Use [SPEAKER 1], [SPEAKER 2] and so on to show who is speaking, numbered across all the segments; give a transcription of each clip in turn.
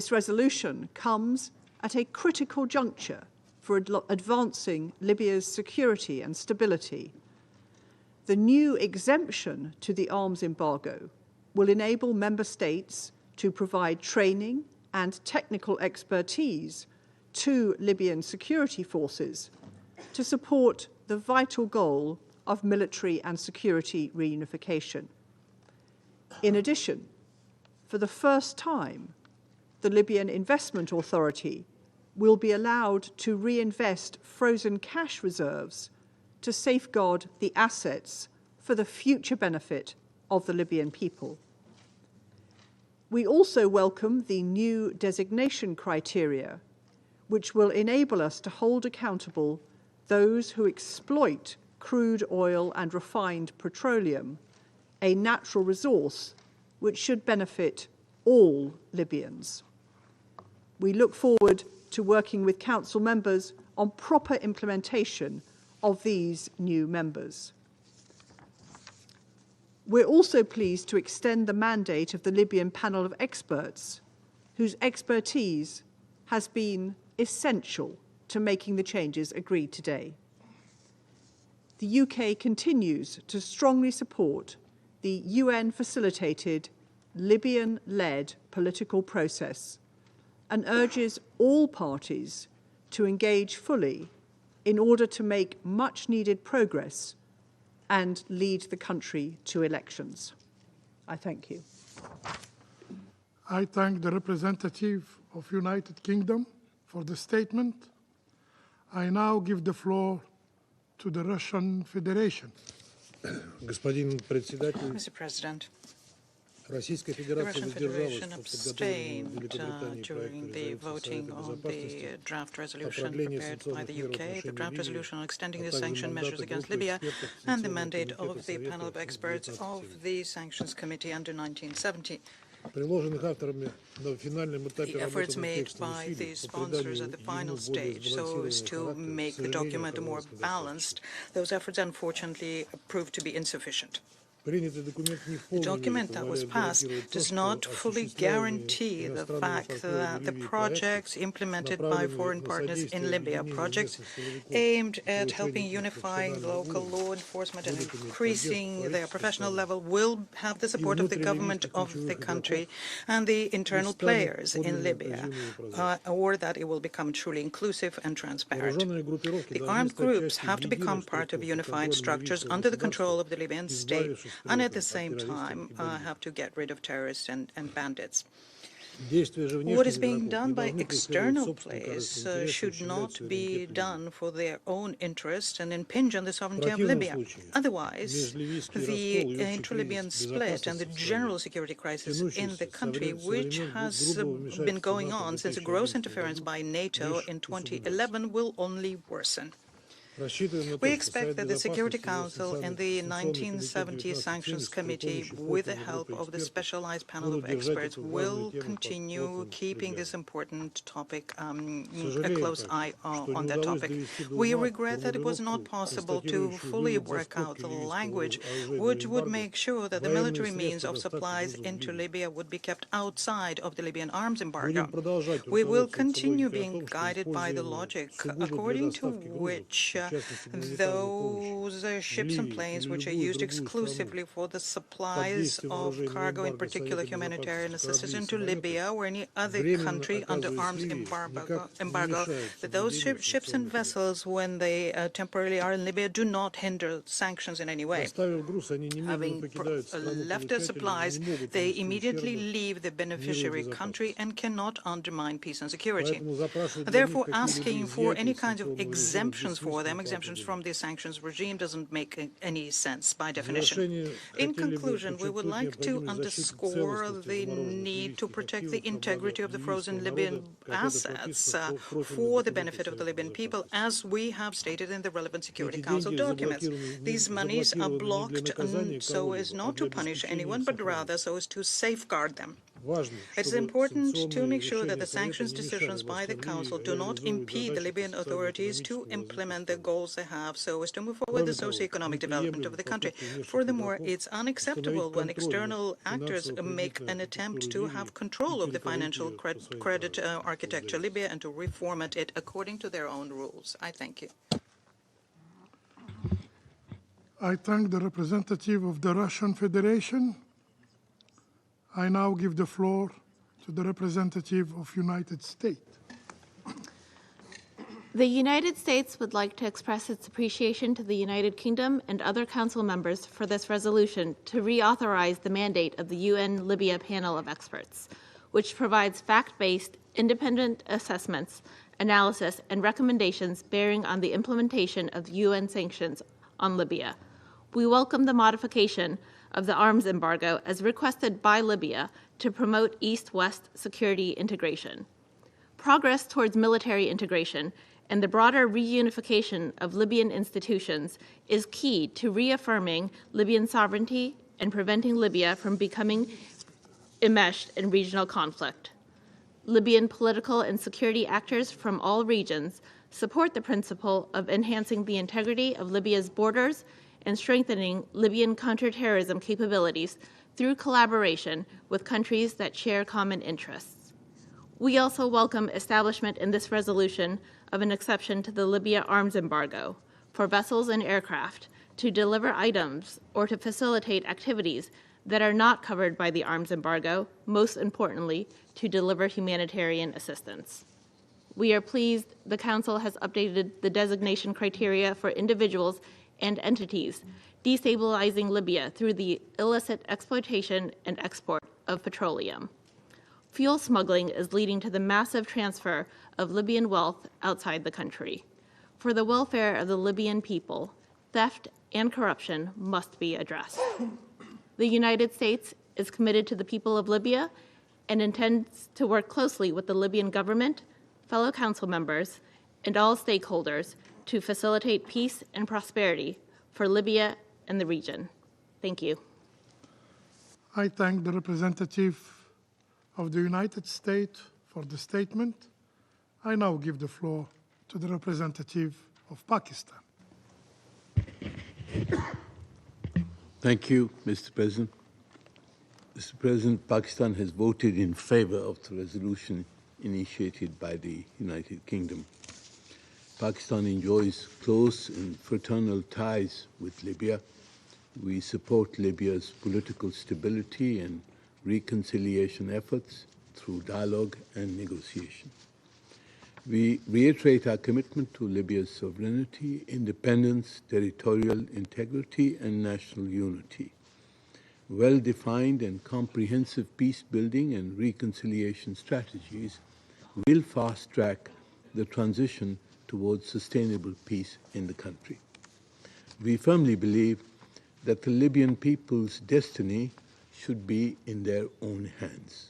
[SPEAKER 1] This resolution comes at a critical juncture for advancing Libya's security and stability. The new exemption to the arms embargo will enable member states to provide training and technical expertise to Libyan security forces to support the vital goal of military and security reunification. In addition, for the first time, the Libyan Investment Authority will be allowed to reinvest frozen cash reserves to safeguard the assets for the future benefit of the Libyan people. We also welcome the new designation criteria, which will enable us to hold accountable those who exploit crude oil and refined petroleum, a natural resource which should benefit all Libyans. We look forward to working with Council members on proper implementation of these new members. We're also pleased to extend the mandate of the Libyan panel of experts, whose expertise has been essential to making the changes agreed today. The UK continues to strongly support the UN-facilitated, Libyan-led political process and urges all parties to engage fully in order to make much-needed progress and lead the country to elections. I thank you.
[SPEAKER 2] I thank the representative of United Kingdom for the statement. I now give the floor to the Russian Federation.
[SPEAKER 3] Mr. President, the Russian Federation abstained during the voting on the draft resolution prepared by the UK, the draft resolution on extending the sanction measures against Libya, and the mandate of the panel of experts of the Sanctions Committee under 1970. The efforts made by the sponsors at the final stage so as to make the document more balanced, those efforts unfortunately proved to be insufficient. The document that was passed does not fully guarantee the fact that the projects implemented by foreign partners in Libya, projects aimed at helping unifying local law enforcement and increasing their professional level, will have the support of the government of the country and the internal players in Libya, or that it will become truly inclusive and transparent. The armed groups have to become part of unified structures under the control of the Libyan state, and at the same time have to get rid of terrorists and bandits. What is being done by external players should not be done for their own interests and impinge on the sovereignty of Libya. Otherwise, the intra-Libyan split and the general security crisis in the country, which has been going on since a gross interference by NATO in 2011, will only worsen. We expect that the Security Council and the 1970 Sanctions Committee, with the help of the specialized panel of experts, will continue keeping this important topic, a close eye on that topic. We regret that it was not possible to fully work out the language which would make sure that the military means of supplies into Libya would be kept outside of the Libyan arms embargo. We will continue being guided by the logic according to which those ships and planes which are used exclusively for the supplies of cargo, in particular humanitarian assistance, into Libya or any other country under arms embargo, that those ships and vessels, when they temporarily are in Libya, do not hinder sanctions in any way. Having left their supplies, they immediately leave the beneficiary country and cannot undermine peace and security. Therefore, asking for any kinds of exemptions for them, exemptions from the sanctions regime, doesn't make any sense by definition. In conclusion, we would like to underscore the need to protect the integrity of the frozen Libyan assets for the benefit of the Libyan people, as we have stated in the relevant Security Council documents. These monies are blocked so as not to punish anyone, but rather so as to safeguard them. It is important to make sure that the sanctions decisions by the Council do not impede the Libyan authorities to implement the goals they have so as to move forward the socio-economic development of the country. Furthermore, it's unacceptable when external actors make an attempt to have control of the financial credit architecture of Libya and to reformat it according to their own rules. I thank you.
[SPEAKER 2] I thank the representative of the Russian Federation. I now give the floor to the representative of United States.
[SPEAKER 4] The United States would like to express its appreciation to the United Kingdom and other Council members for this resolution to reauthorize the mandate of the UN Libya Panel of Experts, which provides fact-based, independent assessments, analysis, and recommendations bearing on the implementation of UN sanctions on Libya. We welcome the modification of the arms embargo as requested by Libya to promote East-West security integration. Progress towards military integration and the broader reunification of Libyan institutions is key to reaffirming Libyan sovereignty and preventing Libya from becoming enmeshed in regional conflict. Libyan political and security actors from all regions support the principle of enhancing the integrity of Libya's borders and strengthening Libyan counterterrorism capabilities through collaboration with countries that share common interests. We also welcome establishment in this resolution of an exception to the Libya arms embargo for vessels and aircraft to deliver items or to facilitate activities that are not covered by the arms embargo, most importantly, to deliver humanitarian assistance. We are pleased the Council has updated the designation criteria for individuals and entities destabilizing Libya through the illicit exploitation and export of petroleum. Fuel smuggling is leading to the massive transfer of Libyan wealth outside the country. For the welfare of the Libyan people, theft and corruption must be addressed. The United States is committed to the people of Libya and intends to work closely with the Libyan government, fellow council members, and all stakeholders to facilitate peace and prosperity for Libya and the region. Thank you.
[SPEAKER 2] I thank the representative of the United States for the statement. I now give the floor to the representative of Pakistan.
[SPEAKER 5] Thank you, Mr. President. Mr. President, Pakistan has voted in favor of the resolution initiated by the United Kingdom. Pakistan enjoys close and fraternal ties with Libya. We support Libya's political stability and reconciliation efforts through dialogue and negotiation. We reiterate our commitment to Libya's sovereignty, independence, territorial integrity, and national unity. Well-defined and comprehensive peace-building and reconciliation strategies will fast-track the transition towards sustainable peace in the country. We firmly believe that the Libyan people's destiny should be in their own hands.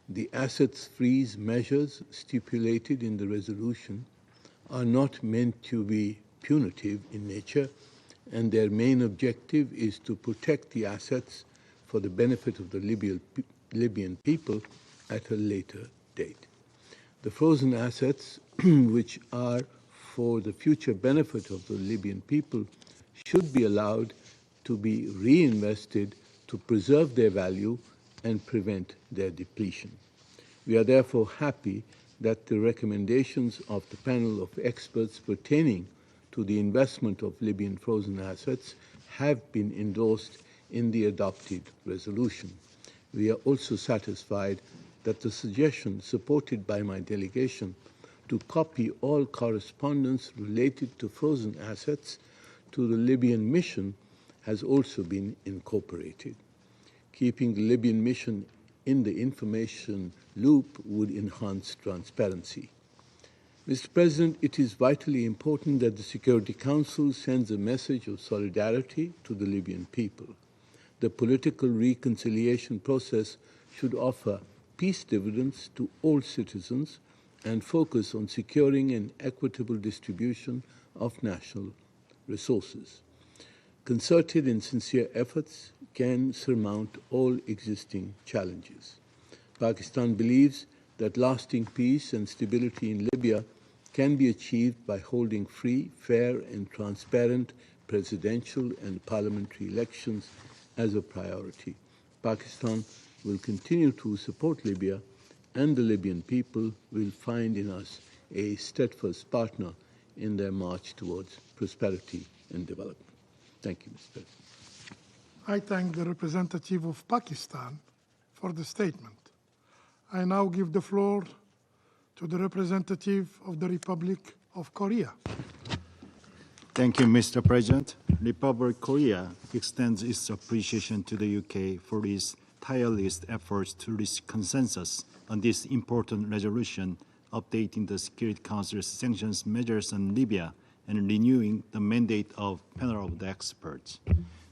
[SPEAKER 5] The assets freeze measures stipulated in the resolution are not meant to be punitive in nature, and their main objective is to protect the assets for the benefit of the Libyan people at a later date. The frozen assets, which are for the future benefit of the Libyan people, should be allowed to be reinvested to preserve their value and prevent their depletion. We are therefore happy that the recommendations of the panel of experts pertaining to the investment of Libyan frozen assets have been endorsed in the adopted resolution. We are also satisfied that the suggestion supported by my delegation to copy all correspondence related to frozen assets to the Libyan mission has also been incorporated. Keeping the Libyan mission in the information loop would enhance transparency. Mr. President, it is vitally important that the Security Council sends a message of solidarity to the Libyan people. The political reconciliation process should offer peace dividends to all citizens and focus on securing an equitable distribution of national resources. Concerted and sincere efforts can surmount all existing challenges. Pakistan believes that lasting peace and stability in Libya can be achieved by holding free, fair, and transparent presidential and parliamentary elections as a priority. Pakistan will continue to support Libya, and the Libyan people will find in us a steadfast partner in their march towards prosperity and development. Thank you, Mr. President.
[SPEAKER 2] I thank the representative of Pakistan for the statement. I now give the floor to the representative of the Republic of Korea.
[SPEAKER 6] Thank you, Mr. President. Republic of Korea extends its appreciation to the UK for its tireless efforts to reach consensus on this important resolution, updating the Security Council's sanctions measures on Libya and renewing the mandate of panel of the experts.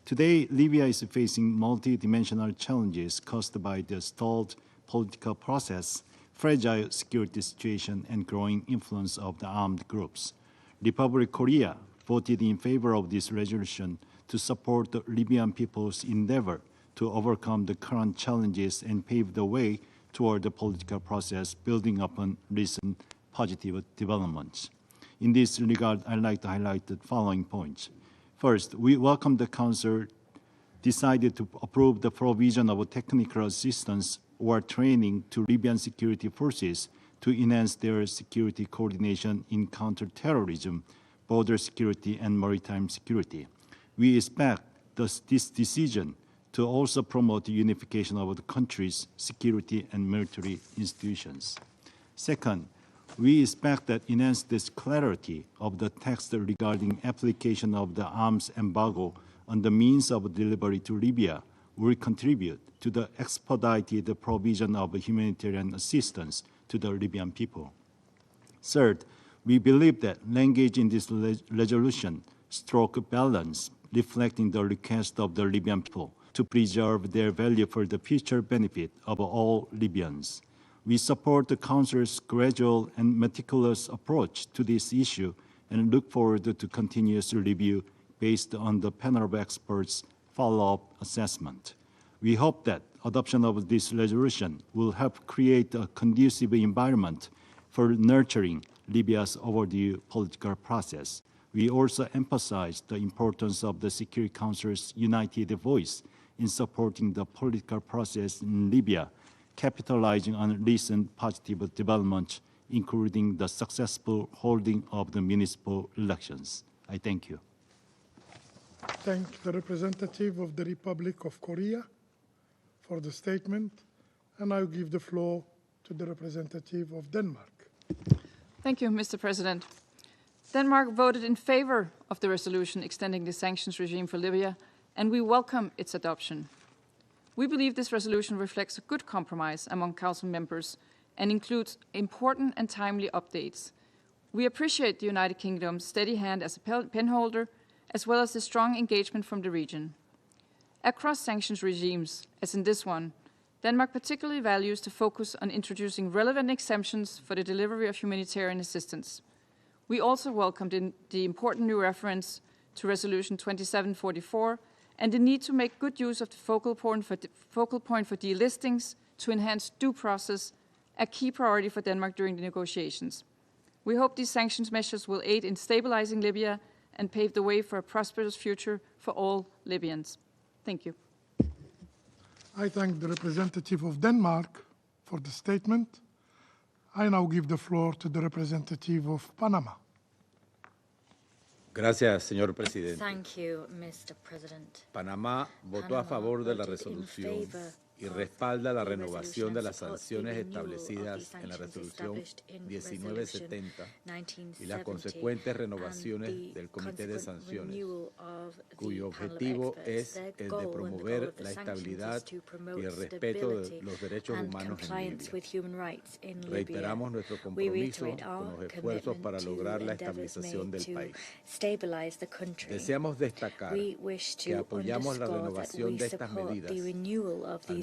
[SPEAKER 6] Today, Libya is facing multi-dimensional challenges caused by the stalled political process, fragile security situation, and growing influence of the armed groups. Republic of Korea voted in favor of this resolution to support the Libyan people's endeavor to overcome the current challenges and pave the way toward the political process, building upon recent positive developments. In this regard, I'd like to highlight the following points. First, we welcome the Council decided to approve the provision of technical assistance or training to Libyan security forces to enhance their security coordination in counterterrorism, border security, and maritime security. We expect this decision to also promote the unification of the country's security and military institutions. Second, we expect that enhanced this clarity of the text regarding application of the arms embargo on the means of delivery to Libya will contribute to the expedited provision of humanitarian assistance to the Libyan people. Third, we believe that language in this resolution struck a balance reflecting the request of the Libyan people to preserve their value for the future benefit of all Libyans. We support the Council's gradual and meticulous approach to this issue and look forward to continuous review based on the panel of experts' follow-up assessment. We hope that adoption of this resolution will help create a conducive environment for nurturing Libya's overdue political process. We also emphasize the importance of the Security Council's united voice in supporting the political process in Libya, capitalizing on recent positive developments, including the successful holding of the municipal elections. I thank you.
[SPEAKER 2] Thank the representative of the Republic of Korea for the statement, and I give the floor to the representative of Denmark.
[SPEAKER 7] Thank you, Mr. President. Denmark voted in favor of the resolution extending the sanctions regime for Libya, and we welcome its adoption. We believe this resolution reflects a good compromise among Council members and includes important and timely updates. We appreciate the United Kingdom's steady hand as a penholder, as well as the strong engagement from the region. Across sanctions regimes, as in this one, Denmark particularly values the focus on introducing relevant exemptions for the delivery of humanitarian assistance. We also welcomed the important new reference to Resolution 2744 and the need to make good use of the focal point for delistings to enhance due process, a key priority for Denmark during the negotiations. We hope these sanctions measures will aid in stabilizing Libya and pave the way for a prosperous future for all Libyans. Thank you.
[SPEAKER 2] I thank the representative of Denmark for the statement. I now give the floor to the representative of Panama.
[SPEAKER 8] Gracias, señor presidente.
[SPEAKER 9] Thank you, Mr. President.
[SPEAKER 8] Panamá votó a favor de la resolución y respalda la renovación de las sanciones establecidas en la resolución 1970 y las consecuentes renovaciones del Comité de Sanciones, cuyo objetivo es el de promover la estabilidad y el respeto de los derechos humanos en Libia. Reiteramos nuestro compromiso con los esfuerzos para lograr la estabilización del país. Deseamos destacar que apoyamos la renovación de estas medidas al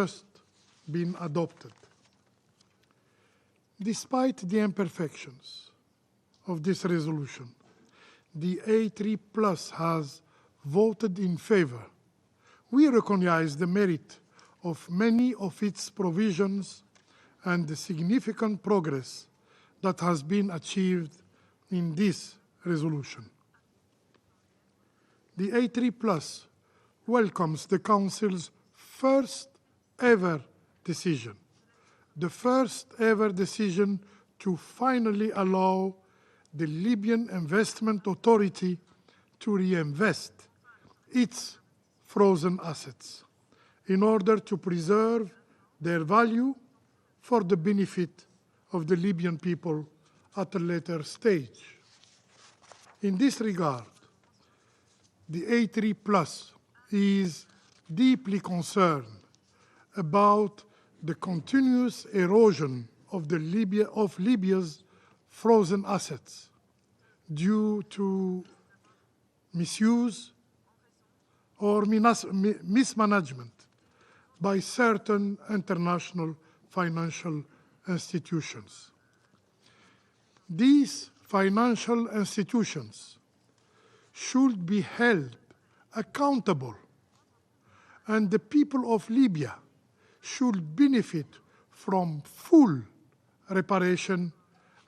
[SPEAKER 2] just been adopted. Despite the imperfections of this resolution, the A3 Plus has voted in favor. We recognize the merit of many of its provisions and the significant progress that has been achieved in this resolution. The A3 Plus welcomes the Council's first ever decision, the first ever decision to finally allow the Libyan Investment Authority to reinvest its frozen assets in order to preserve their value for the benefit of the Libyan people at a later stage. In this regard, the A3 Plus is deeply concerned about the continuous erosion of Libya's frozen assets due to misuse or mismanagement by certain international financial institutions. These financial institutions should be held accountable, and the people of Libya should benefit from full reparation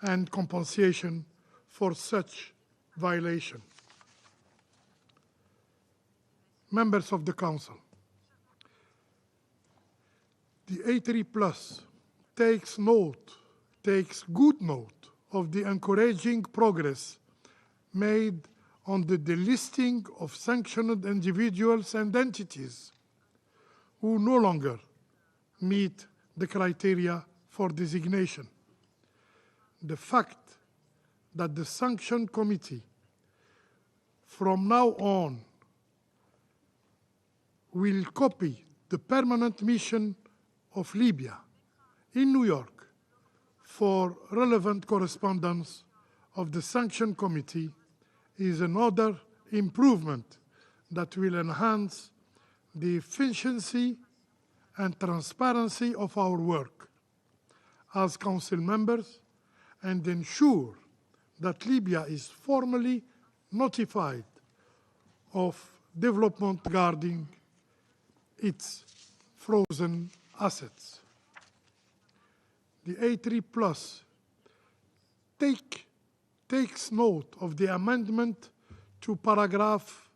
[SPEAKER 2] and compensation for such violation. Members of the Council, the A3 Plus takes good note of the encouraging progress made on the delisting of sanctioned individuals and entities who no longer meet the criteria for designation. The fact that the Sanction Committee from now on will copy the permanent mission of Libya in New York for relevant correspondence of the Sanction Committee is another improvement that will enhance the efficiency and transparency of our work as Council members and ensure that Libya is formally notified of development regarding its frozen assets. The A3 Plus takes note of the amendment to paragraph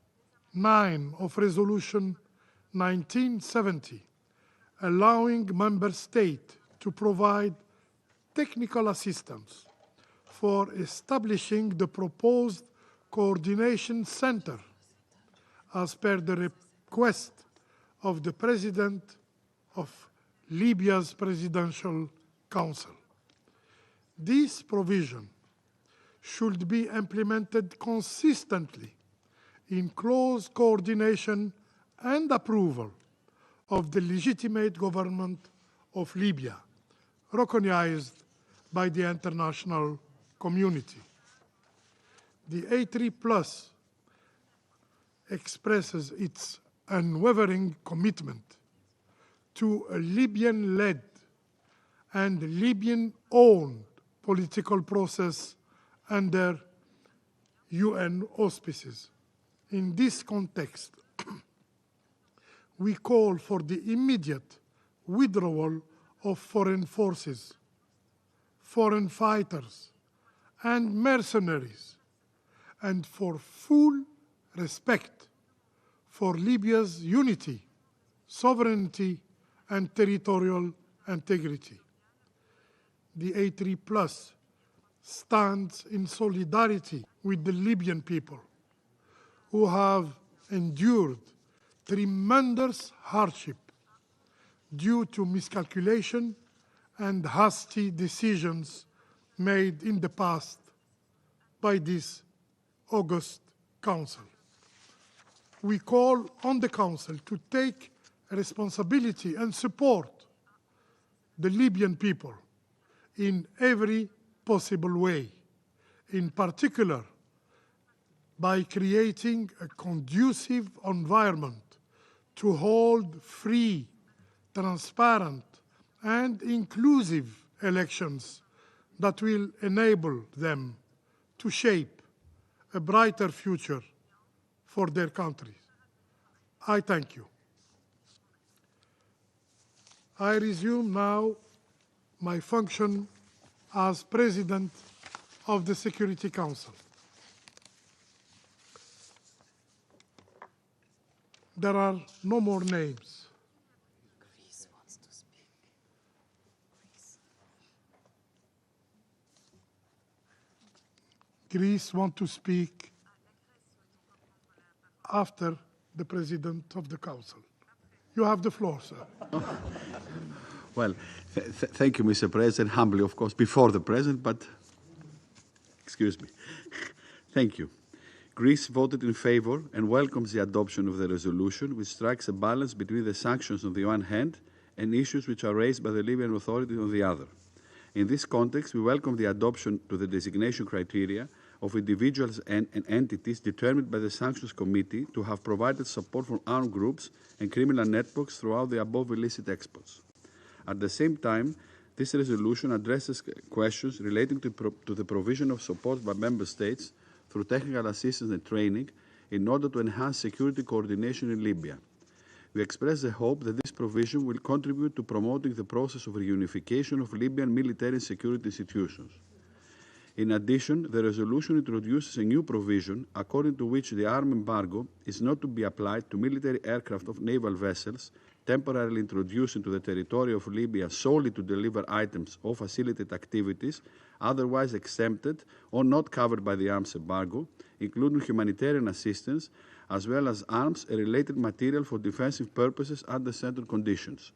[SPEAKER 2] 9 of Resolution 1970, allowing member states to provide technical assistance for establishing the proposed coordination center as per the request of the President of Libya's Presidential Council. This provision should be implemented consistently in close coordination and approval of the legitimate government of Libya, recognized by the international community. The A3 Plus expresses its unwavering commitment to a Libyan-led and Libyan-owned political process under UN auspices. In this context, we call for the immediate withdrawal of foreign forces, foreign fighters, and mercenaries, and for full respect for Libya's unity, sovereignty, and territorial integrity. The A3 Plus stands in solidarity with the Libyan people who have endured tremendous hardship due to miscalculation and hasty decisions made in the past by this august Council. We call on the Council to take responsibility and support the Libyan people in every possible way, in particular by creating a conducive environment to hold free, transparent, and inclusive elections that will enable them to shape a brighter future for their countries. I thank you. I resume now my function as President of the Security Council. There are no more names.
[SPEAKER 10] Greece wants to speak.
[SPEAKER 2] Greece wants to speak after the President of the Council. You have the floor, sir.
[SPEAKER 11] Well, thank you, Mr. President. Humbly, of course, before the President, but excuse me. Thank you. Greece voted in favor and welcomes the adoption of the resolution, which strikes a balance between the sanctions on the one hand and issues which are raised by the Libyan authorities on the other. In this context, we welcome the adoption to the designation criteria of individuals and entities determined by the Sanctions Committee to have provided support for armed groups and criminal networks throughout the above illicit exports. At the same time, this resolution addresses questions relating to the provision of support by member states through technical assistance and training in order to enhance security coordination in Libya. We express the hope that this provision will contribute to promoting the process of reunification of Libyan military and security institutions. In addition, the resolution introduces a new provision according to which the arms embargo is not to be applied to military aircraft of naval vessels temporarily introduced into the territory of Libya solely to deliver items or facilitate activities otherwise exempted or not covered by the arms embargo, including humanitarian assistance, as well as arms and related material for defensive purposes under certain conditions.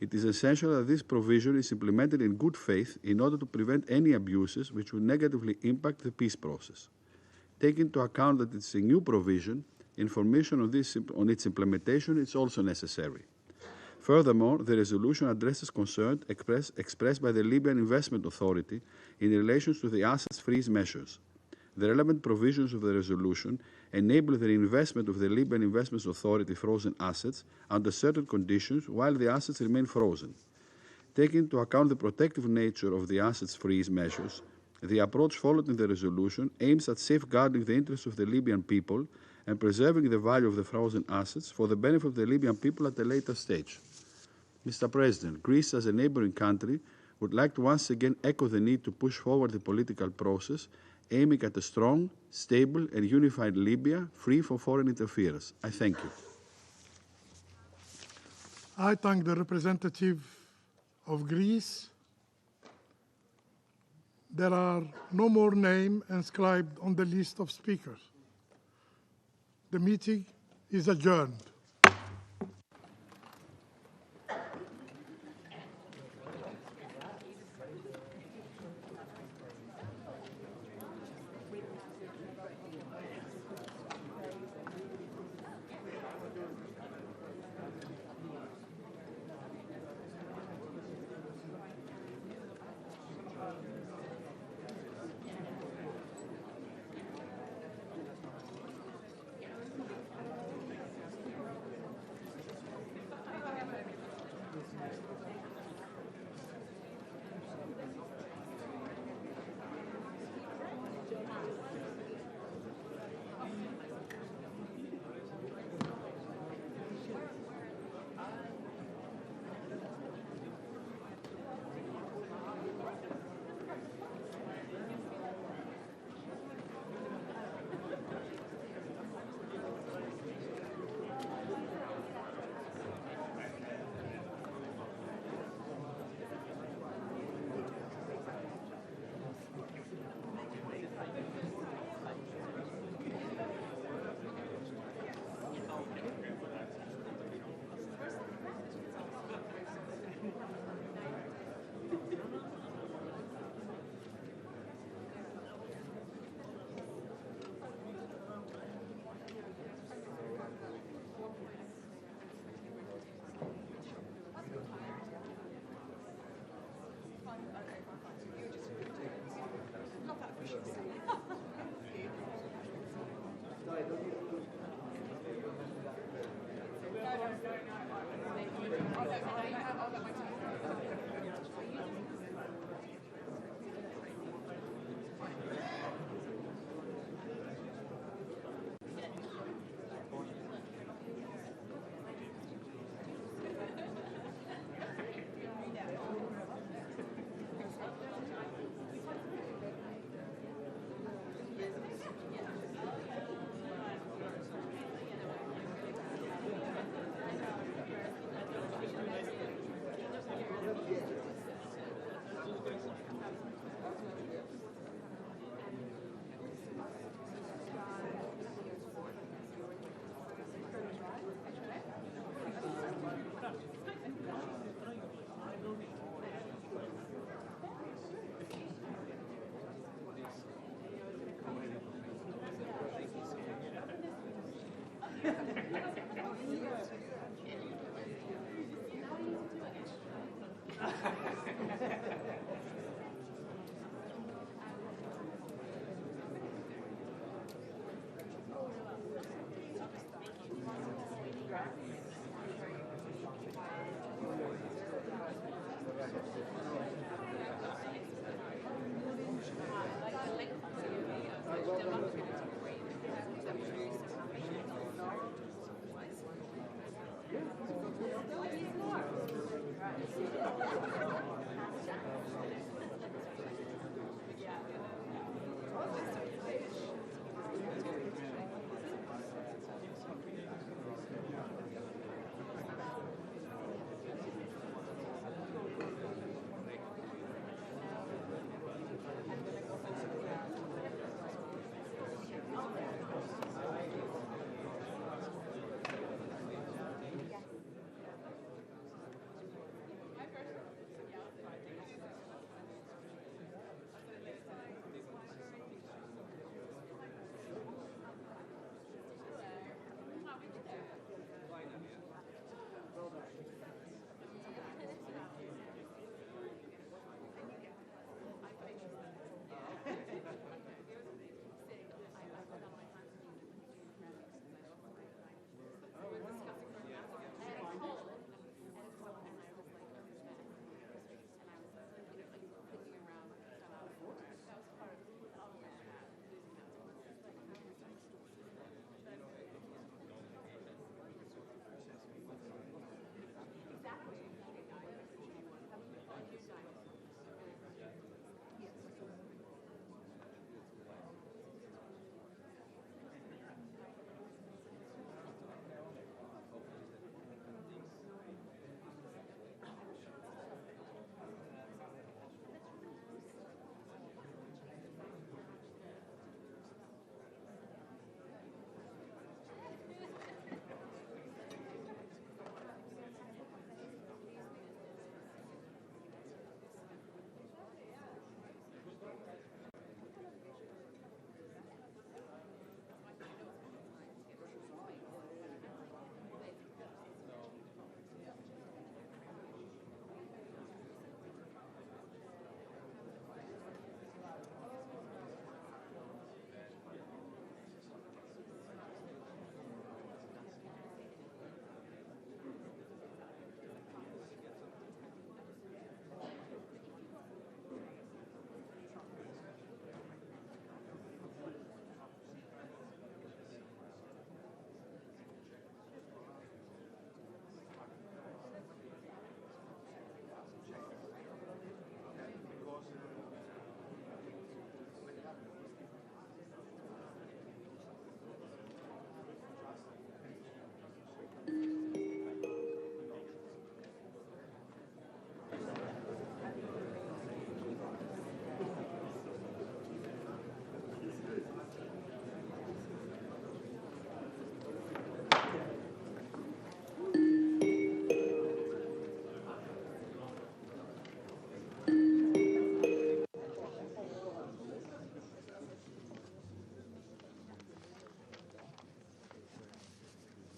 [SPEAKER 11] It is essential that this provision is implemented in good faith in order to prevent any abuses which will negatively impact the peace process. Taking into account that it's a new provision, information on its implementation is also necessary. Furthermore, the resolution addresses concerns expressed by the Libyan Investment Authority in relation to the assets freeze measures. The relevant provisions of the resolution enable the reinvestment of the Libyan Investment Authority frozen assets under certain conditions while the assets remain frozen. Taking into account the protective nature of the assets freeze measures, the approach followed in the resolution aims at safeguarding the interests of the Libyan people and preserving the value of the frozen assets for the benefit of the Libyan people at a later stage. Mr. President, Greece as a neighboring country would like to once again echo the need to push forward the political process aiming at a strong, stable and unified Libya free from foreign interference. I thank you.
[SPEAKER 2] I thank the representative of Greece. There are no more names inscribed on the list of speakers. The meeting is adjourned.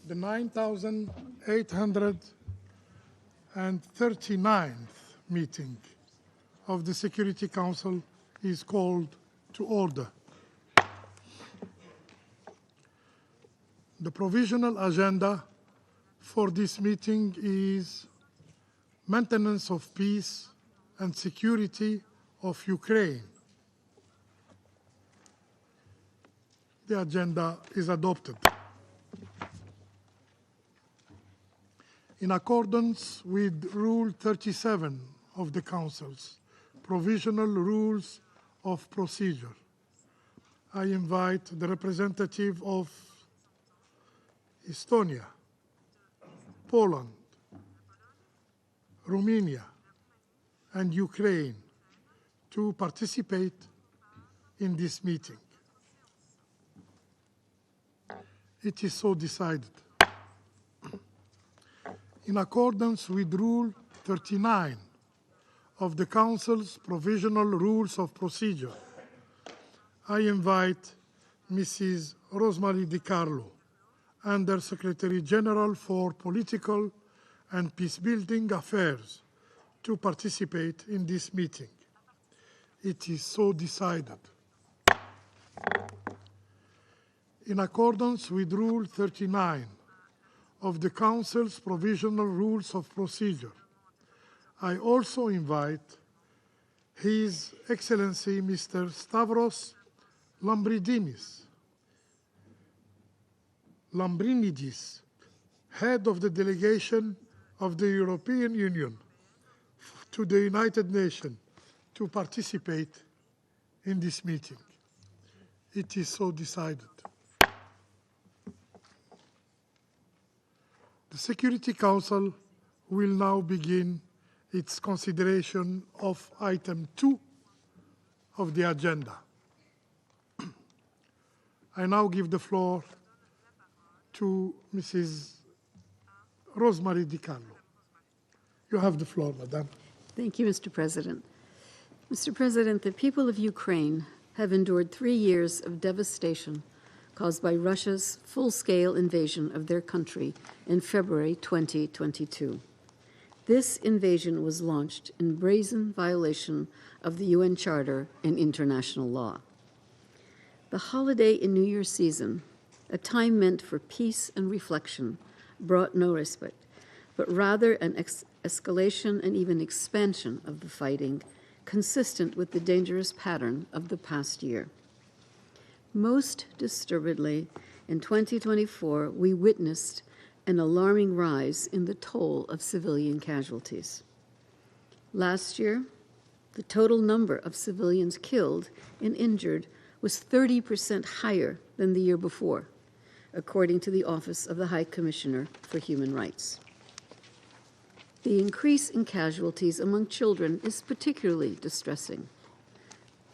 [SPEAKER 2] The 9,839th meeting of the Security Council is called to order. The provisional agenda for this meeting is maintenance of peace and security of Ukraine. The agenda is adopted. In accordance with Rule 37 of the Council's Provisional Rules of Procedure, I invite the representative of Estonia, Poland, Romania, and Ukraine to participate in this meeting. It is so decided. In accordance with Rule 39 of the Council's Provisional Rules of Procedure, I invite Mrs. Rosemary Di Carlo, Under Secretary General for Political and Peacebuilding Affairs, to participate in this meeting. It is so decided. In accordance with Rule 39 of the Council's Provisional Rules of Procedure, I also invite His Excellency Mr. Stavros Lambrinidis, head of the delegation of the European Union to the United Nations to participate in this meeting. It is so decided. The Security Council will now begin its consideration of item 2 of the agenda. I now give the floor to Mrs. Rosemary DiCarlo. You have the floor, Madam.
[SPEAKER 12] Thank you, Mr. President. Mr. President, the people of Ukraine have endured 3 years of devastation caused by Russia's full-scale invasion of their country in February 2022. This invasion was launched in brazen violation of the UN Charter and international law. The holiday and New Year season, a time meant for peace and reflection, brought no respite, but rather an escalation and even expansion of the fighting, consistent with the dangerous pattern of the past year. Most disturbingly, in 2024, we witnessed an alarming rise in the toll of civilian casualties. Last year, the total number of civilians killed and injured was 30% higher than the year before, according to the Office of the High Commissioner for Human Rights. The increase in casualties among children is particularly distressing.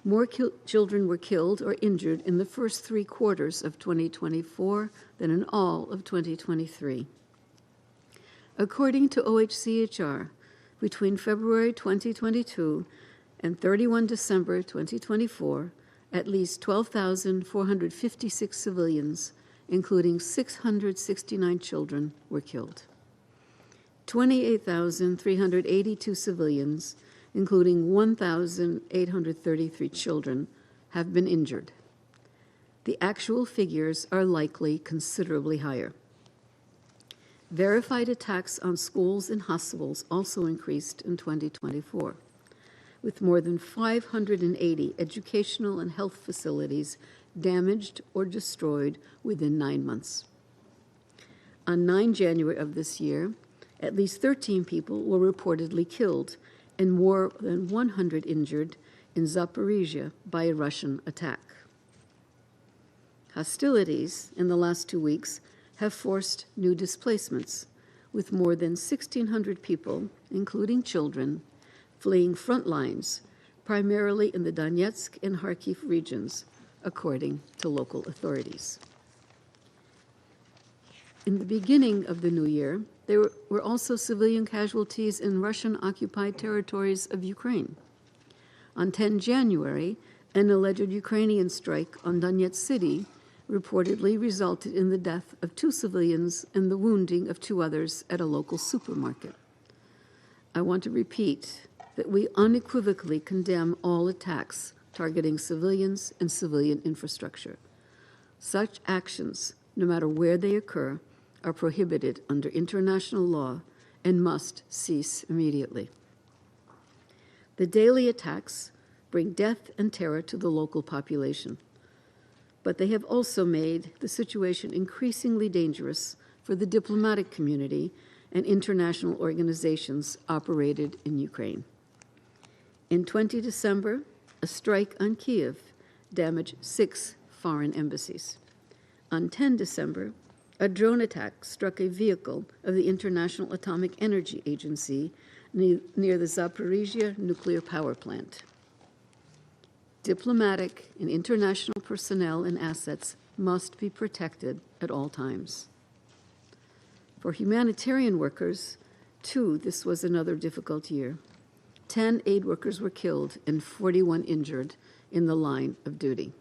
[SPEAKER 12] More children were killed or injured in the first 3 quarters of 2024 than in all of 2023. According to OHCHR, between February 2022 and 31 December 2024, at least 12,456 civilians, including 669 children, were killed. 28,382 civilians, including 1,833 children, have been injured. The actual figures are likely considerably higher. Verified attacks on schools and hospitals also increased in 2024, with more than 580 educational and health facilities damaged or destroyed within 9 months. On 9 January of this year, at least 13 people were reportedly killed and more than 100 injured in Zaporizhia by a Russian attack. Hostilities in the last 2 weeks have forced new displacements, with more than 1,600 people, including children, fleeing front lines, primarily in the Donetsk and Kharkiv regions, according to local authorities. In the beginning of the new year, there were also civilian casualties in Russian-occupied territories of Ukraine. On 10 January, an alleged Ukrainian strike on Donetsk city reportedly resulted in the death of 2 civilians and the wounding of 2 others at a local supermarket. I want to repeat that we unequivocally condemn all attacks targeting civilians and civilian infrastructure. Such actions, no matter where they occur, are prohibited under international law and must cease immediately. The daily attacks bring death and terror to the local population, but they have also made the situation increasingly dangerous for the diplomatic community and international organizations operated in Ukraine. In 20 December, a strike on Kyiv damaged 6 foreign embassies. On 10 December, a drone attack struck a vehicle of the International Atomic Energy Agency near the Zaporizhia nuclear power plant. Diplomatic and international personnel and assets must be protected at all times. For humanitarian workers, too, this was another difficult year. 10 aid workers were killed and 41 injured in the line of duty.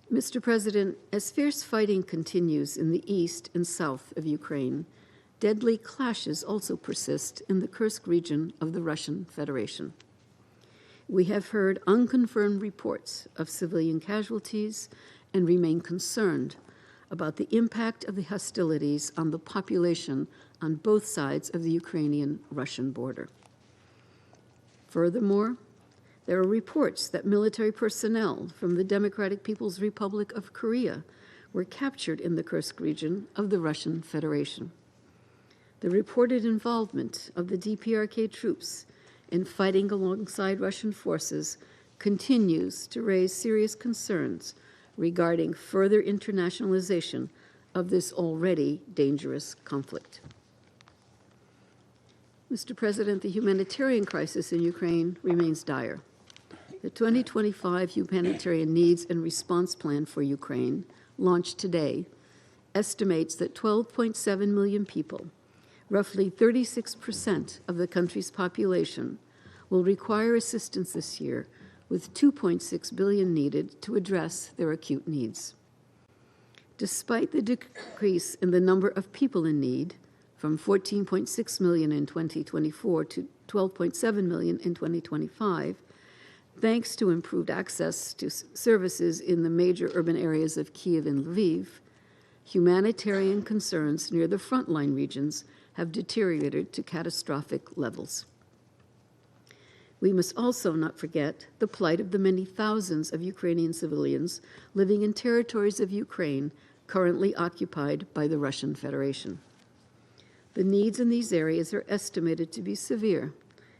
[SPEAKER 12] Mr. President, as fierce fighting continues in the east and south of Ukraine, deadly clashes also persist in the Kursk region of the Russian Federation. We have heard unconfirmed reports of civilian casualties and remain concerned about the impact of the hostilities on the population on both sides of the Ukrainian-Russian border. Furthermore, there are reports that military personnel from the Democratic People's Republic of Korea were captured in the Kursk region of the Russian Federation. The reported involvement of the DPRK troops in fighting alongside Russian forces continues to raise serious concerns regarding further internationalization of this already dangerous conflict. Mr. President, the humanitarian crisis in Ukraine remains dire. The 2025 Humanitarian Needs and Response Plan for Ukraine, launched today, estimates that 12.7 million people, roughly 36% of the country's population, will require assistance this year, with 2.6 billion needed to address their acute needs. Despite the decrease in the number of people in need, from 14.6 million in 2024 to 12.7 million in 2025, thanks to improved access to services in the major urban areas of Kyiv and Lviv, humanitarian concerns near the frontline regions have deteriorated to catastrophic levels. We must also not forget the plight of the many thousands of Ukrainian civilians living in territories of Ukraine currently occupied by the Russian Federation. The needs in these areas are estimated to be severe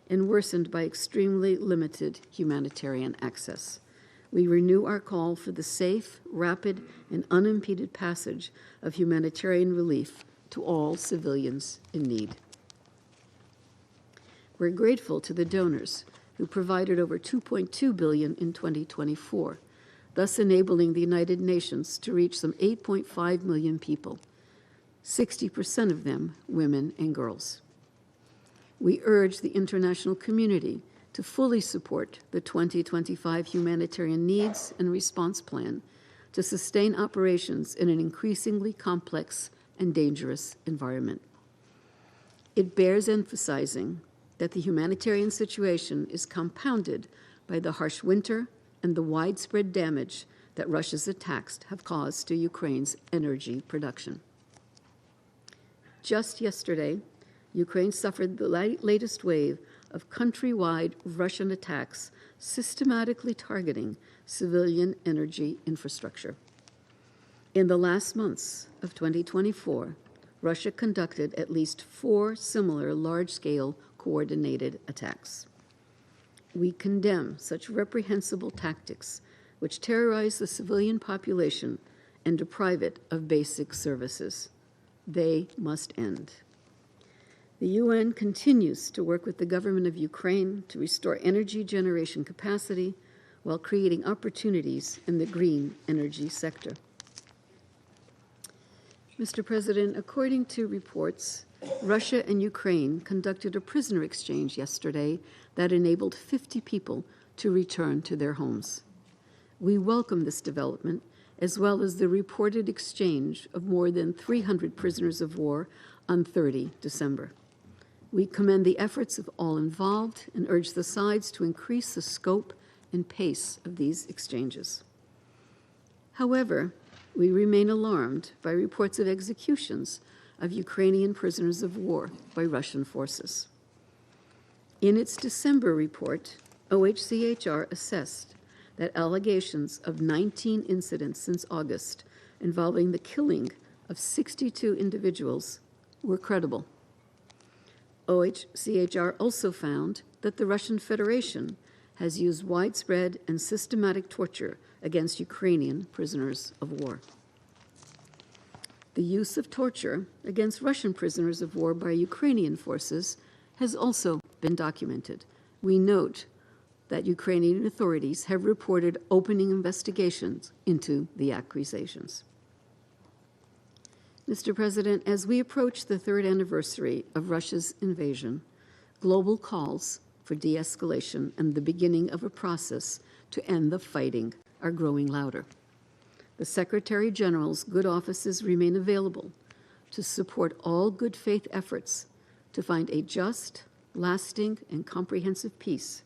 [SPEAKER 12] and worsened by extremely limited humanitarian access. We renew our call for the safe, rapid, and unimpeded passage of humanitarian relief to all civilians in need. We're grateful to the donors who provided over $2.2 billion in 2024, thus enabling the United Nations to reach some 8.5 million people, 60% of them women and girls. We urge the international community to fully support the 2025 Humanitarian Needs and Response Plan to sustain operations in an increasingly complex and dangerous environment. It bears emphasizing that the humanitarian situation is compounded by the harsh winter and the widespread damage that Russia's attacks have caused to Ukraine's energy production. Just yesterday, Ukraine suffered the latest wave of countrywide Russian attacks systematically targeting civilian energy infrastructure. In the last months of 2024, Russia conducted at least 4 similar large-scale coordinated attacks. We condemn such reprehensible tactics which terrorize the civilian population and deprive it of basic services. They must end. The UN continues to work with the government of Ukraine to restore energy generation capacity while creating opportunities in the green energy sector. Mr. President, according to reports, Russia and Ukraine conducted a prisoner exchange yesterday that enabled 50 people to return to their homes. We welcome this development, as well as the reported exchange of more than 300 prisoners of war on 30 December. We commend the efforts of all involved and urge the sides to increase the scope and pace of these exchanges. However, we remain alarmed by reports of executions of Ukrainian prisoners of war by Russian forces. In its December report, OHCHR assessed that allegations of 19 incidents since August involving the killing of 62 individuals were credible. OHCHR also found that the Russian Federation has used widespread and systematic torture against Ukrainian prisoners of war. The use of torture against Russian prisoners of war by Ukrainian forces has also been documented. We note that Ukrainian authorities have reported opening investigations into the accusations. Mr. President, as we approach the 3rd anniversary of Russia's invasion, global calls for de-escalation and the beginning of a process to end the fighting are growing louder. The Secretary General's good offices remain available to support all good faith efforts to find a just, lasting, and comprehensive peace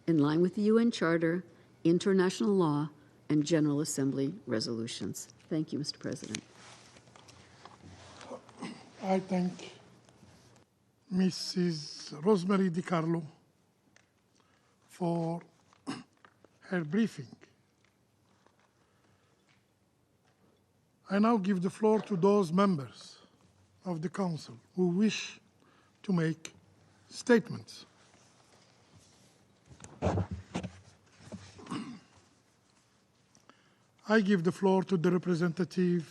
[SPEAKER 12] in line with the UN Charter, international law, and General Assembly resolutions. Thank you, Mr. President.
[SPEAKER 2] I thank Mrs. Rosemary DiCarlo for her briefing. I now give the floor to those members of the Council who wish to make statements? I give the floor to the representative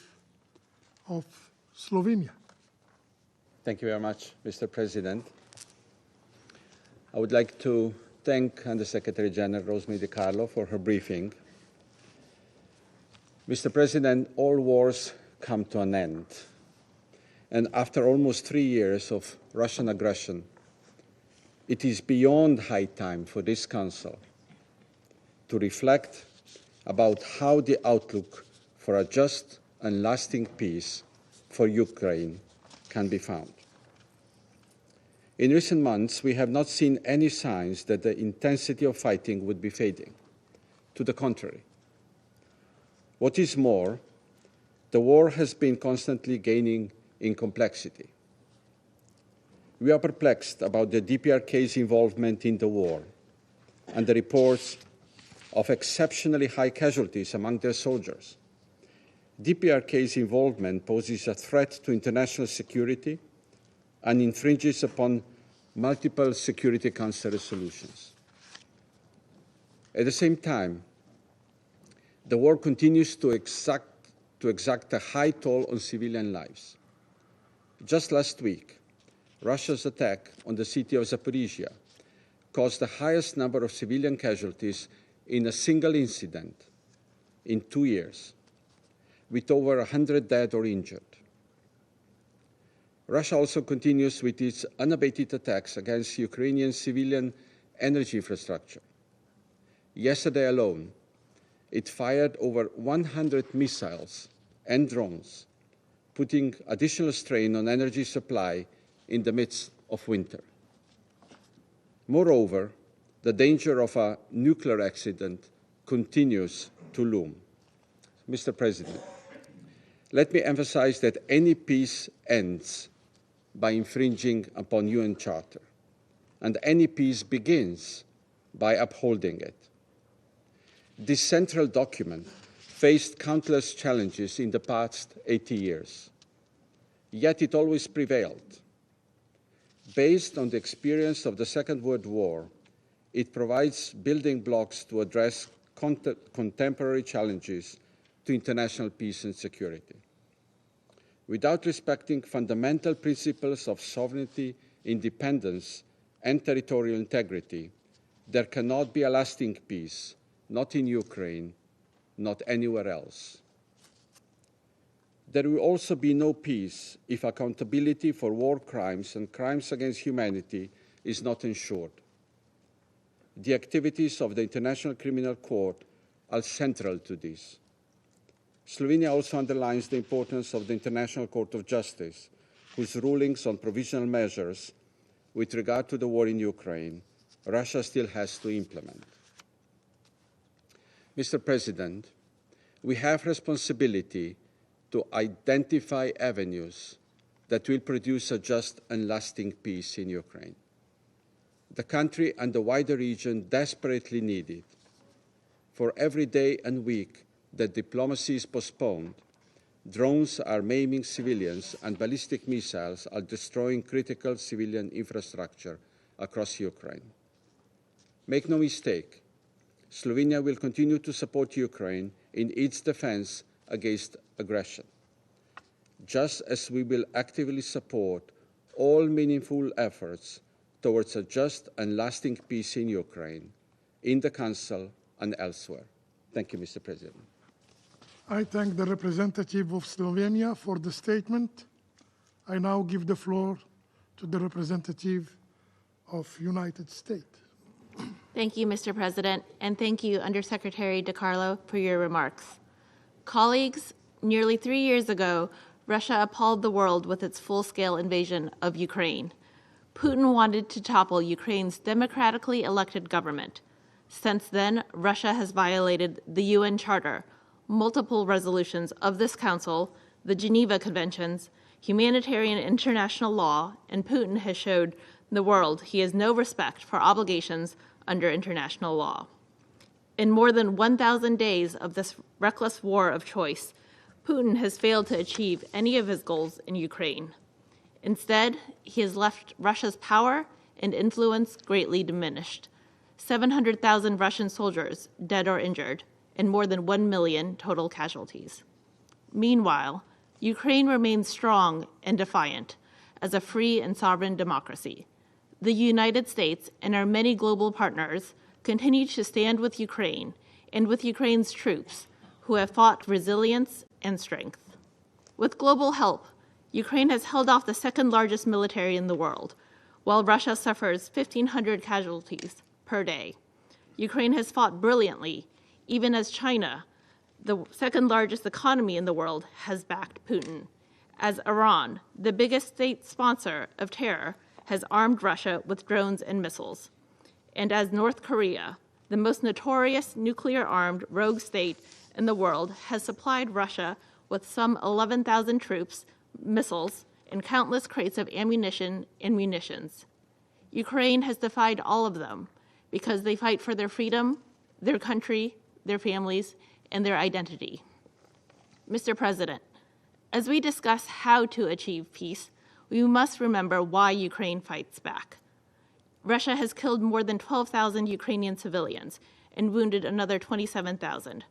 [SPEAKER 2] of Slovenia.
[SPEAKER 13] Thank you very much, Mr. President. I would like to thank Under-Secretary General Rosemary DiCarlo for her briefing. Mr. President, all wars come to an end. And after almost 3 years of Russian aggression, it is beyond high time for this Council to reflect about how the outlook for a just and lasting peace for Ukraine can be found. In recent months, we have not seen any signs that the intensity of fighting would be fading. To the contrary. What is more, the war has been constantly gaining in complexity. We are perplexed about the DPRK's involvement in the war and the reports of exceptionally high casualties among their soldiers. DPRK's involvement poses a threat to international security and infringes upon multiple Security Council resolutions. At the same time, the war continues to exact a high toll on civilian lives. Just last week, Russia's attack on the city of Zaporizhia caused the highest number of civilian casualties in a single incident in 2 years, with over 100 dead or injured. Russia also continues with its unabated attacks against Ukrainian civilian energy infrastructure. Yesterday alone, it fired over 100 missiles and drones, putting additional strain on energy supply in the midst of winter. Moreover, the danger of a nuclear accident continues to loom. Mr. President, let me emphasize that any peace ends by infringing upon UN Charter, and any peace begins by upholding it. This central document faced countless challenges in the past 80 years, yet it always prevailed. Based on the experience of the Second World War, it provides building blocks to address contemporary challenges to international peace and security. Without respecting fundamental principles of sovereignty, independence, and territorial integrity, there cannot be a lasting peace, not in Ukraine, not anywhere else. There will also be no peace if accountability for war crimes and crimes against humanity is not ensured. The activities of the International Criminal Court are central to this. Slovenia also underlines the importance of the International Court of Justice, whose rulings on provisional measures with regard to the war in Ukraine, Russia still has to implement. Mr. President, we have responsibility to identify avenues that will produce a just and lasting peace in Ukraine. The country and the wider region desperately need it. For every day and week that diplomacy is postponed, drones are maiming civilians and ballistic missiles are destroying critical civilian infrastructure across Ukraine. Make no mistake, Slovenia will continue to support Ukraine in its defense against aggression, just as we will actively support all meaningful efforts towards a just and lasting peace in Ukraine, in the Council and elsewhere. Thank you, Mr. President.
[SPEAKER 2] I thank the representative of Slovenia for the statement. I now give the floor to the representative of United States.
[SPEAKER 4] Thank you, Mr. President, and thank you, Undersecretary DiCarlo, for your remarks. Colleagues, nearly 3 years ago, Russia appalled the world with its full-scale invasion of Ukraine. Putin wanted to topple Ukraine's democratically elected government. Since then, Russia has violated the UN Charter, multiple resolutions of this Council, the Geneva Conventions, humanitarian international law, and Putin has showed the world he has no respect for obligations under international law. In more than 1,000 days of this reckless war of choice, Putin has failed to achieve any of his goals in Ukraine. Instead, he has left Russia's power and influence greatly diminished. 700,000 Russian soldiers dead or injured, and more than 1 million total casualties. Meanwhile, Ukraine remains strong and defiant as a free and sovereign democracy. The United States and our many global partners continue to stand with Ukraine and with Ukraine's troops who have fought resilience and strength. With global help, Ukraine has held off the second largest military in the world, while Russia suffers 1,500 casualties per day. Ukraine has fought brilliantly, even as China, the second largest economy in the world, has backed Putin, as Iran, the biggest state sponsor of terror, has armed Russia with drones and missiles, and as North Korea, the most notorious nuclear-armed rogue state in the world, has supplied Russia with some 11,000 troops, missiles, and countless crates of ammunition and munitions. Ukraine has defied all of them because they fight for their freedom, their country, their families, and their identity. Mr. President, as we discuss how to achieve peace, we must remember why Ukraine fights back. Russia has killed more than 12,000 Ukrainian civilians and wounded another 27,000.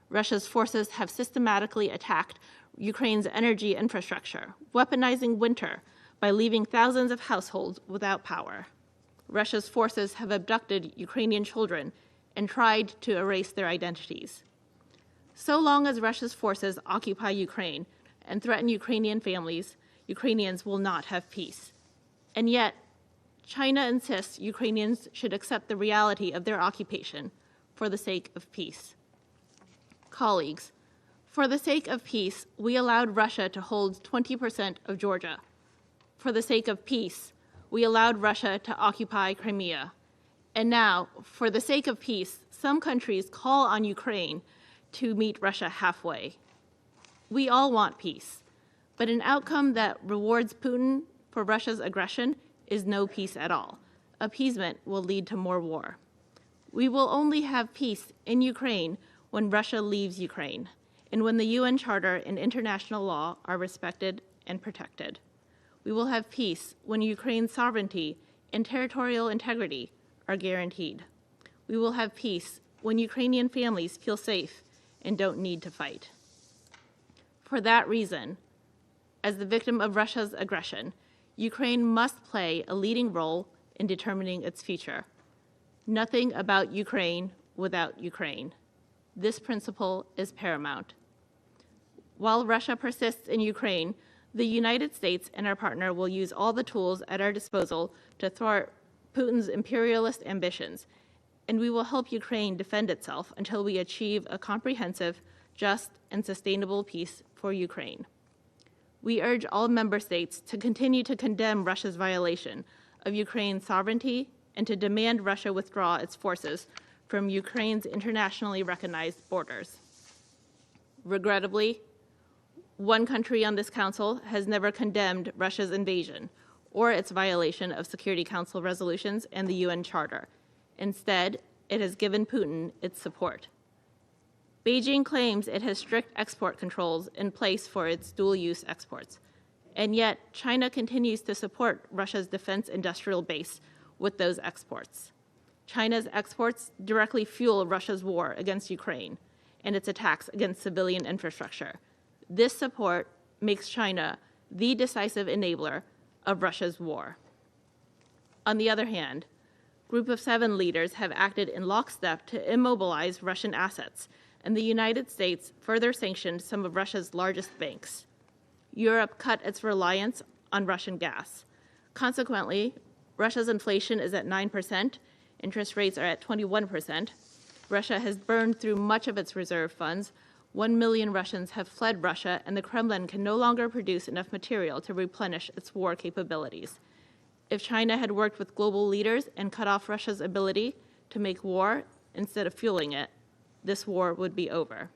[SPEAKER 4] Russia's forces have systematically attacked Ukraine's energy infrastructure, weaponizing winter by leaving thousands of households without power. Russia's forces have abducted Ukrainian children and tried to erase their identities. So long as Russia's forces occupy Ukraine and threaten Ukrainian families, Ukrainians will not have peace. And yet, China insists Ukrainians should accept the reality of their occupation for the sake of peace. Colleagues, for the sake of peace, we allowed Russia to hold 20% of Georgia. For the sake of peace, we allowed Russia to occupy Crimea. And now, for the sake of peace, some countries call on Ukraine to meet Russia halfway. We all want peace, but an outcome that rewards Putin for Russia's aggression is no peace at all. Appeasement will lead to more war. We will only have peace in Ukraine when Russia leaves Ukraine, and when the UN Charter and international law are respected and protected. We will have peace when Ukraine's sovereignty and territorial integrity are guaranteed. We will have peace when Ukrainian families feel safe and don't need to fight. For that reason, as the victim of Russia's aggression, Ukraine must play a leading role in determining its future. Nothing about Ukraine without Ukraine. This principle is paramount. While Russia persists in Ukraine, the United States and our partner will use all the tools at our disposal to thwart Putin's imperialist ambitions, and we will help Ukraine defend itself until we achieve a comprehensive, just, and sustainable peace for Ukraine. We urge all member states to continue to condemn Russia's violation of Ukraine's sovereignty and to demand Russia withdraw its forces from Ukraine's internationally recognized borders. Regrettably, one country on this Council has never condemned Russia's invasion or its violation of Security Council resolutions and the UN Charter. Instead, it has given Putin its support. Beijing claims it has strict export controls in place for its dual-use exports, and yet China continues to support Russia's defense industrial base with those exports. China's exports directly fuel Russia's war against Ukraine and its attacks against civilian infrastructure. This support makes China the decisive enabler of Russia's war. On the other hand, Group of 7 leaders have acted in lockstep to immobilize Russian assets, and the United States further sanctioned some of Russia's largest banks. Europe cut its reliance on Russian gas. Consequently, Russia's inflation is at 9%, interest rates are at 21%. Russia has burned through much of its reserve funds. 1 million Russians have fled Russia, and the Kremlin can no longer produce enough material to replenish its war capabilities. If China had worked with global leaders and cut off Russia's ability to make war instead of fueling it, this war would be over.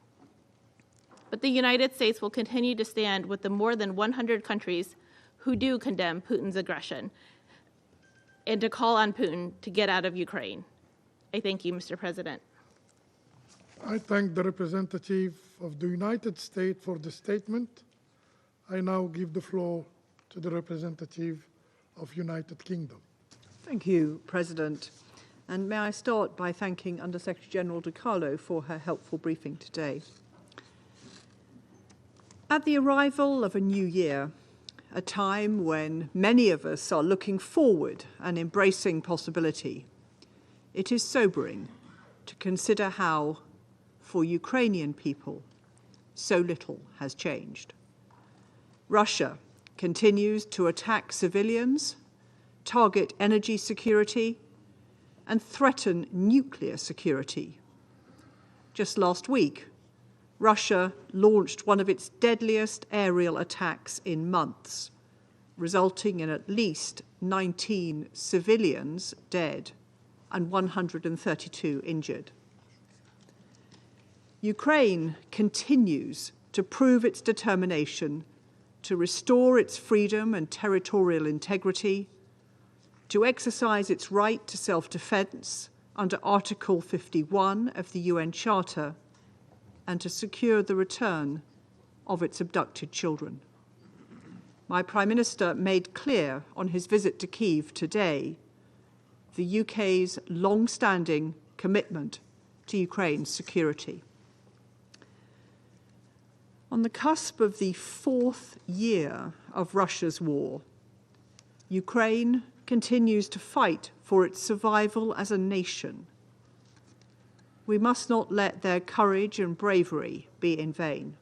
[SPEAKER 4] But the United States will continue to stand with the more than 100 countries who do condemn Putin's aggression and to call on Putin to get out of Ukraine. I thank you, Mr. President.
[SPEAKER 2] I thank the representative of the United States for the statement. I now give the floor to the representative of United Kingdom.
[SPEAKER 1] Thank you, President. And may I start by thanking Under-Secretary-General De Carlo for her helpful briefing today. At the arrival of a new year, a time when many of us are looking forward and embracing possibility, it is sobering to consider how, for Ukrainian people, so little has changed. Russia continues to attack civilians, target energy security, and threaten nuclear security. Just last week, Russia launched one of its deadliest aerial attacks in months, resulting in at least 19 civilians dead and 132 injured. Ukraine continues to prove its determination to restore its freedom and territorial integrity, to exercise its right to self-defense under Article 51 of the UN Charter, and to secure the return of its abducted children. My Prime Minister made clear on his visit to Kyiv today the UK's long-standing commitment to Ukraine's security. On the cusp of the 4th year of Russia's war, Ukraine continues to fight for its survival as a nation. We must not let their courage and bravery be in vain.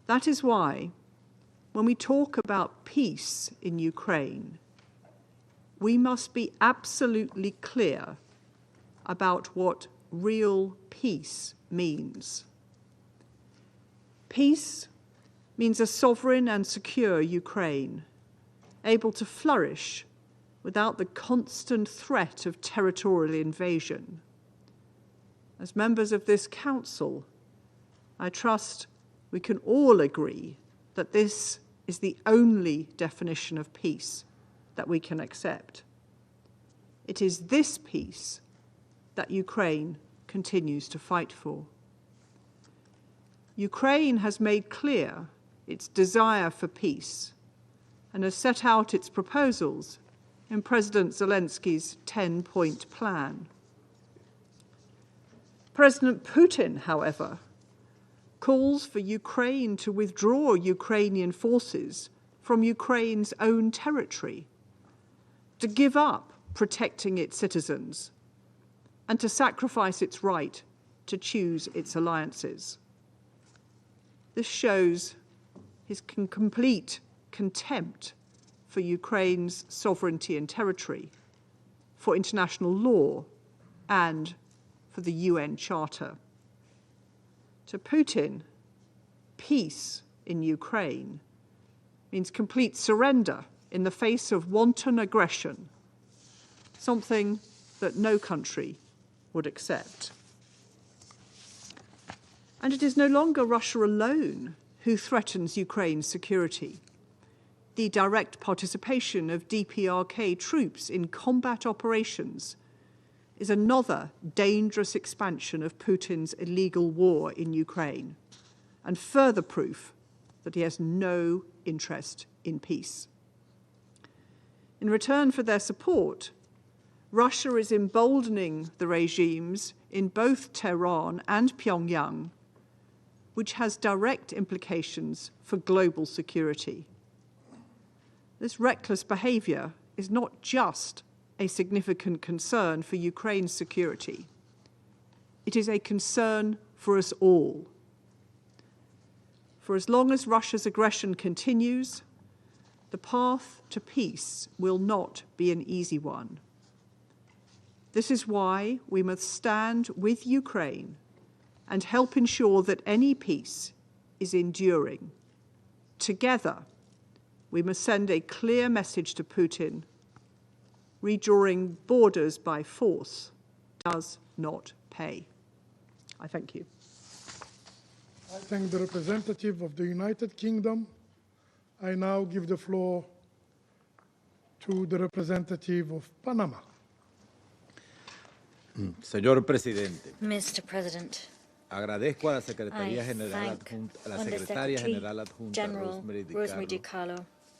[SPEAKER 1] That is why, when we talk about peace in Ukraine, we must be absolutely clear about what real peace means. Peace means a sovereign and secure Ukraine, able to flourish without the constant threat of territorial invasion. As members of this Council, I trust we can all agree that this is the only definition of peace that we can accept. It is this peace that Ukraine continues to fight for. Ukraine has made clear its desire for peace and has set out its proposals in President Zelensky's 10-point plan. President Putin, however, calls for Ukraine to withdraw Ukrainian forces from Ukraine's own territory, to give up protecting its citizens, and to sacrifice its right to choose its alliances. This shows his complete contempt for Ukraine's sovereignty and territory, for international law, and for the UN Charter. To Putin, peace in Ukraine means complete surrender in the face of wanton aggression, something that no country would accept. And it is no longer Russia alone who threatens Ukraine's security. The direct participation of DPRK troops in combat operations is another dangerous expansion of Putin's illegal war in Ukraine, and further proof that he has no interest in peace. In return for their support, Russia is emboldening the regimes in both Tehran and Pyongyang, which has direct implications for global security. This reckless behavior is not just a significant concern for Ukraine's security. It is a concern for us all. For as long as Russia's aggression continues, the path to peace will not be an easy one. This is why we must stand with Ukraine and help ensure that any peace is enduring. Together, we must send a clear message to Putin: redrawing borders by force does not pay. I thank you.
[SPEAKER 2] I thank the representative of the United Kingdom. I now give the floor to the representative of Panama.
[SPEAKER 8] Señor Presidente,
[SPEAKER 9] Mr. President,
[SPEAKER 8] agradezco a la
[SPEAKER 9] I
[SPEAKER 8] Secretaria General
[SPEAKER 9] thank
[SPEAKER 8] Adjunta, a la Secretaria General Adjunta
[SPEAKER 9] General
[SPEAKER 8] Rosemary
[SPEAKER 9] Rosemary
[SPEAKER 8] Di
[SPEAKER 9] DiCarlo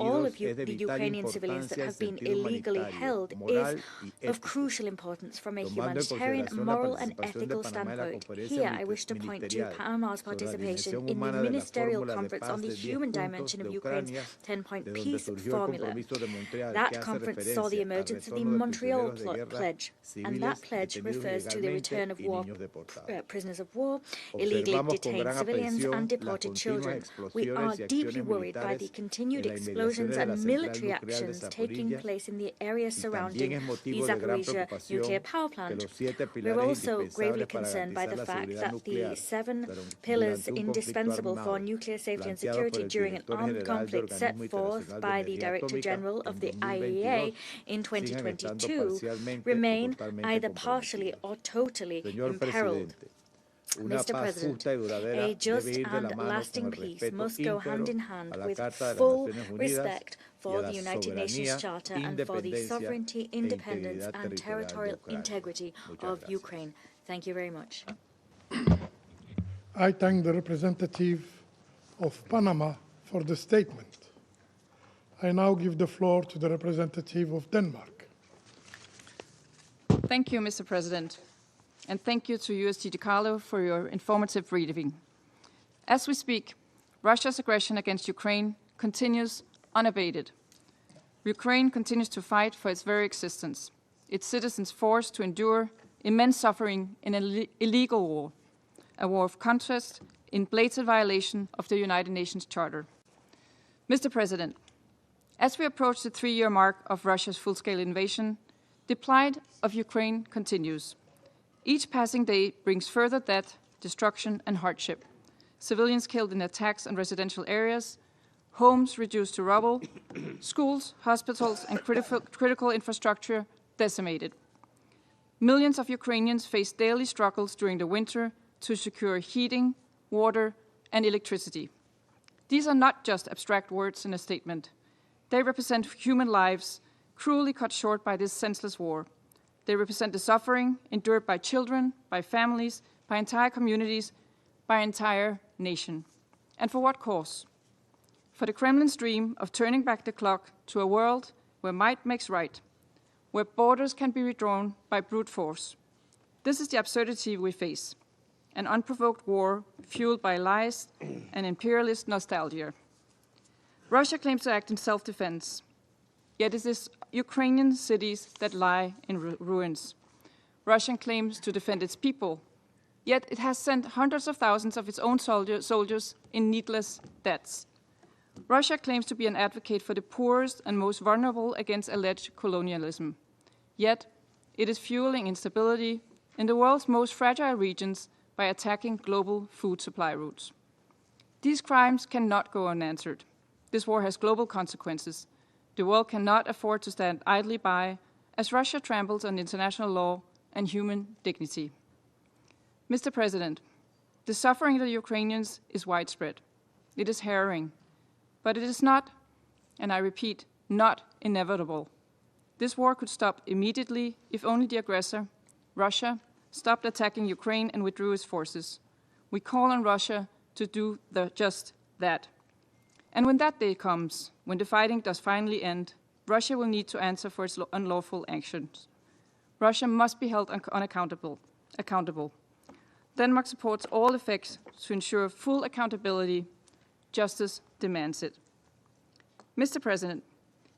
[SPEAKER 9] all of the Ukrainian civilians that have been illegally held is of crucial importance from a humanitarian, moral and ethical standpoint. Here, I wish to point to Panama's participation in the Ministerial Conference on the Human Dimension of Ukraine's 10-point peace formula. That conference saw the emergence of the Montreal Pledge, and that pledge refers to the return of war prisoners of war, illegally detained civilians, and deported children. We are deeply worried by the continued explosions and military actions taking place in the areas surrounding the Zaporizhzhia nuclear power plant. We're also gravely concerned by the fact that the 7 pillars indispensable for nuclear safety and security during an armed conflict set forth by the Director General of the IAEA in 2022 remain either partially or totally imperiled. Mr. President, a just and lasting peace must go hand in hand with full respect for the United Nations Charter and for the sovereignty, independence, and territorial integrity of Ukraine. Thank you very much.
[SPEAKER 2] I thank the representative of Panama for the statement. I now give the floor to the representative of Denmark.
[SPEAKER 7] Thank you, Mr. President. And thank you to USG DiCarlo for your informative briefing. As we speak, Russia's aggression against Ukraine continues unabated. Ukraine continues to fight for its very existence, its citizens forced to endure immense suffering in an illegal war, a war of contrast in blatant violation of the United Nations Charter. Mr. President, as we approach the 3-year mark of Russia's full-scale invasion, the plight of Ukraine continues. Each passing day brings further death, destruction, and hardship. Civilians killed in attacks on residential areas, homes reduced to rubble, schools, hospitals, and critical infrastructure decimated. Millions of Ukrainians face daily struggles during the winter to secure heating, water, and electricity. These are not just abstract words in a statement. They represent human lives cruelly cut short by this senseless war. They represent the suffering endured by children, by families, by entire communities, by an entire nation. And for what cause? For the Kremlin's dream of turning back the clock to a world where might makes right, where borders can be redrawn by brute force. This is the absurdity we face, an unprovoked war fueled by lies and imperialist nostalgia. Russia claims to act in self-defense, yet it is Ukrainian cities that lie in ruins. Russia claims to defend its people, yet it has sent hundreds of thousands of its own soldiers in needless deaths. Russia claims to be an advocate for the poorest and most vulnerable against alleged colonialism, yet it is fueling instability in the world's most fragile regions by attacking global food supply routes. These crimes cannot go unanswered. This war has global consequences. The world cannot afford to stand idly by as Russia tramples on international law and human dignity. Mr. President, the suffering of the Ukrainians is widespread. It is harrowing, but it is not, and I repeat, not inevitable. This war could stop immediately if only the aggressor, Russia, stopped attacking Ukraine and withdrew its forces. We call on Russia to do just that. And when that day comes, when the fighting does finally end, Russia will need to answer for its unlawful actions. Russia must be held accountable. Denmark supports all efforts to ensure full accountability. Justice demands it. Mr. President,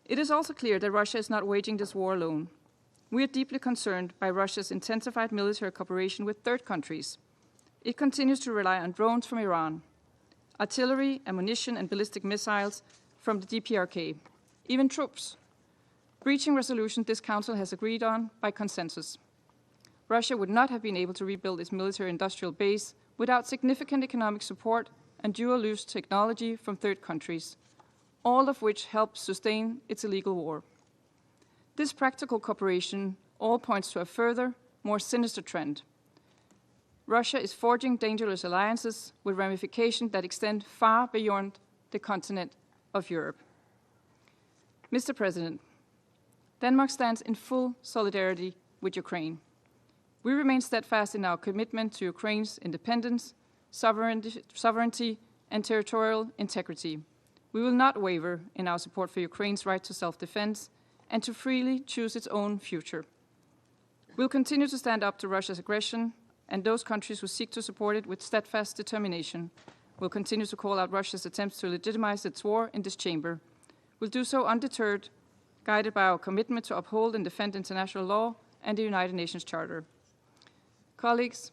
[SPEAKER 7] it is also clear that Russia is not waging this war alone. We are deeply concerned by Russia's intensified military cooperation with third countries. It continues to rely on drones from Iran, artillery, ammunition, and ballistic missiles from the DPRK, even troops, breaching resolutions this Council has agreed on by consensus. Russia would not have been able to rebuild its military-industrial base without significant economic support and dual-use technology from third countries, all of which help sustain its illegal war. This practical cooperation all points to a further, more sinister trend. Russia is forging dangerous alliances with ramifications that extend far beyond the continent of Europe. Mr. President, Denmark stands in full solidarity with Ukraine. We remain steadfast in our commitment to Ukraine's independence, sovereignty, and territorial integrity. We will not waver in our support for Ukraine's right to self-defense and to freely choose its own future. We'll continue to stand up to Russia's aggression and those countries who seek to support it with steadfast determination. We'll continue to call out Russia's attempts to legitimize its war in this chamber. We'll do so undeterred, guided by our commitment to uphold and defend international law and the United Nations Charter. Colleagues,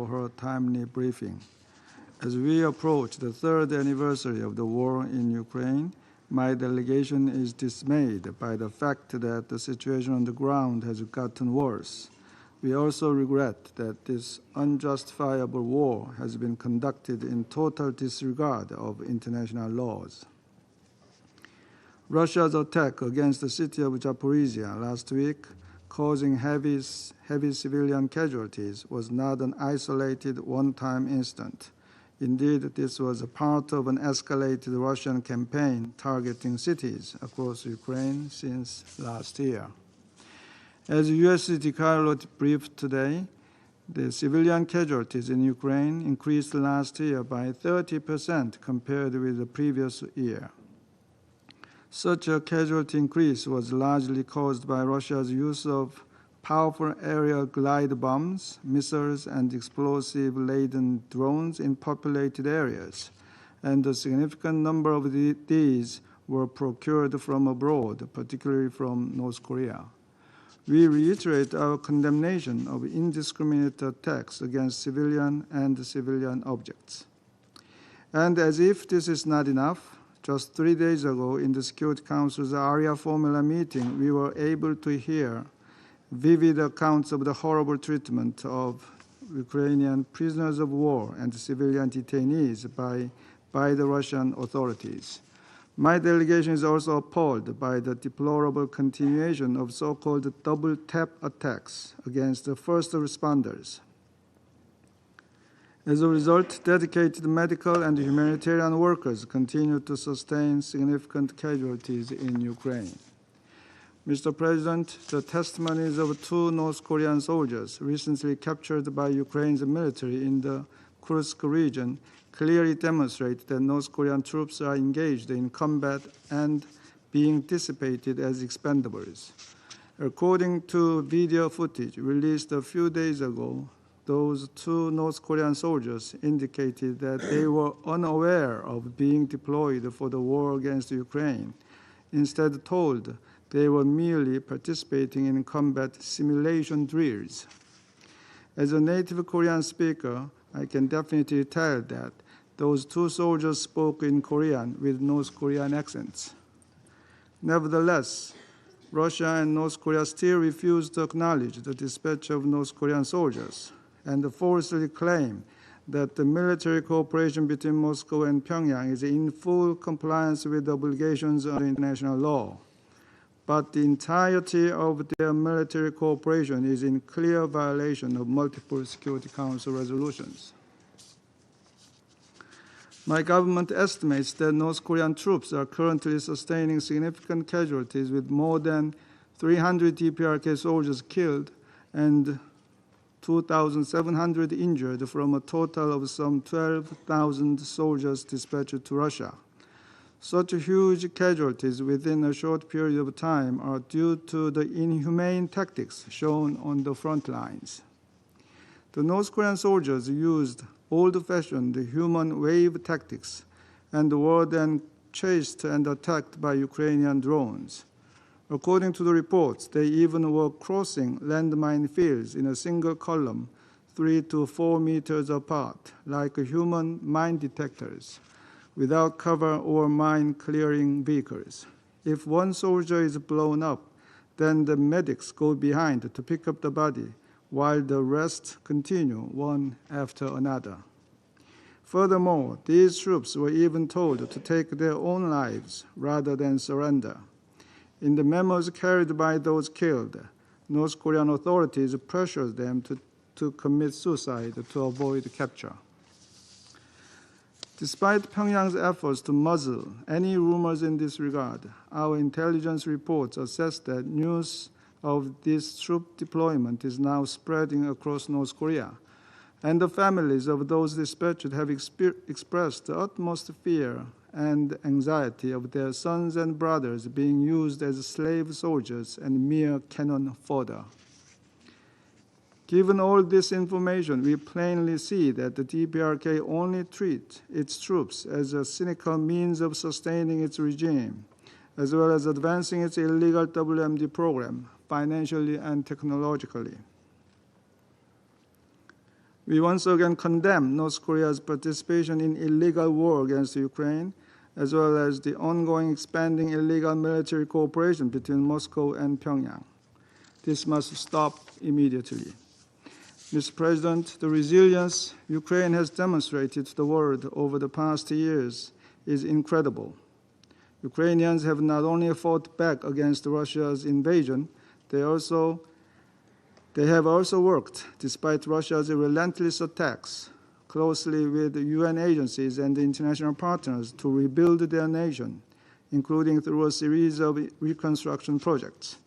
[SPEAKER 14] for her timely briefing. As we approach the third anniversary of the war in Ukraine, my delegation is dismayed by the fact that the situation on the ground has gotten worse. We also regret that this unjustifiable war has been conducted in total disregard of international laws. Russia's attack against the city of Zaporizhia last week, causing heavy civilian casualties, was not an isolated one-time incident. Indeed, this was a part of an escalated Russian campaign targeting cities across Ukraine since last year. As USCT Carlot briefed today, the civilian casualties in Ukraine increased last year by 30% compared with the previous year. Such a casualty increase was largely caused by Russia's use of powerful aerial glide bombs, missiles, and explosive-laden drones in populated areas, and a significant number of these were procured from abroad, particularly from North Korea. We reiterate our condemnation of indiscriminate attacks against civilian and civilian objects. And as if this is not enough, just 3 days ago in the Security Council's ARIA Formula meeting, we were able to hear vivid accounts of the horrible treatment of Ukrainian prisoners of war and civilian detainees by the Russian authorities. My delegation is also appalled by the deplorable continuation of so-called double-tap attacks against the first responders. As a result, dedicated medical and humanitarian workers continue to sustain significant casualties in Ukraine. Mr. President, the testimonies of 2 North Korean soldiers recently captured by Ukraine's military in the Kursk region clearly demonstrate that North Korean troops are engaged in combat and being dissipated as expendables. According to video footage released a few days ago, those 2 North Korean soldiers indicated that they were unaware of being deployed for the war against Ukraine, instead told they were merely participating in combat simulation drills. As a native Korean speaker, I can definitely tell that those 2 soldiers spoke in Korean with North Korean accents. Nevertheless, Russia and North Korea still refuse to acknowledge the dispatch of North Korean soldiers and falsely claim that the military cooperation between Moscow and Pyongyang is in full compliance with obligations under international law. But the entirety of their military cooperation is in clear violation of multiple Security Council resolutions. My government estimates that North Korean troops are currently sustaining significant casualties with more than 300 DPRK soldiers killed and 2,700 injured from a total of some 12,000 soldiers dispatched to Russia. Such huge casualties within a short period of time are due to the inhumane tactics shown on the front lines. The North Korean soldiers used old-fashioned human wave tactics and were then chased and attacked by Ukrainian drones. According to the reports, they even were crossing landmine fields in a single column, 3 to 4 meters apart, like human mine detectors, without cover or mine-clearing vehicles. If one soldier is blown up, then the medics go behind to pick up the body, while the rest continue one after another. Furthermore, these troops were even told to take their own lives rather than surrender. In the memos carried by those killed, North Korean authorities pressured them to commit suicide to avoid capture. Despite Pyongyang's efforts to muzzle any rumors in this regard, our intelligence reports assess that news of this troop deployment is now spreading across North Korea, and the families of those dispatched have expressed the utmost fear and anxiety of their sons and brothers being used as slave soldiers and mere cannon fodder. Given all this information, we plainly see that the DPRK only treats its troops as a cynical means of sustaining its regime, as well as advancing its illegal WMD program, financially and technologically. We once again condemn North Korea's participation in illegal war against Ukraine, as well as the ongoing expanding illegal military cooperation between Moscow and Pyongyang. This must stop immediately. Mr. President, the resilience Ukraine has demonstrated to the world over the past years is incredible. Ukrainians have not only fought back against Russia's invasion, they have also worked, despite Russia's relentless attacks, closely with the UN agencies and international partners to rebuild their nation, including through a series of reconstruction projects.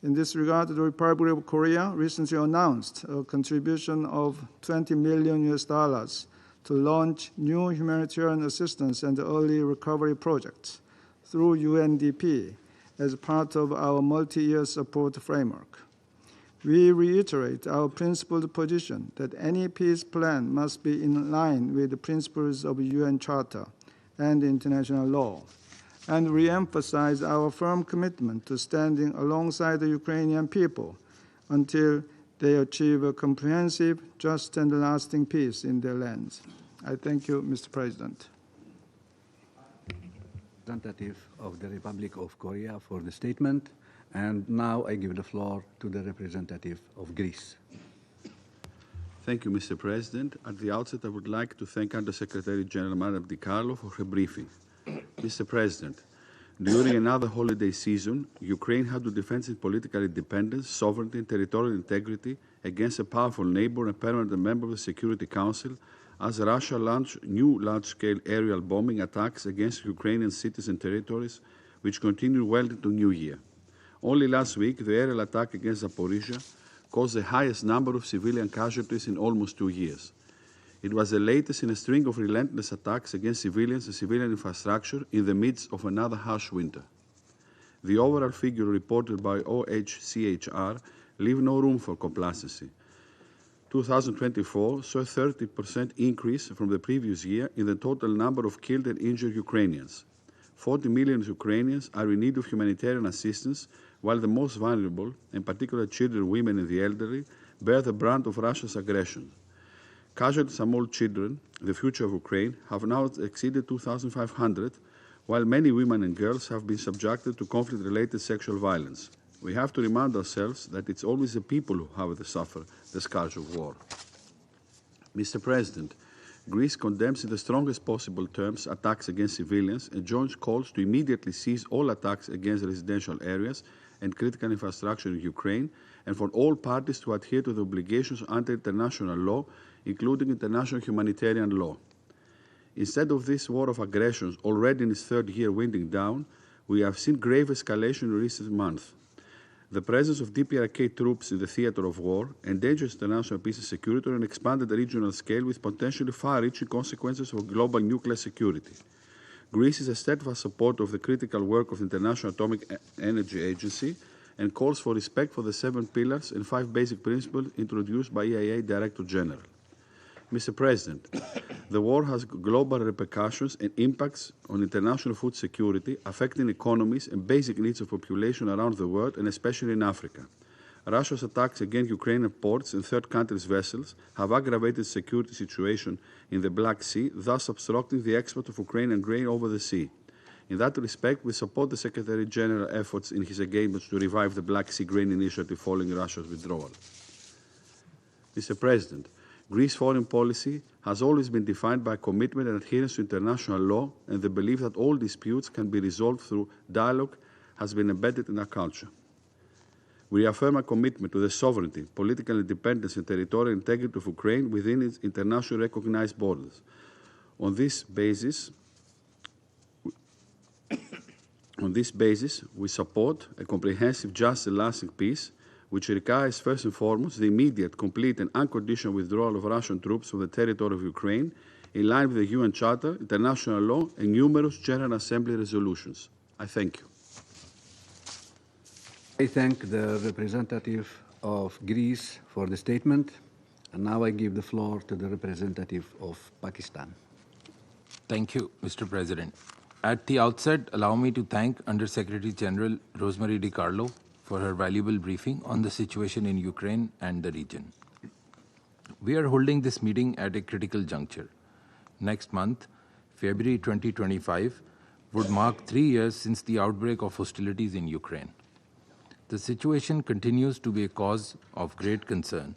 [SPEAKER 14] In this regard, the Republic of Korea recently announced a contribution of $20 million to launch new humanitarian assistance and early recovery projects through UNDP as part of our multi-year support framework. We reiterate our principled position that any peace plan must be in line with the principles of the UN Charter and international law, and re-emphasize our firm commitment to standing alongside the Ukrainian people until they achieve a comprehensive, just, and lasting peace in their lands. I thank you, Mr. President.
[SPEAKER 15] Representative of the Republic of Korea for the statement. And now I give the floor to the representative of Greece.
[SPEAKER 11] Thank you, Mr. President. At the outset, I would like to thank Undersecretary General Madam Di Carlo for her briefing. Mr. President, during another holiday season, Ukraine had to defend its political independence, sovereignty, and territorial integrity against a powerful neighbor and permanent member of the Security Council, as Russia launched new large-scale aerial bombing attacks against Ukrainian cities and territories, which continued well into New Year. Only last week, the aerial attack against Zaporizhia caused the highest number of civilian casualties in almost 2 years. It was the latest in a string of relentless attacks against civilians and civilian infrastructure in the midst of another harsh winter. The overall figure reported by OHCHR leave no room for complacency. 2024 saw a 30% increase from the previous year in the total number of killed and injured Ukrainians. 40 million Ukrainians are in need of humanitarian assistance, while the most vulnerable, in particular children, women, and the elderly, bear the brunt of Russia's aggression. Casualties among children, the future of Ukraine, have now exceeded 2,500, while many women and girls have been subjected to conflict-related sexual violence. We have to remind ourselves that it's always the people who have to suffer the scourge of war. Mr. President, Greece condemns in the strongest possible terms attacks against civilians and joins calls to immediately cease all attacks against residential areas and critical infrastructure in Ukraine, and for all parties to adhere to the obligations under international law, including international humanitarian law. Instead of this war of aggression already in its third year winding down, we have seen grave escalation in recent months. The presence of DPRK troops in the theater of war endangers international peace and security on an expanded regional scale with potentially far-reaching consequences for global nuclear security. Greece is a steadfast supporter of the critical work of the International Atomic Energy Agency and calls for respect for the 7 pillars and 5 basic principles introduced by IAEA Director General. Mr. President, the war has global repercussions and impacts on international food security, affecting economies and basic needs of population around the world, and especially in Africa. Russia's attacks against Ukrainian ports and third countries' vessels have aggravated the security situation in the Black Sea, thus obstructing the export of Ukrainian grain over the sea. In that respect, we support the Secretary General's efforts in his engagements to revive the Black Sea Grain Initiative following Russia's withdrawal. Mr. President, Greece's foreign policy has always been defined by commitment and adherence to international law, and the belief that all disputes can be resolved through dialogue has been embedded in our culture. We reaffirm our commitment to the sovereignty, political independence, and territorial integrity of Ukraine within its internationally recognized borders. On this basis, we support a comprehensive, just, and lasting peace, which requires first and foremost the immediate, complete, and unconditional withdrawal of Russian troops from the territory of Ukraine, in line with the UN Charter, international law, and numerous General Assembly resolutions. I thank you.
[SPEAKER 15] I thank the representative of Greece for the statement, and now I give the floor to the representative of Pakistan.
[SPEAKER 16] Thank you, Mr. President. At the outset, allow me to thank Under-Secretary General Rosemary DiCarlo for her valuable briefing on the situation in Ukraine and the region. We are holding this meeting at a critical juncture. Next month, February 2025, would mark 3 years since the outbreak of hostilities in Ukraine. The situation continues to be a cause of great concern,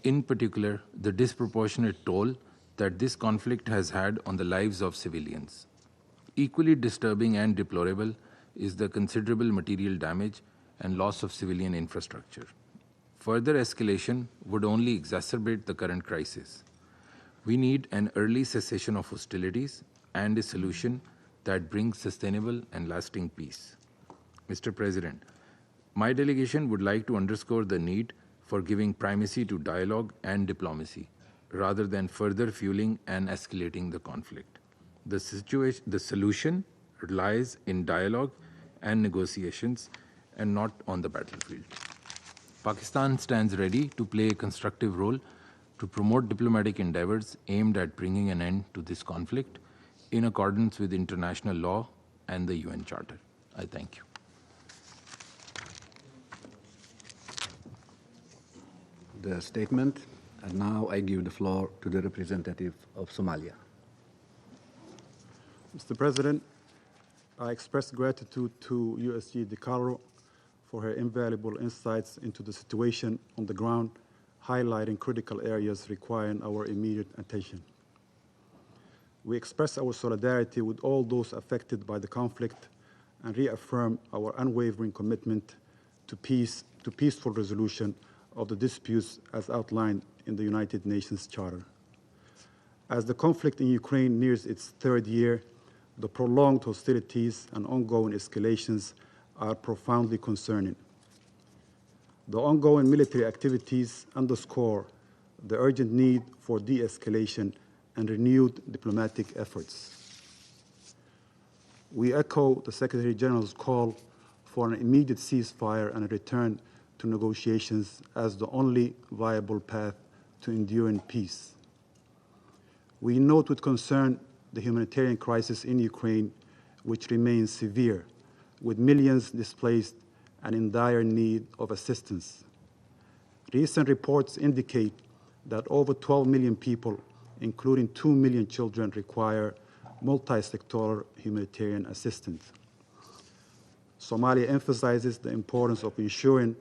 [SPEAKER 16] in particular, the disproportionate toll that this conflict has had on the lives of civilians. Equally disturbing and deplorable is the considerable material damage and loss of civilian infrastructure. Further escalation would only exacerbate the current crisis. We need an early cessation of hostilities and a solution that brings sustainable and lasting peace. Mr. President, my delegation would like to underscore the need for giving primacy to dialogue and diplomacy, rather than further fueling and escalating the conflict. The solution lies in dialogue and negotiations and not on the battlefield. Pakistan stands ready to play a constructive role to promote diplomatic endeavors aimed at bringing an end to this conflict in accordance with international law and the UN Charter. I thank you.
[SPEAKER 15] The statement, and now I give the floor to the representative of Somalia.
[SPEAKER 17] Mr. President, I express gratitude to USG DiCarlo for her invaluable insights into the situation on the ground, highlighting critical areas requiring our immediate attention. We express our solidarity with all those affected by the conflict and reaffirm our unwavering commitment to peaceful resolution of the disputes as outlined in the United Nations Charter. As the conflict in Ukraine nears its third year, the prolonged hostilities and ongoing escalations are profoundly concerning. The ongoing military activities underscore the urgent need for de-escalation and renewed diplomatic efforts. We echo the Secretary General's call for an immediate ceasefire and a return to negotiations as the only viable path to enduring peace. We note with concern the humanitarian crisis in Ukraine, which remains severe, with millions displaced and in dire need of assistance. Recent reports indicate that over 12 million people, including 2 million children, require multi-sectoral humanitarian assistance. Somalia emphasizes the importance of ensuring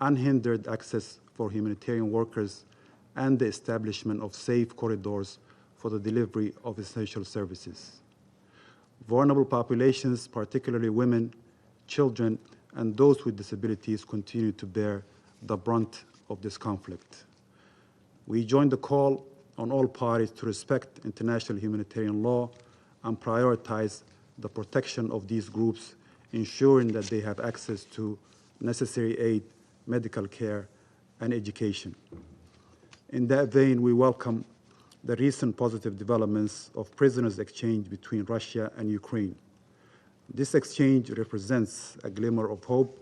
[SPEAKER 17] unhindered access for humanitarian workers and the establishment of safe corridors for the delivery of essential services. Vulnerable populations, particularly women, children, and those with disabilities, continue to bear the brunt of this conflict. We join the call on all parties to respect international humanitarian law and prioritize the protection of these groups, ensuring that they have access to necessary aid, medical care, and education. In that vein, we welcome the recent positive developments of prisoners' exchange between Russia and Ukraine. This exchange represents a glimmer of hope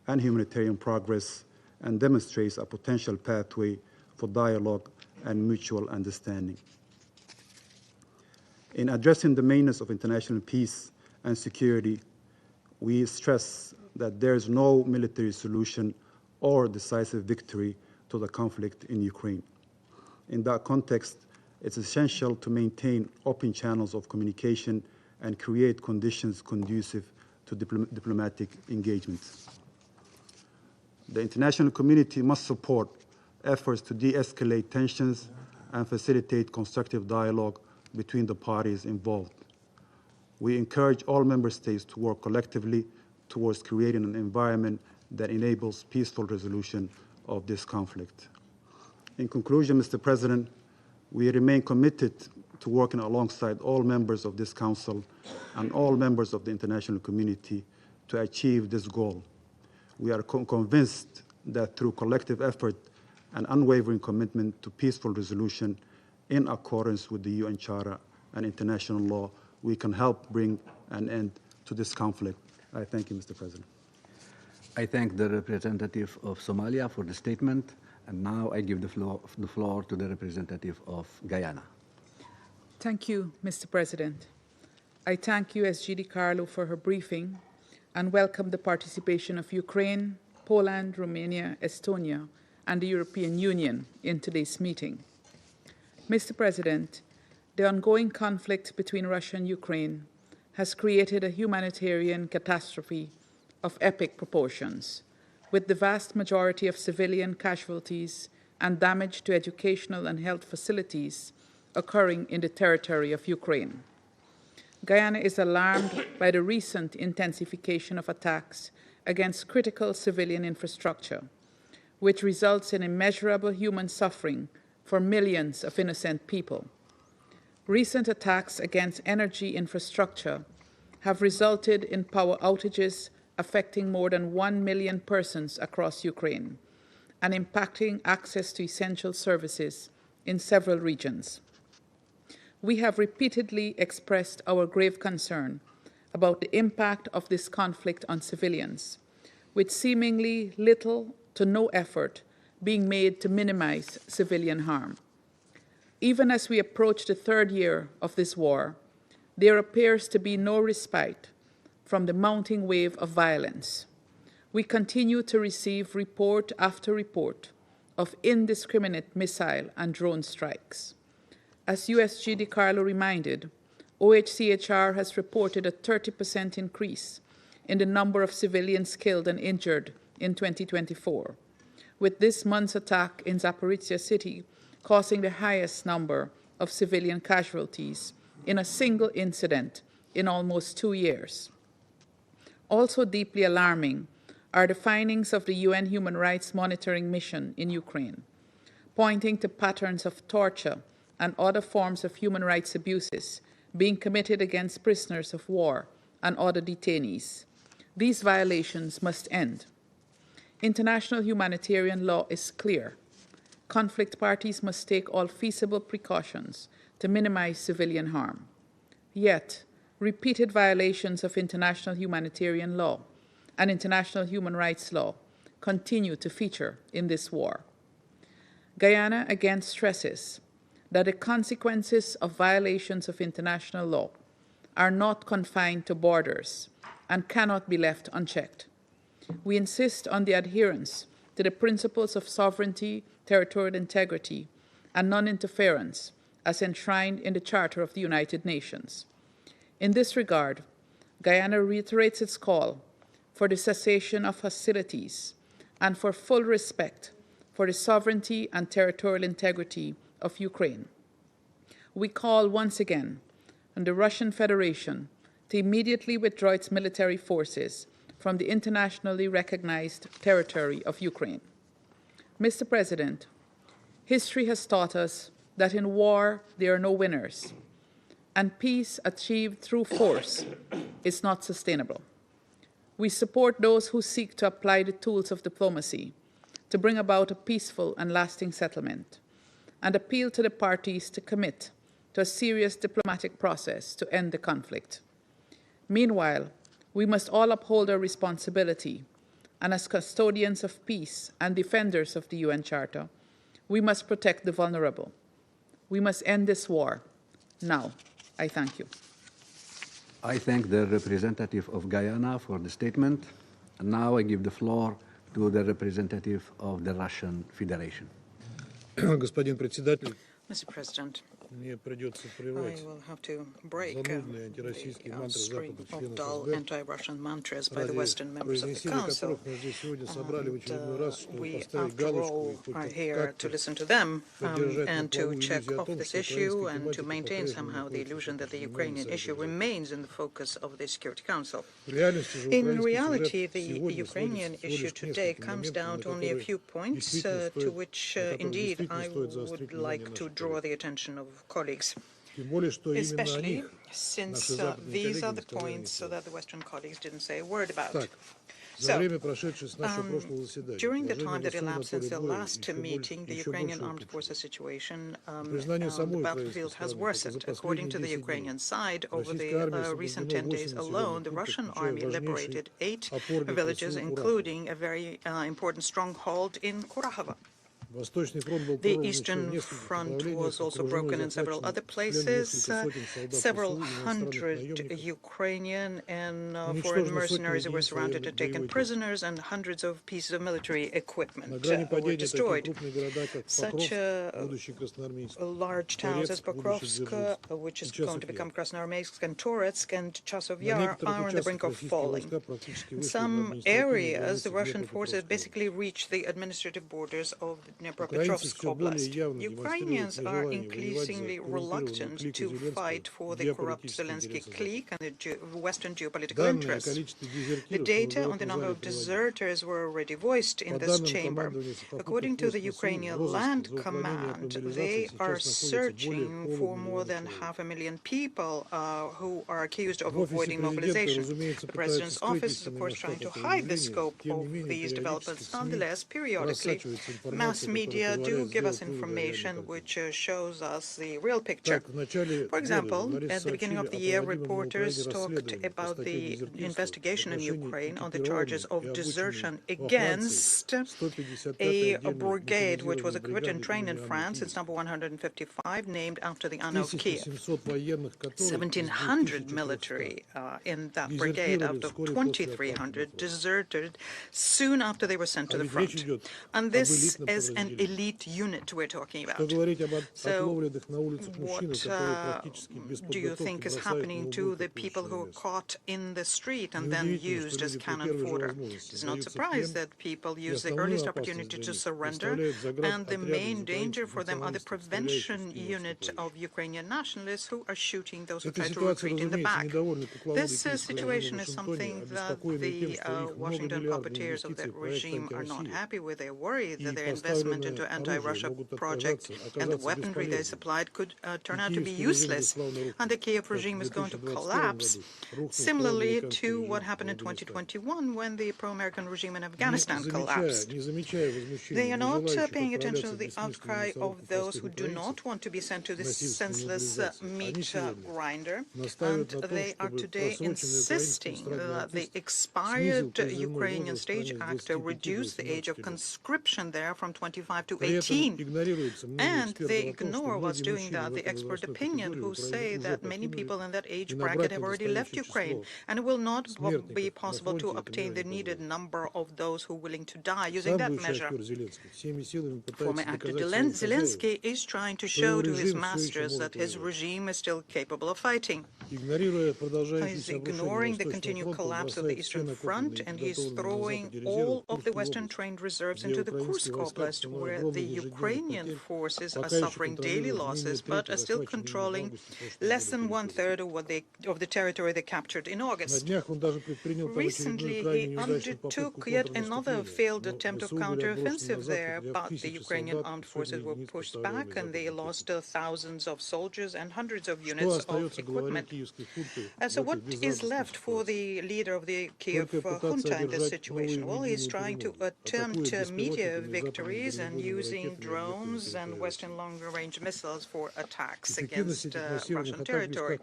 [SPEAKER 17] and humanitarian progress and demonstrates a potential pathway for dialogue and mutual understanding. In addressing the maintenance of international peace and security, we stress that there is no military solution or decisive victory to the conflict in Ukraine. In that context, it's essential to maintain open channels of communication and create conditions conducive to diplomatic engagements. The international community must support efforts to de-escalate tensions and facilitate constructive dialogue between the parties involved. We encourage all member states to work collectively towards creating an environment that enables peaceful resolution of this conflict. In conclusion, Mr. President, we remain committed to working alongside all members of this Council and all members of the international community to achieve this goal. We are convinced that through collective effort and unwavering commitment to peaceful resolution in accordance with the UN Charter and international law, we can help bring an end to this conflict. I thank you, Mr. President.
[SPEAKER 15] I thank the representative of Somalia for the statement, and now I give the floor to the representative of Guyana.
[SPEAKER 18] Thank you, Mr. President. I thank USG DiCarlo for her briefing and welcome the participation of Ukraine, Poland, Romania, Estonia, and the European Union in today's meeting. Mr. President, the ongoing conflict between Russia and Ukraine has created a humanitarian catastrophe of epic proportions, with the vast majority of civilian casualties and damage to educational and health facilities occurring in the territory of Ukraine. Guyana is alarmed by the recent intensification of attacks against critical civilian infrastructure, which results in immeasurable human suffering for millions of innocent people. Recent attacks against energy infrastructure have resulted in power outages affecting more than 1 million persons across Ukraine and impacting access to essential services in several regions. We have repeatedly expressed our grave concern about the impact of this conflict on civilians, with seemingly little to no effort being made to minimize civilian harm. Even as we approach the third year of this war, there appears to be no respite from the mounting wave of violence. We continue to receive report after report of indiscriminate missile and drone strikes. As USG DiCarlo reminded, OHCHR has reported a 30% increase in the number of civilians killed and injured in 2024, with this month's attack in Zaporizhia city causing the highest number of civilian casualties in a single incident in almost 2 years. Also deeply alarming are the findings of the UN Human Rights Monitoring Mission in Ukraine, pointing to patterns of torture and other forms of human rights abuses being committed against prisoners of war and other detainees. These violations must end. International humanitarian law is clear. Conflict parties must take all feasible precautions to minimize civilian harm. Yet, repeated violations of international humanitarian law and international human rights law continue to feature in this war. Guyana again stresses that the consequences of violations of international law are not confined to borders and cannot be left unchecked. We insist on the adherence to the principles of sovereignty, territorial integrity, and non-interference as enshrined in the Charter of the United Nations. In this regard, Guyana reiterates its call for the cessation of hostilities and for full respect for the sovereignty and territorial integrity of Ukraine. We call once again on the Russian Federation to immediately withdraw its military forces from the internationally recognized territory of Ukraine. Mr. President, history has taught us that in war there are no winners, and peace achieved through force is not sustainable. We support those who seek to apply the tools of diplomacy to bring about a peaceful and lasting settlement, and appeal to the parties to commit to a serious diplomatic process to end the conflict. Meanwhile, we must all uphold our responsibility, and as custodians of peace and defenders of the UN Charter, we must protect the vulnerable. We must end this war now. I thank you.
[SPEAKER 15] I thank the representative of Guyana for the statement. And now I give the floor to the representative of the Russian Federation.
[SPEAKER 2] Господин председатель,
[SPEAKER 3] Mr. President,
[SPEAKER 2] мне придется
[SPEAKER 3] I
[SPEAKER 2] прервать
[SPEAKER 3] will have to break
[SPEAKER 2] занудные антироссийские
[SPEAKER 3] the
[SPEAKER 2] мантры
[SPEAKER 3] stream
[SPEAKER 2] Запада,
[SPEAKER 3] of
[SPEAKER 2] членов
[SPEAKER 3] dull
[SPEAKER 2] СССР,
[SPEAKER 3] anti-Russian mantras by the
[SPEAKER 2] ради
[SPEAKER 3] Western members of the
[SPEAKER 2] произнесения
[SPEAKER 3] Council.
[SPEAKER 2] которых мы здесь сегодня собрали в очередной раз, чтобы
[SPEAKER 3] We,
[SPEAKER 2] поставить
[SPEAKER 3] after
[SPEAKER 2] галочку
[SPEAKER 3] all,
[SPEAKER 2] и хоть
[SPEAKER 3] are here to
[SPEAKER 2] как-то
[SPEAKER 3] listen to them
[SPEAKER 2] поддержать
[SPEAKER 3] and
[SPEAKER 2] на
[SPEAKER 3] to
[SPEAKER 2] плаву
[SPEAKER 3] check
[SPEAKER 2] иллюзию о
[SPEAKER 3] off
[SPEAKER 2] том,
[SPEAKER 3] this
[SPEAKER 2] что
[SPEAKER 3] issue
[SPEAKER 2] украинская
[SPEAKER 3] and to
[SPEAKER 2] тематика
[SPEAKER 3] maintain
[SPEAKER 2] по-прежнему
[SPEAKER 3] somehow the
[SPEAKER 2] находится
[SPEAKER 3] illusion that the
[SPEAKER 2] в
[SPEAKER 3] Ukrainian
[SPEAKER 2] Совете
[SPEAKER 3] issue
[SPEAKER 2] Безопасности.
[SPEAKER 3] remains in the focus of the Security Council.
[SPEAKER 2] В реальности же
[SPEAKER 3] In
[SPEAKER 2] украинский
[SPEAKER 3] reality,
[SPEAKER 2] сюжет
[SPEAKER 3] the
[SPEAKER 2] сегодня
[SPEAKER 3] Ukrainian
[SPEAKER 2] сводится
[SPEAKER 3] issue
[SPEAKER 2] всего лишь к
[SPEAKER 3] today
[SPEAKER 2] нескольким
[SPEAKER 3] comes
[SPEAKER 2] моментам,
[SPEAKER 3] down
[SPEAKER 2] на
[SPEAKER 3] to only a
[SPEAKER 2] которые
[SPEAKER 3] few points
[SPEAKER 2] действительно
[SPEAKER 3] to
[SPEAKER 2] стоит,
[SPEAKER 3] which,
[SPEAKER 2] на которые
[SPEAKER 3] indeed,
[SPEAKER 2] действительно
[SPEAKER 3] I
[SPEAKER 2] стоит заострить
[SPEAKER 3] would
[SPEAKER 2] внимание
[SPEAKER 3] like to
[SPEAKER 2] наших
[SPEAKER 3] draw
[SPEAKER 2] коллег.
[SPEAKER 3] the attention of colleagues.
[SPEAKER 2] Тем более, что именно о
[SPEAKER 3] Especially
[SPEAKER 2] них
[SPEAKER 3] since
[SPEAKER 2] наши западные
[SPEAKER 3] these
[SPEAKER 2] коллеги
[SPEAKER 3] are
[SPEAKER 2] не
[SPEAKER 3] the
[SPEAKER 2] сказали ни
[SPEAKER 3] points
[SPEAKER 2] слова.
[SPEAKER 3] that the Western colleagues didn't say a word about.
[SPEAKER 2] Так, за
[SPEAKER 3] So,
[SPEAKER 2] время, прошедшее с нашего прошлого заседания,
[SPEAKER 3] during the time
[SPEAKER 2] положение
[SPEAKER 3] that
[SPEAKER 2] России на
[SPEAKER 3] elapsed since
[SPEAKER 2] поле
[SPEAKER 3] the
[SPEAKER 2] боя
[SPEAKER 3] last
[SPEAKER 2] еще
[SPEAKER 3] meeting, the
[SPEAKER 2] больше
[SPEAKER 3] Ukrainian
[SPEAKER 2] ухудшилось.
[SPEAKER 3] armed forces situation,
[SPEAKER 2] Признание
[SPEAKER 3] the
[SPEAKER 2] самой украинской
[SPEAKER 3] battlefield has
[SPEAKER 2] стороны,
[SPEAKER 3] worsened.
[SPEAKER 2] только за
[SPEAKER 3] According to the
[SPEAKER 2] последние 10
[SPEAKER 3] Ukrainian
[SPEAKER 2] дней
[SPEAKER 3] side, over
[SPEAKER 2] российская армия
[SPEAKER 3] the recent
[SPEAKER 2] освобождена
[SPEAKER 3] 10 days
[SPEAKER 2] 8
[SPEAKER 3] alone,
[SPEAKER 2] населенных
[SPEAKER 3] the
[SPEAKER 2] пунктов,
[SPEAKER 3] Russian
[SPEAKER 2] включая
[SPEAKER 3] army
[SPEAKER 2] важнейший
[SPEAKER 3] liberated 8
[SPEAKER 2] опорный
[SPEAKER 3] villages,
[SPEAKER 2] поселок Курахово.
[SPEAKER 3] including a very important stronghold in Kurahovo.
[SPEAKER 2] Восточный фронт был
[SPEAKER 3] The
[SPEAKER 2] прорван еще в
[SPEAKER 3] Eastern
[SPEAKER 2] нескольких
[SPEAKER 3] Front
[SPEAKER 2] направлениях,
[SPEAKER 3] was also
[SPEAKER 2] окружено и
[SPEAKER 3] broken in several
[SPEAKER 2] захвачено,
[SPEAKER 3] other
[SPEAKER 2] в плен
[SPEAKER 3] places.
[SPEAKER 2] несколько сотен солдат
[SPEAKER 3] Several
[SPEAKER 2] ВСУ и иностранных
[SPEAKER 3] hundred
[SPEAKER 2] наемников.
[SPEAKER 3] Ukrainian and foreign
[SPEAKER 2] Уничтожено сотни
[SPEAKER 3] mercenaries who were
[SPEAKER 2] единиц
[SPEAKER 3] surrounded and taken
[SPEAKER 2] боевой техники.
[SPEAKER 3] prisoners, and hundreds of pieces of military
[SPEAKER 2] На
[SPEAKER 3] equipment
[SPEAKER 2] грани
[SPEAKER 3] were
[SPEAKER 2] падения такие
[SPEAKER 3] destroyed.
[SPEAKER 2] крупные города, как
[SPEAKER 3] Such
[SPEAKER 2] Покровск, будущий Красноармейск,
[SPEAKER 3] large towns as
[SPEAKER 2] Торецк, будущий
[SPEAKER 3] Pokrovsk,
[SPEAKER 2] Дзержинск,
[SPEAKER 3] which is
[SPEAKER 2] и
[SPEAKER 3] going to become
[SPEAKER 2] Часов Яр.
[SPEAKER 3] Krasnoarmeysk, and Toretsk and Chasov
[SPEAKER 2] На
[SPEAKER 3] Yar
[SPEAKER 2] некоторых
[SPEAKER 3] are on the brink
[SPEAKER 2] участках
[SPEAKER 3] of
[SPEAKER 2] российские
[SPEAKER 3] falling.
[SPEAKER 2] войска практически
[SPEAKER 3] In
[SPEAKER 2] вышли на
[SPEAKER 3] some
[SPEAKER 2] административные
[SPEAKER 3] areas,
[SPEAKER 2] границы
[SPEAKER 3] the Russian
[SPEAKER 2] Днепропетровской
[SPEAKER 3] forces
[SPEAKER 2] области.
[SPEAKER 3] basically reached the administrative borders of Dnipropetrovsk Oblast. Ukrainians are increasingly reluctant to fight for the corrupt Zelensky clique and the Western geopolitical interests. The data on the number of deserters were already voiced in this chamber. According to the Ukrainian Land Command, they are searching for more than 500,000 people who are accused of avoiding mobilization. The President's office is, of course, trying to hide the scope of these developments. Nonetheless, periodically, mass media do give us information which shows us the real picture. For example, at the beginning of the year, reporters talked about the investigation in Ukraine on the charges of desertion against a brigade which was equipped and trained in France. It's number 155, named after the Anna of Kiev. 1,700 military in that brigade out of 2,300 deserted soon after they were sent to the front. And this is an elite unit we're talking about. So what do you think is happening to the people who are caught in the street and then used as cannon fodder? It is not surprised that people use the earliest opportunity to surrender, and the main danger for them are the prevention unit of Ukrainian nationalists who are shooting those who try to retreat in the back. This situation is something that the Washington puppeteers of the regime are not happy with. They're worried that their investment into anti-Russia projects and the weaponry they supplied could turn out to be useless, and the Kiev regime is going to collapse, similarly to what happened in 2021 when the pro-American regime in Afghanistan collapsed. They are not paying attention to the outcry of those who do not want to be sent to the senseless meat grinder, and they are today insisting that the expired Ukrainian stage actor reduce the age of conscription there from 25 to 18. And they ignore what's doing that, the expert opinion, who say that many people in that age bracket have already left Ukraine, and it will not be possible to obtain the needed number of those who are willing to die using that measure. Former actor Zelensky is trying to show to his masters that his regime is still capable of fighting. He's ignoring the continued collapse of the Eastern Front, and he's throwing all of the Western-trained reserves into the Kursk Oblast, where the Ukrainian forces are suffering daily losses, but are still controlling less than one-third of the territory they captured in August. Recently, he undertook yet another failed attempt of counteroffensive there, but the Ukrainian armed forces were pushed back, and they lost thousands of soldiers and hundreds of units of equipment. So what is left for the leader of the Kiev junta in this situation? Well, he's trying to attempt media victories and using drones and Western long-range missiles for attacks against Russian territory.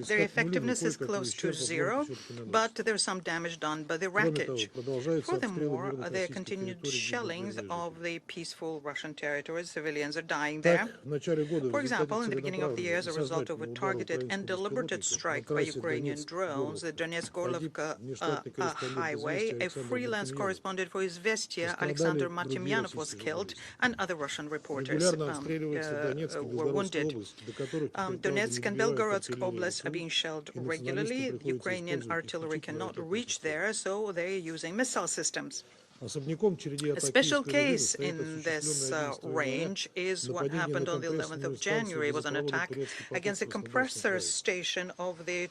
[SPEAKER 3] Their effectiveness is close to zero, but there's some damage done by the wreckage. Furthermore, there are continued shellings of the peaceful Russian territories. Civilians are dying there. For example, in the beginning of the year, as a result of a targeted and deliberated strike by Ukrainian drones, the Donetsk-Gorlovka highway, a freelance correspondent for Izvestia, Alexander Martimyanov, was killed, and other Russian reporters were wounded. Donetsk and Belgorodsk Oblasts are being shelled regularly. Ukrainian artillery cannot reach there, so they're using missile systems. A special case in this range is what happened on the 11th of January. It was an attack against a compressor station of the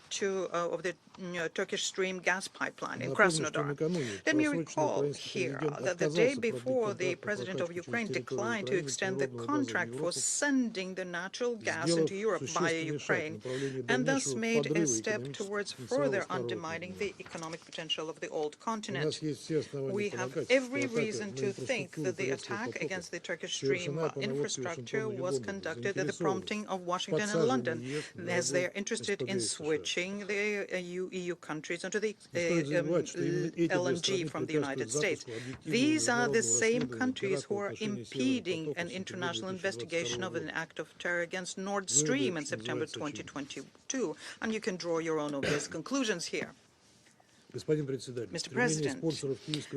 [SPEAKER 3] Turkish Stream gas pipeline in Krasnodar. Let me recall here that the day before, the president of Ukraine declined to extend the contract for sending the natural gas into Europe via Ukraine, and thus made a step towards further undermining the economic potential of the old continent. We have every reason to think that the attack against the Turkish Stream infrastructure was conducted at the prompting of Washington and London, as they are interested in switching the EU countries onto the LNG from the United States. These are the same countries who are impeding an international investigation of an act of terror against Nord Stream in September 2022, and you can draw your own obvious conclusions here. Mr. President,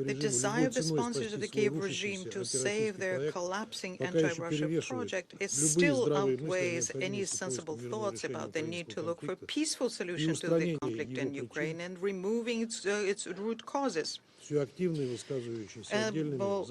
[SPEAKER 3] the desire of the sponsors of the Kiev regime to save their collapsing anti-Russia project still outweighs any sensible thoughts about the need to look for a peaceful solution to the conflict in Ukraine and removing its root causes.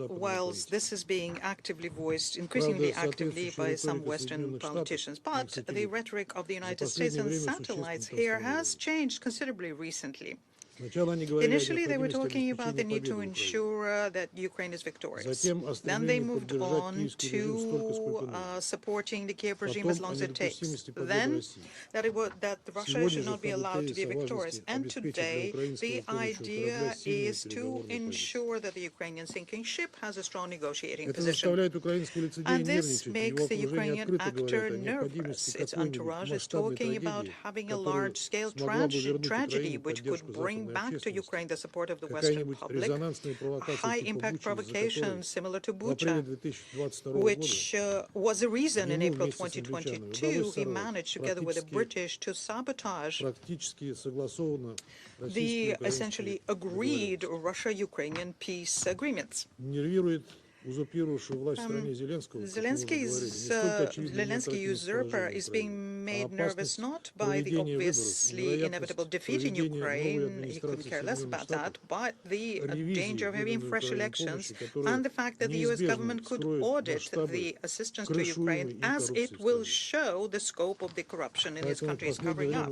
[SPEAKER 3] Whilst this is being actively voiced, increasingly actively by some Western politicians, but the rhetoric of the United States and satellites here has changed considerably recently. Initially, they were talking about the need to ensure that Ukraine is victorious. Then they moved on to supporting the Kiev regime as long as it takes. Then that Russia should not be allowed to be victorious. And today, the idea is to ensure that the Ukrainian sinking ship has a strong negotiating position. And this makes the Ukrainian actor nervous. Its entourage is talking about having a large-scale tragedy which could bring back to Ukraine the support of the Western public, high-impact provocations similar to Bucha, which was a reason in April 2022 he managed, together with the British, to sabotage the essentially agreed Russia-Ukrainian peace agreements. Zelensky usurper is being made nervous not by the obviously inevitable defeat in Ukraine, he couldn't care less about that, but the danger of having fresh elections and the fact that the U.S. government could audit the assistance to Ukraine as it will show the scope of the corruption in this country is covering up.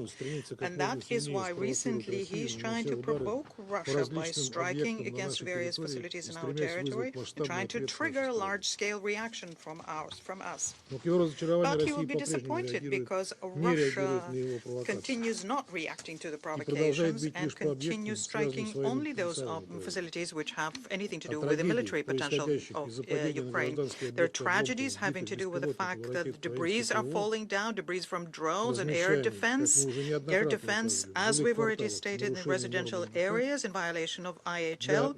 [SPEAKER 3] And that is why recently he's trying to provoke Russia by striking against various facilities in our territory and trying to trigger a large-scale reaction from us. But he will be disappointed because Russia continues not reacting to the provocations and continues striking only those facilities which have anything to do with the military potential of Ukraine. There are tragedies having to do with the fact that debris are falling down, debris from drones and air defense, as we've already stated, in residential areas in violation of IHL.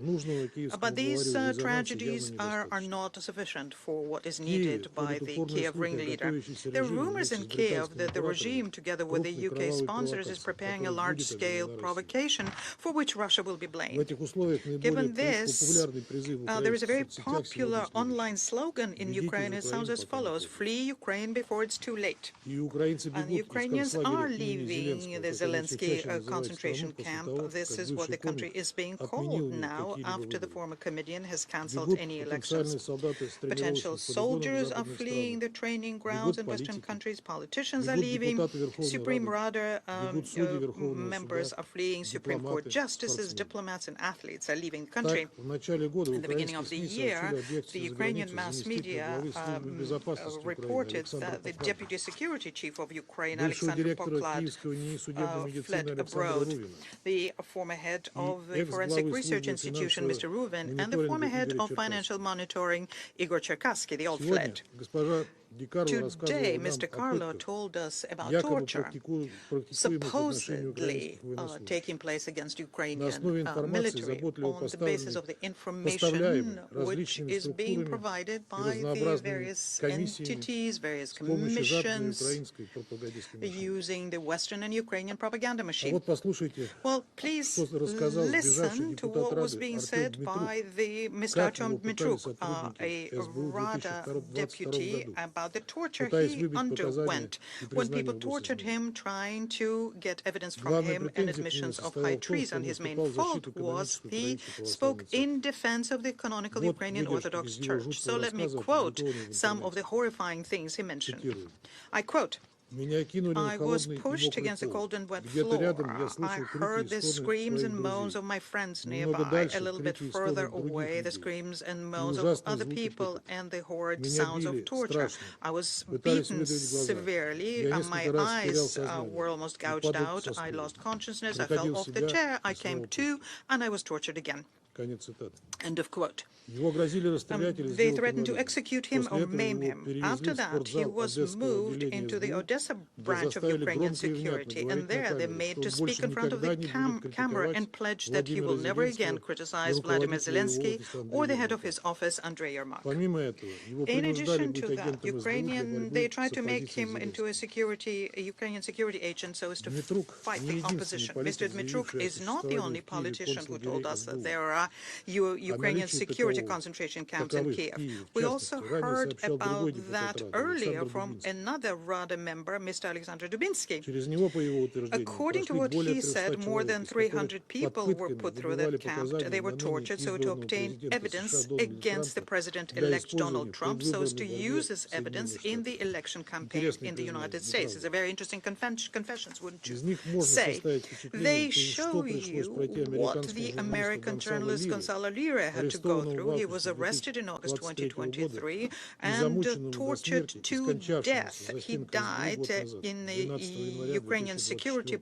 [SPEAKER 3] But these tragedies are not sufficient for what is needed by the Kiev ringleader. There are rumors in Kiev that the regime, together with the UK sponsors, is preparing a large-scale provocation for which Russia will be blamed. Given this, there is a very popular online slogan in Ukraine. It sounds as follows: "Flee Ukraine before it's too late." And Ukrainians are leaving the Zelensky concentration camp. This is what the country is being called now after the former comedian has cancelled any elections. Potential soldiers are fleeing the training grounds in Western countries. Politicians are leaving. Supreme Rada members are fleeing. Supreme Court justices, diplomats, and athletes are leaving the country. In the beginning of the year, the Ukrainian mass media reported that the Deputy Security Chief of Ukraine, Alexander Poklad, fled abroad. The former head of the Forensic Research Institution, Mr. Ruvin, and the former head of Financial Monitoring, Igor Cherkassky, they all fled. Today, Mr. Carlo told us about torture supposedly taking place against Ukrainian military on the basis of the information which is being provided by the various entities, various commissions, using the Western and Ukrainian propaganda machine. Well, please listen to what was being said by the Mr. Artyom Dmitruk, a Rada deputy, about the torture he underwent when people tortured him, trying to get evidence from him and admissions of high treason. His main fault was he spoke in defense of the canonical Ukrainian Orthodox Church. So let me quote some of the horrifying things he mentioned. I quote, "I was pushed against the cold and wet floor. I heard the screams and moans of my friends nearby. A little bit further away, the screams and moans of other people and the horrid sounds of torture. I was beaten severely. My eyes were almost gouged out. I lost consciousness. I fell off the chair. I came to, and I was tortured again." End of quote. They threatened to execute him or maim him. After that, he was moved into the Odessa branch of Ukrainian security, and there they made to speak in front of the camera and pledge that he will never again criticize Vladimir Zelensky or the head of his office, Andrei Yermak. In addition to that, they tried to make him into a Ukrainian security agent so as to fight the opposition. Mr. Dmitruk is not the only politician who told us that there are Ukrainian security concentration camps in Kiev. We also heard about that earlier from another Rada member, Mr. Alexander Dubinsky. According to what he said, more than 300 people were put through that camp. They were tortured so to obtain evidence against the president-elect Donald Trump so as to use this evidence in the election campaign in the United States. It's a very interesting confessions, wouldn't you say? They show you what the American journalist Gonzalo Lira had to go through. He was arrested in August 2023 and tortured to death. He died in the Ukrainian security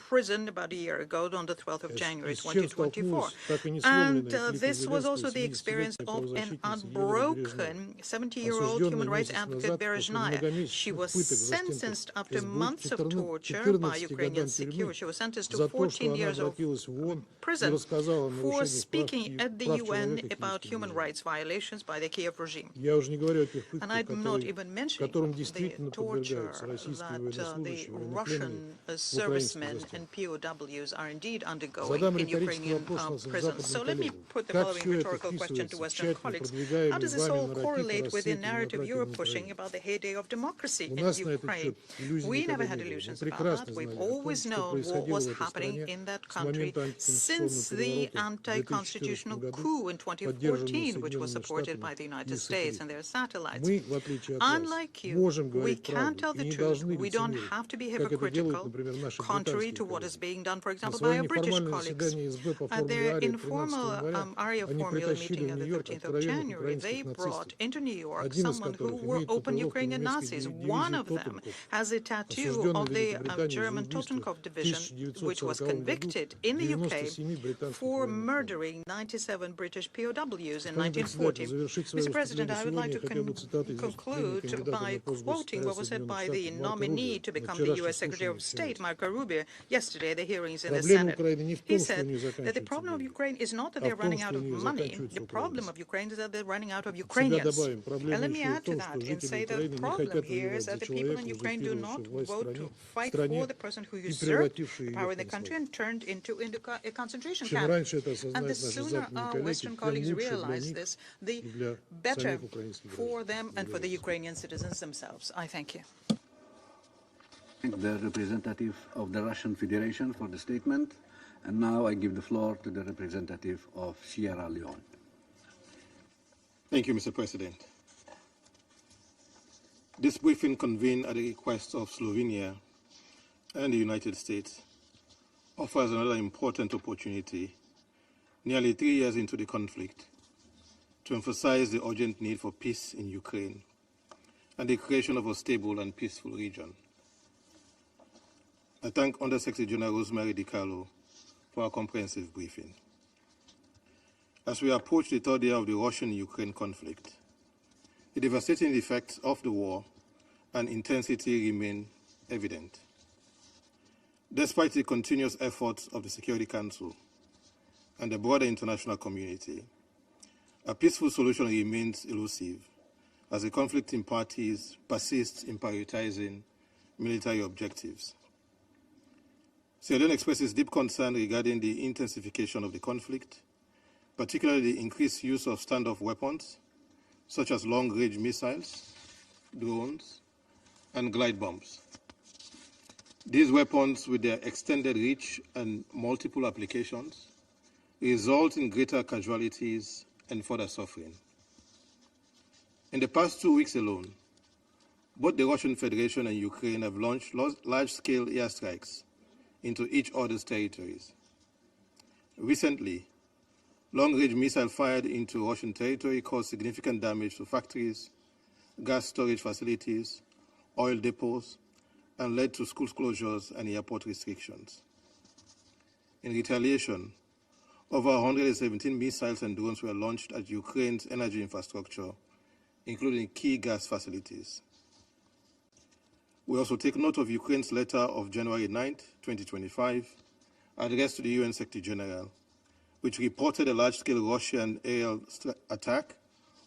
[SPEAKER 3] prison about a year ago, on the 12th of January 2024. And this was also the experience of an unbroken 70-year-old human rights advocate, Berezhnaya. She was sentenced after months of torture by Ukrainian security. She was sentenced to 14 years of prison for speaking at the UN about human rights violations by the Kiev regime. And I'm not even mentioning the torture that the Russian servicemen and POWs are indeed undergoing in Ukrainian prisons. So let me put the following rhetorical question to Western colleagues. How does this all correlate with the narrative you're pushing about the heyday of democracy in Ukraine? We never had illusions about that. We've always known what was happening in that country since the anti-constitutional coup in 2014, which was supported by the United States and their satellites. Unlike you, we can tell the truth. We don't have to be hypocritical, contrary to what is being done, for example, by our British colleagues. At their informal Aria formula meeting on the 13th of January, they brought into New York someone who were open Ukrainian Nazis. One of them has a tattoo of the German Totenkopf division, which was convicted in the UK for murdering 97 British POWs in 1940. Mr. President, I would like to conclude by quoting what was said by the nominee to become the U.S. Secretary of State, Marco Rubio, yesterday at the hearings in the Senate. He said that the problem of Ukraine is not that they're running out of money. The problem of Ukraine is that they're running out of Ukrainians. And let me add to that and say that the problem here is that the people in Ukraine do not vote to fight for the person who usurped the power in the country and turned into a concentration camp. And the sooner our Western colleagues realize this, the better for them and for the Ukrainian citizens themselves. I thank you.
[SPEAKER 15] Thank the representative of the Russian Federation for the statement. And now I give the floor to the representative of Sierra Leone.
[SPEAKER 19] Thank you, Mr. President. This briefing convened at the request of Slovenia and the United States offers another important opportunity, nearly 3 years into the conflict, to emphasize the urgent need for peace in Ukraine and the creation of a stable and peaceful region. I thank Under-Secretary General Rosemary DiCarlo for our comprehensive briefing. As we approach the third year of the Russian-Ukraine conflict, the devastating effects of the war and intensity remain evident. Despite the continuous efforts of the Security Council and the broader international community, a peaceful solution remains elusive as the conflicting parties persist in prioritizing military objectives. Sierra Leone expresses deep concern regarding the intensification of the conflict, particularly the increased use of standoff weapons, such as long-range missiles, drones, and glide bombs. These weapons, with their extended reach and multiple applications, result in greater casualties and further suffering. In the past 2 weeks alone, both the Russian Federation and Ukraine have launched large-scale airstrikes into each other's territories. Recently, long-range missiles fired into Russian territory caused significant damage to factories, gas storage facilities, oil depots, and led to school closures and airport restrictions. In retaliation, over 117 missiles and drones were launched at Ukraine's energy infrastructure, including key gas facilities. We also take note of Ukraine's letter of January 9, 2025, addressed to the UN Secretary General, which reported a large-scale Russian aerial attack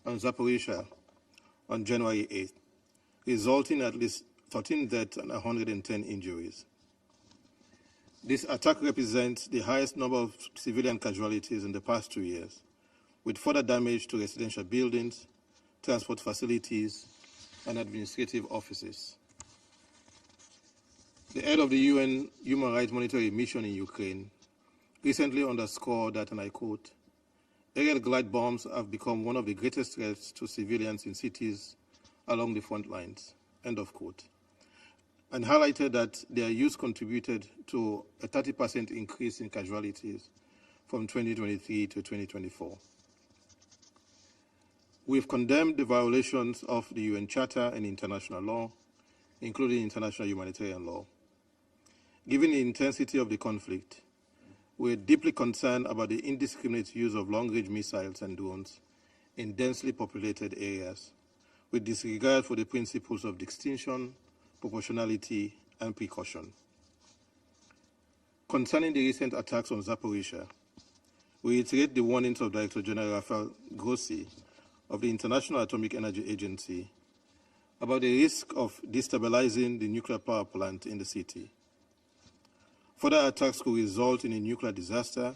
[SPEAKER 19] on Zaporizhzhia on January 8, resulting in at least 13 deaths and 110 injuries. This attack represents the highest number of civilian casualties in the past 2 years, with further damage to residential buildings, transport facilities, and administrative offices. The head of the UN Human Rights Monitoring Mission in Ukraine recently underscored that, and I quote, aerial glide bombs have become one of the greatest threats to civilians in cities along the front lines, end of quote, and highlighted that their use contributed to a 30% increase in casualties from 2023 to 2024. We've condemned the violations of the UN Charter and international law, including international humanitarian law. Given the intensity of the conflict, we're deeply concerned about the indiscriminate use of long-range missiles and drones in densely populated areas, with disregard for the principles of distinction, proportionality, and precaution. Concerning the recent attacks on Zaporizhzhia, we reiterate the warnings of Director General Rafael Grossi of the International Atomic Energy Agency about the risk of destabilizing the nuclear power plant in the city. Further attacks could result in a nuclear disaster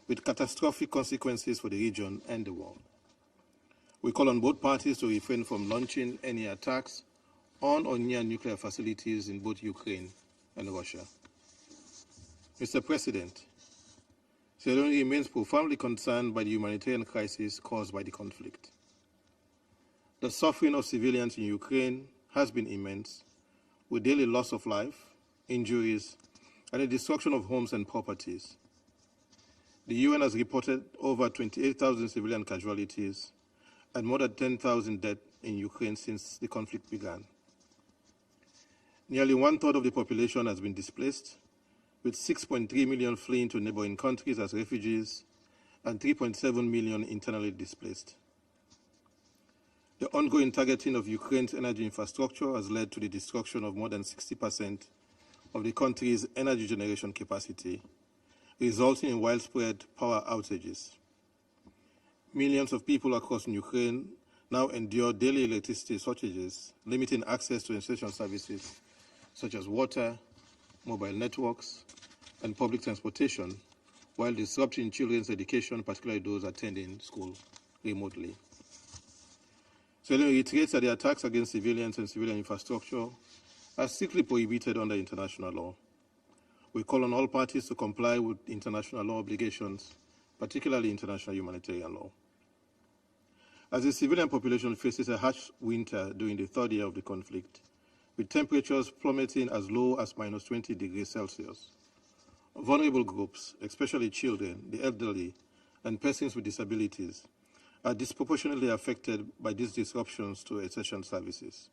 [SPEAKER 19] with catastrophic consequences for the region and the world. We call on both parties to refrain from launching any attacks on or near nuclear facilities in both Ukraine and Russia. Mr. President, Sierra Leone remains profoundly concerned by the humanitarian crisis caused by the conflict. The suffering of civilians in Ukraine has been immense, with daily loss of life, injuries, and the destruction of homes and properties. The UN has reported over 28,000 civilian casualties and more than 10,000 deaths in Ukraine since the conflict began. Nearly one-third of the population has been displaced, with 6.3 million fleeing to neighboring countries as refugees and 3.7 million internally displaced. The ongoing targeting of Ukraine's energy infrastructure has led to the destruction of more than 60% of the country's energy generation capacity, resulting in widespread power outages. Millions of people across Ukraine now endure daily electricity shortages, limiting access to essential services such as water, mobile networks, and public transportation, while disrupting children's education, particularly those attending school remotely. So it reiterates that the attacks against civilians and civilian infrastructure are strictly prohibited under international law. We call on all parties to comply with international law obligations, particularly international humanitarian law. As the civilian population faces a harsh winter during the third year of the conflict, with temperatures plummeting as low as minus 20 degrees Celsius, vulnerable groups, especially children, the elderly, and persons with disabilities, are disproportionately affected by these disruptions to essential services.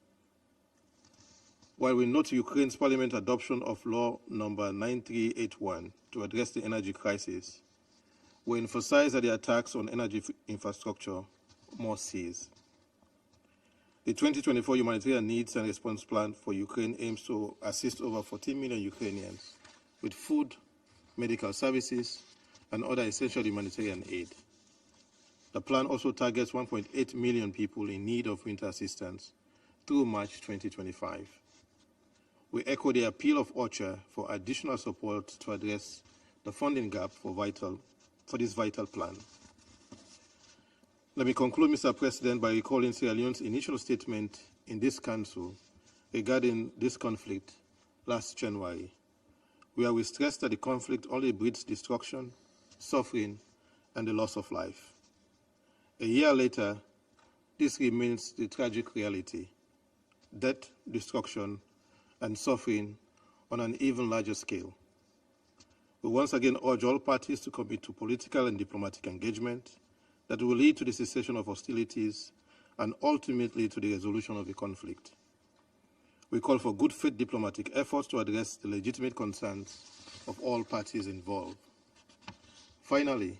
[SPEAKER 19] While we note Ukraine's parliament adoption of law number 9381 to address the energy crisis, we emphasize that the attacks on energy infrastructure must cease. The 2024 Humanitarian Needs and Response Plan for Ukraine aims to assist over 14 million Ukrainians with food, medical services, and other essential humanitarian aid. The plan also targets 1.8 million people in need of winter assistance through March 2025. We echo the appeal of OCHA for additional support to address the funding gap for this vital plan. Let me conclude, Mr. President, by recalling Sierra Leone's initial statement in this Council regarding this conflict last January, where we stressed that the conflict only breeds destruction, suffering, and the loss of life. A year later, this remains the tragic reality: death, destruction, and suffering on an even larger scale. We once again urge all parties to commit to political and diplomatic engagement that will lead to the cessation of hostilities and ultimately to the resolution of the conflict. We call for good faith diplomatic efforts to address the legitimate concerns of all parties involved. Finally,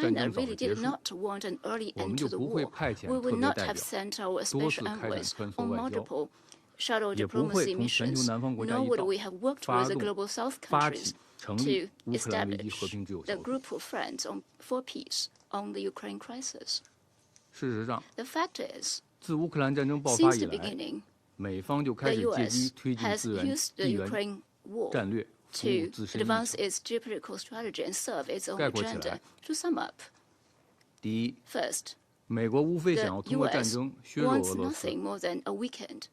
[SPEAKER 9] China really did not want an early end to the war, we would not have sent our special envoys on multiple shuttle diplomacy missions, nor would we have worked with the Global South countries to establish the group of friends for peace on the Ukraine crisis. The fact is, since the beginning, the U.S. has used the Ukraine war to advance its geopolitical strategy and serve its own agenda. To sum up, first, the U.S. wants nothing more than a weekend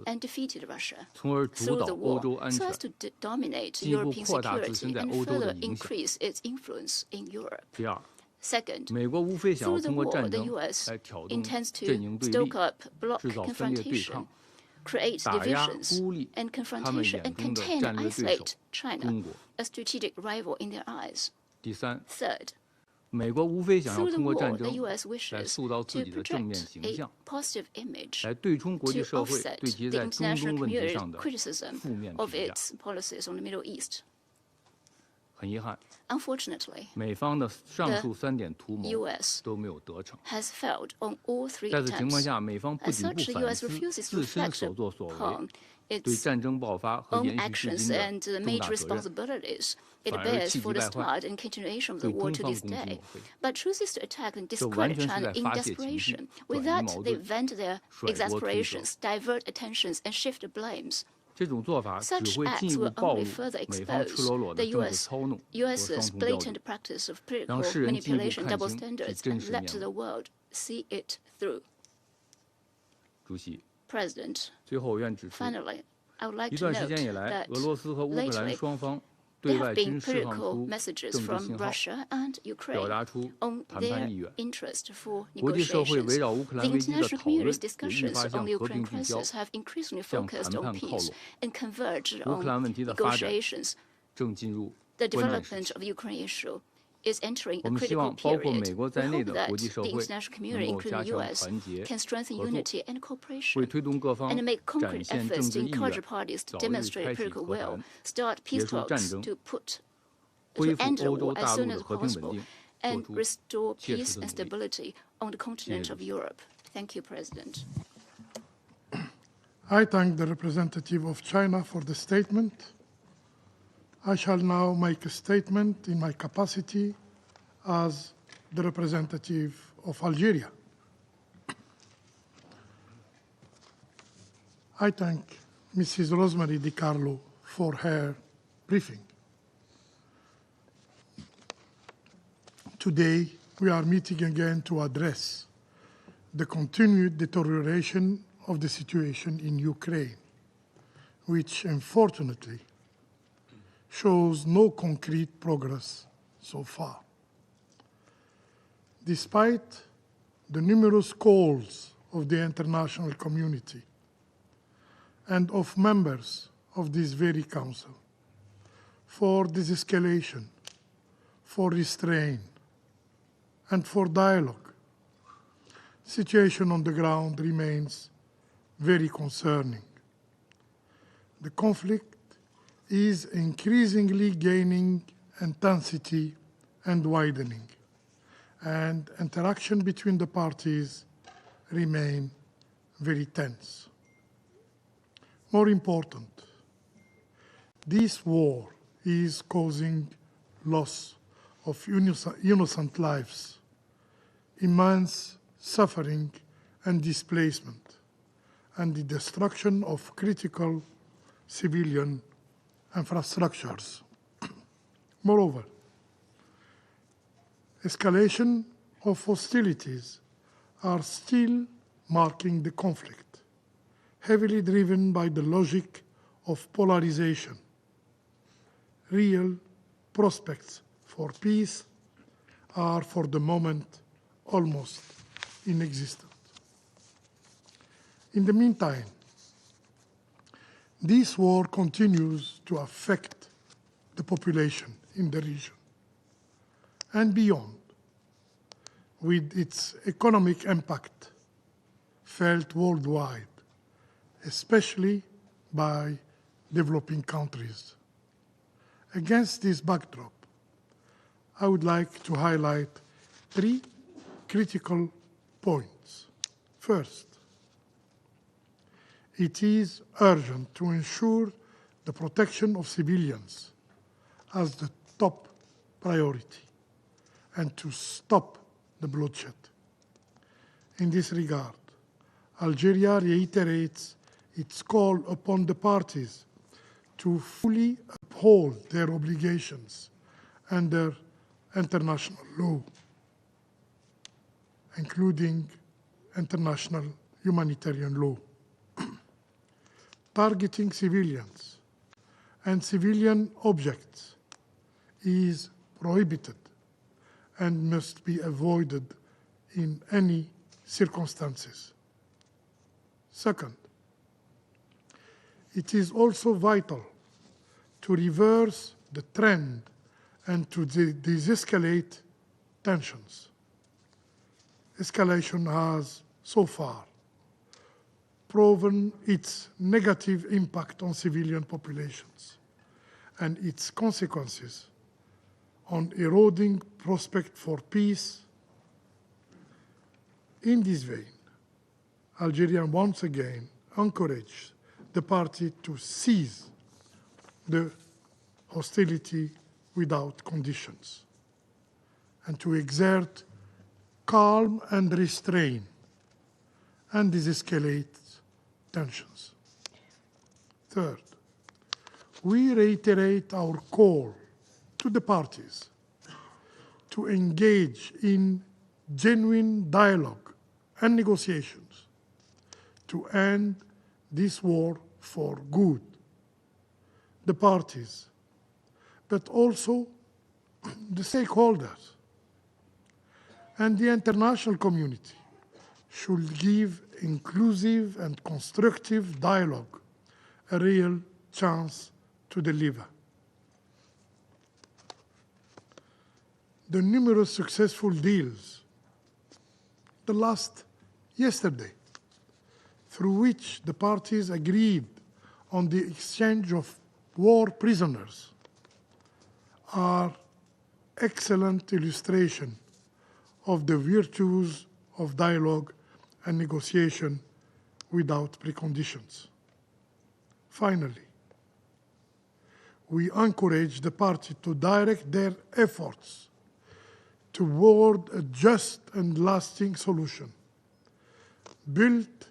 [SPEAKER 9] and defeated Russia through the war so as to dominate European security and further increase its influence in Europe. Second, through the war, the U.S. intends to stoke up bloc confrontation, create divisions and confrontation, and contain and isolate China, a strategic rival in their eyes. Third,
[SPEAKER 20] 美国无非想要
[SPEAKER 9] Through the
[SPEAKER 20] 通过
[SPEAKER 9] war,
[SPEAKER 20] 战
[SPEAKER 9] the
[SPEAKER 20] 争
[SPEAKER 9] U.S.
[SPEAKER 20] 来
[SPEAKER 9] wishes
[SPEAKER 20] 塑造自
[SPEAKER 9] to
[SPEAKER 20] 己的正面
[SPEAKER 9] project
[SPEAKER 20] 形
[SPEAKER 9] a
[SPEAKER 20] 象，
[SPEAKER 9] positive image
[SPEAKER 20] 来对冲国际
[SPEAKER 9] to
[SPEAKER 20] 社会
[SPEAKER 9] offset
[SPEAKER 20] 对其
[SPEAKER 9] the
[SPEAKER 20] 在中
[SPEAKER 9] international
[SPEAKER 20] 东问题
[SPEAKER 9] community's
[SPEAKER 20] 上的
[SPEAKER 9] criticism
[SPEAKER 20] 负面
[SPEAKER 9] of
[SPEAKER 20] 评价。
[SPEAKER 9] its policies on the Middle East.
[SPEAKER 20] 很遗憾，
[SPEAKER 9] Unfortunately,
[SPEAKER 20] 美方的上述3点图谋
[SPEAKER 9] U.S.
[SPEAKER 20] 都没有得逞。
[SPEAKER 9] has failed on all three
[SPEAKER 20] 在此情况
[SPEAKER 9] attempts.
[SPEAKER 20] 下，美方不
[SPEAKER 9] As
[SPEAKER 20] 仅不
[SPEAKER 9] such, the
[SPEAKER 20] 反
[SPEAKER 9] U.S.
[SPEAKER 20] 思
[SPEAKER 9] refuses to
[SPEAKER 20] 自身
[SPEAKER 9] reflect
[SPEAKER 20] 所作所为，
[SPEAKER 9] upon
[SPEAKER 20] 对
[SPEAKER 9] its
[SPEAKER 20] 战争爆发和
[SPEAKER 9] own
[SPEAKER 20] 延续至
[SPEAKER 9] actions
[SPEAKER 20] 今的
[SPEAKER 9] and
[SPEAKER 20] 重
[SPEAKER 9] major
[SPEAKER 20] 大责任，
[SPEAKER 9] responsibilities it
[SPEAKER 20] 反而
[SPEAKER 9] bears
[SPEAKER 20] 气急
[SPEAKER 9] for the
[SPEAKER 20] 败坏，
[SPEAKER 9] start and continuation of the
[SPEAKER 20] 对
[SPEAKER 9] war
[SPEAKER 20] 中
[SPEAKER 9] to
[SPEAKER 20] 方
[SPEAKER 9] this
[SPEAKER 20] 攻击抹
[SPEAKER 9] day,
[SPEAKER 20] 黑。
[SPEAKER 9] but chooses to attack and
[SPEAKER 20] 这完
[SPEAKER 9] discredit
[SPEAKER 20] 全是
[SPEAKER 9] China
[SPEAKER 20] 在
[SPEAKER 9] in
[SPEAKER 20] 发泄情绪，
[SPEAKER 9] desperation.
[SPEAKER 20] 转
[SPEAKER 9] With
[SPEAKER 20] 移
[SPEAKER 9] that,
[SPEAKER 20] 矛
[SPEAKER 9] they
[SPEAKER 20] 盾，
[SPEAKER 9] vent their
[SPEAKER 20] 甩锅推责。
[SPEAKER 9] exasperations, divert attentions, and shift the blames.
[SPEAKER 20] 这种做法只
[SPEAKER 9] Such
[SPEAKER 20] 会
[SPEAKER 9] acts
[SPEAKER 20] 进一步
[SPEAKER 9] will
[SPEAKER 20] 暴
[SPEAKER 9] only
[SPEAKER 20] 露
[SPEAKER 9] further
[SPEAKER 20] 美方赤裸裸
[SPEAKER 9] expose
[SPEAKER 20] 的
[SPEAKER 9] the
[SPEAKER 20] 政治操弄和
[SPEAKER 9] U.S.'s
[SPEAKER 20] 双重标
[SPEAKER 9] blatant
[SPEAKER 20] 准，
[SPEAKER 9] practice of
[SPEAKER 20] 让
[SPEAKER 9] political
[SPEAKER 20] 世人进一步
[SPEAKER 9] manipulation,
[SPEAKER 20] 看
[SPEAKER 9] double
[SPEAKER 20] 清其
[SPEAKER 9] standards,
[SPEAKER 20] 真
[SPEAKER 9] and
[SPEAKER 20] 实
[SPEAKER 9] let
[SPEAKER 20] 面
[SPEAKER 9] the
[SPEAKER 20] 目。
[SPEAKER 9] world see it through.
[SPEAKER 20] 主席，
[SPEAKER 9] President,
[SPEAKER 20] 最后我愿指出，
[SPEAKER 9] finally, I would like
[SPEAKER 20] 一
[SPEAKER 9] to
[SPEAKER 20] 段时
[SPEAKER 9] note
[SPEAKER 20] 间以来，
[SPEAKER 9] that
[SPEAKER 20] 俄罗斯和乌克兰
[SPEAKER 9] lately
[SPEAKER 20] 双方
[SPEAKER 9] there
[SPEAKER 20] 对
[SPEAKER 9] have
[SPEAKER 20] 外
[SPEAKER 9] been
[SPEAKER 20] 均释放
[SPEAKER 9] political
[SPEAKER 20] 出
[SPEAKER 9] messages
[SPEAKER 20] 政治
[SPEAKER 9] from
[SPEAKER 20] 信号，
[SPEAKER 9] Russia and
[SPEAKER 20] 表
[SPEAKER 9] Ukraine
[SPEAKER 20] 达出
[SPEAKER 9] on
[SPEAKER 20] 谈判
[SPEAKER 9] their
[SPEAKER 20] 意愿。
[SPEAKER 9] interest for
[SPEAKER 20] 国际社会
[SPEAKER 9] negotiations.
[SPEAKER 20] 围绕乌克
[SPEAKER 9] The
[SPEAKER 20] 兰危机的
[SPEAKER 9] international
[SPEAKER 20] 讨论
[SPEAKER 9] community's
[SPEAKER 20] 也愈
[SPEAKER 9] discussions
[SPEAKER 20] 发
[SPEAKER 9] on
[SPEAKER 20] 向
[SPEAKER 9] the
[SPEAKER 20] 和
[SPEAKER 9] Ukraine
[SPEAKER 20] 平聚焦，
[SPEAKER 9] crisis have increasingly
[SPEAKER 20] 向
[SPEAKER 9] focused
[SPEAKER 20] 谈
[SPEAKER 9] on
[SPEAKER 20] 判靠
[SPEAKER 9] peace
[SPEAKER 20] 拢。
[SPEAKER 9] and converged
[SPEAKER 20] 乌克兰
[SPEAKER 9] on
[SPEAKER 20] 问题的发展
[SPEAKER 9] negotiations.
[SPEAKER 20] 正进入
[SPEAKER 9] The
[SPEAKER 20] 关键时
[SPEAKER 9] development
[SPEAKER 20] 期。
[SPEAKER 9] of the Ukraine issue is entering
[SPEAKER 20] 我
[SPEAKER 9] a
[SPEAKER 20] 们希
[SPEAKER 9] critical
[SPEAKER 20] 望包括
[SPEAKER 9] period.
[SPEAKER 20] 美国
[SPEAKER 9] We
[SPEAKER 20] 在内
[SPEAKER 9] hope
[SPEAKER 20] 的
[SPEAKER 9] that
[SPEAKER 20] 国际
[SPEAKER 9] the
[SPEAKER 20] 社会
[SPEAKER 9] international
[SPEAKER 20] 能
[SPEAKER 9] community,
[SPEAKER 20] 够加
[SPEAKER 9] including the
[SPEAKER 20] 强
[SPEAKER 9] U.S.,
[SPEAKER 20] 团结
[SPEAKER 9] can strengthen
[SPEAKER 20] 合作，
[SPEAKER 9] unity and
[SPEAKER 20] 为
[SPEAKER 9] cooperation
[SPEAKER 20] 推动各方
[SPEAKER 9] and make
[SPEAKER 20] 展
[SPEAKER 9] concrete
[SPEAKER 20] 现
[SPEAKER 9] efforts
[SPEAKER 20] 政
[SPEAKER 9] to
[SPEAKER 20] 治意
[SPEAKER 9] encourage
[SPEAKER 20] 愿，
[SPEAKER 9] parties to
[SPEAKER 20] 早日
[SPEAKER 9] demonstrate
[SPEAKER 20] 开启
[SPEAKER 9] political
[SPEAKER 20] 和
[SPEAKER 9] will,
[SPEAKER 20] 谈，
[SPEAKER 9] start
[SPEAKER 20] 结
[SPEAKER 9] peace
[SPEAKER 20] 束战
[SPEAKER 9] talks
[SPEAKER 20] 争，
[SPEAKER 9] to
[SPEAKER 20] 恢
[SPEAKER 9] end
[SPEAKER 20] 复
[SPEAKER 9] the
[SPEAKER 20] 欧洲
[SPEAKER 9] war as
[SPEAKER 20] 大陆
[SPEAKER 9] soon
[SPEAKER 20] 的
[SPEAKER 9] as
[SPEAKER 20] 和平稳
[SPEAKER 9] possible
[SPEAKER 20] 定，做
[SPEAKER 9] and
[SPEAKER 20] 出
[SPEAKER 9] restore
[SPEAKER 20] 切
[SPEAKER 9] peace
[SPEAKER 20] 实的
[SPEAKER 9] and
[SPEAKER 20] 努力。
[SPEAKER 9] stability on the continent of
[SPEAKER 20] 谢谢主席。
[SPEAKER 9] Europe. Thank you, President.
[SPEAKER 2] I thank the representative of China for the statement. I shall now make a statement in my capacity as the representative of Algeria. I thank Mrs. Rosemary Di Carlo for her briefing. Today, we are meeting again to address the continued deterioration of the situation in Ukraine, which unfortunately shows no concrete progress so far. Despite the numerous calls of the international community and of members of this very council for de-escalation, for restraint, and for dialogue, situation on the ground remains very concerning. The conflict is increasingly gaining intensity and widening, and interaction between the parties remain very tense. More important, this war is causing loss of innocent lives, immense suffering and displacement, and the destruction of critical civilian infrastructures. Moreover, escalation of hostilities are still marking the conflict, heavily driven by the logic of polarization. Real prospects for peace are, for the moment, almost inexistent. In the meantime, this war continues to affect the population in the region and beyond, with its economic impact felt worldwide, especially by developing countries. Against this backdrop, I would like to highlight 3 critical points. First, it is urgent to ensure the protection of civilians as the top priority and to stop the bloodshed. In this regard, Algeria reiterates its call upon the parties to fully uphold their obligations under international law, including international humanitarian law. Targeting civilians and civilian objects is prohibited and must be avoided in any circumstances. Second, it is also vital to reverse the trend and to de-escalate tensions. Escalation has, so far, proven its negative impact on civilian populations and its consequences on eroding prospect for peace. In this vein, Algeria once again encouraged the party to cease the hostility without conditions and to exert calm and restraint and desescalate tensions. Third, we reiterate our call to the parties to engage in genuine dialogue and negotiations to end this war for good. The parties, but also the stakeholders and the international community should give inclusive and constructive dialogue a real chance to deliver. The numerous successful deals, the last yesterday, through which the parties agreed on the exchange of war prisoners, are excellent illustration of the virtues of dialogue and negotiation without preconditions. Finally, we encourage the party to direct their efforts toward a just and lasting solution built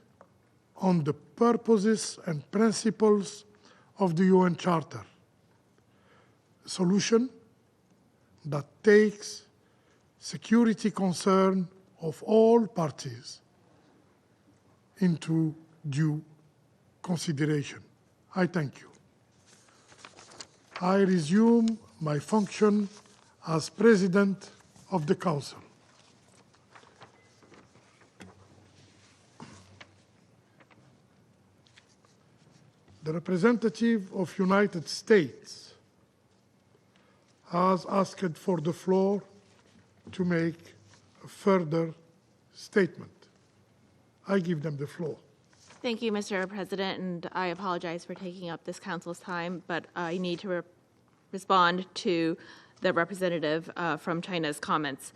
[SPEAKER 2] on the purposes and principles of the UN Charter, a solution that takes security concern of all parties into due consideration. I thank you. I resume my function as President of the Council. The representative of United States has asked for the floor to make a further statement. I give them the floor.
[SPEAKER 4] Thank you, Mr. President, and I apologize for taking up this council's time, but I need to respond to the representative from China's comments.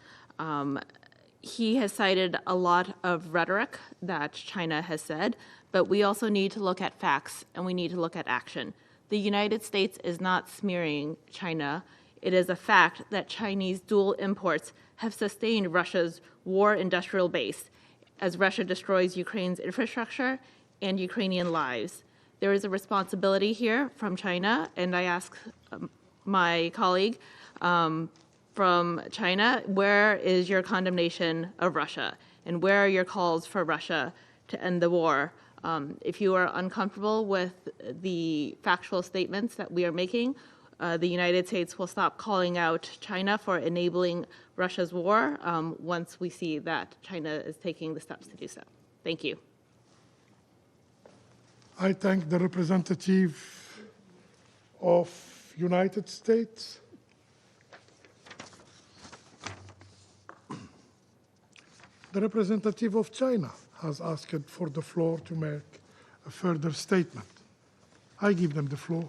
[SPEAKER 4] He has cited a lot of rhetoric that China has said, but we also need to look at facts and we need to look at action. The United States is not smearing China. It is a fact that Chinese dual imports have sustained Russia's war industrial base as Russia destroys Ukraine's infrastructure and Ukrainian lives. There is a responsibility here from China, and I ask my colleague from China, where is your condemnation of Russia? And where are your calls for Russia to end the war? If you are uncomfortable with the factual statements that we are making, the United States will stop calling out China for enabling Russia's war once we see that China is taking the steps to do so. Thank you.
[SPEAKER 2] I thank the representative of United States. The representative of China has asked for the floor to make a further statement. I give them the floor.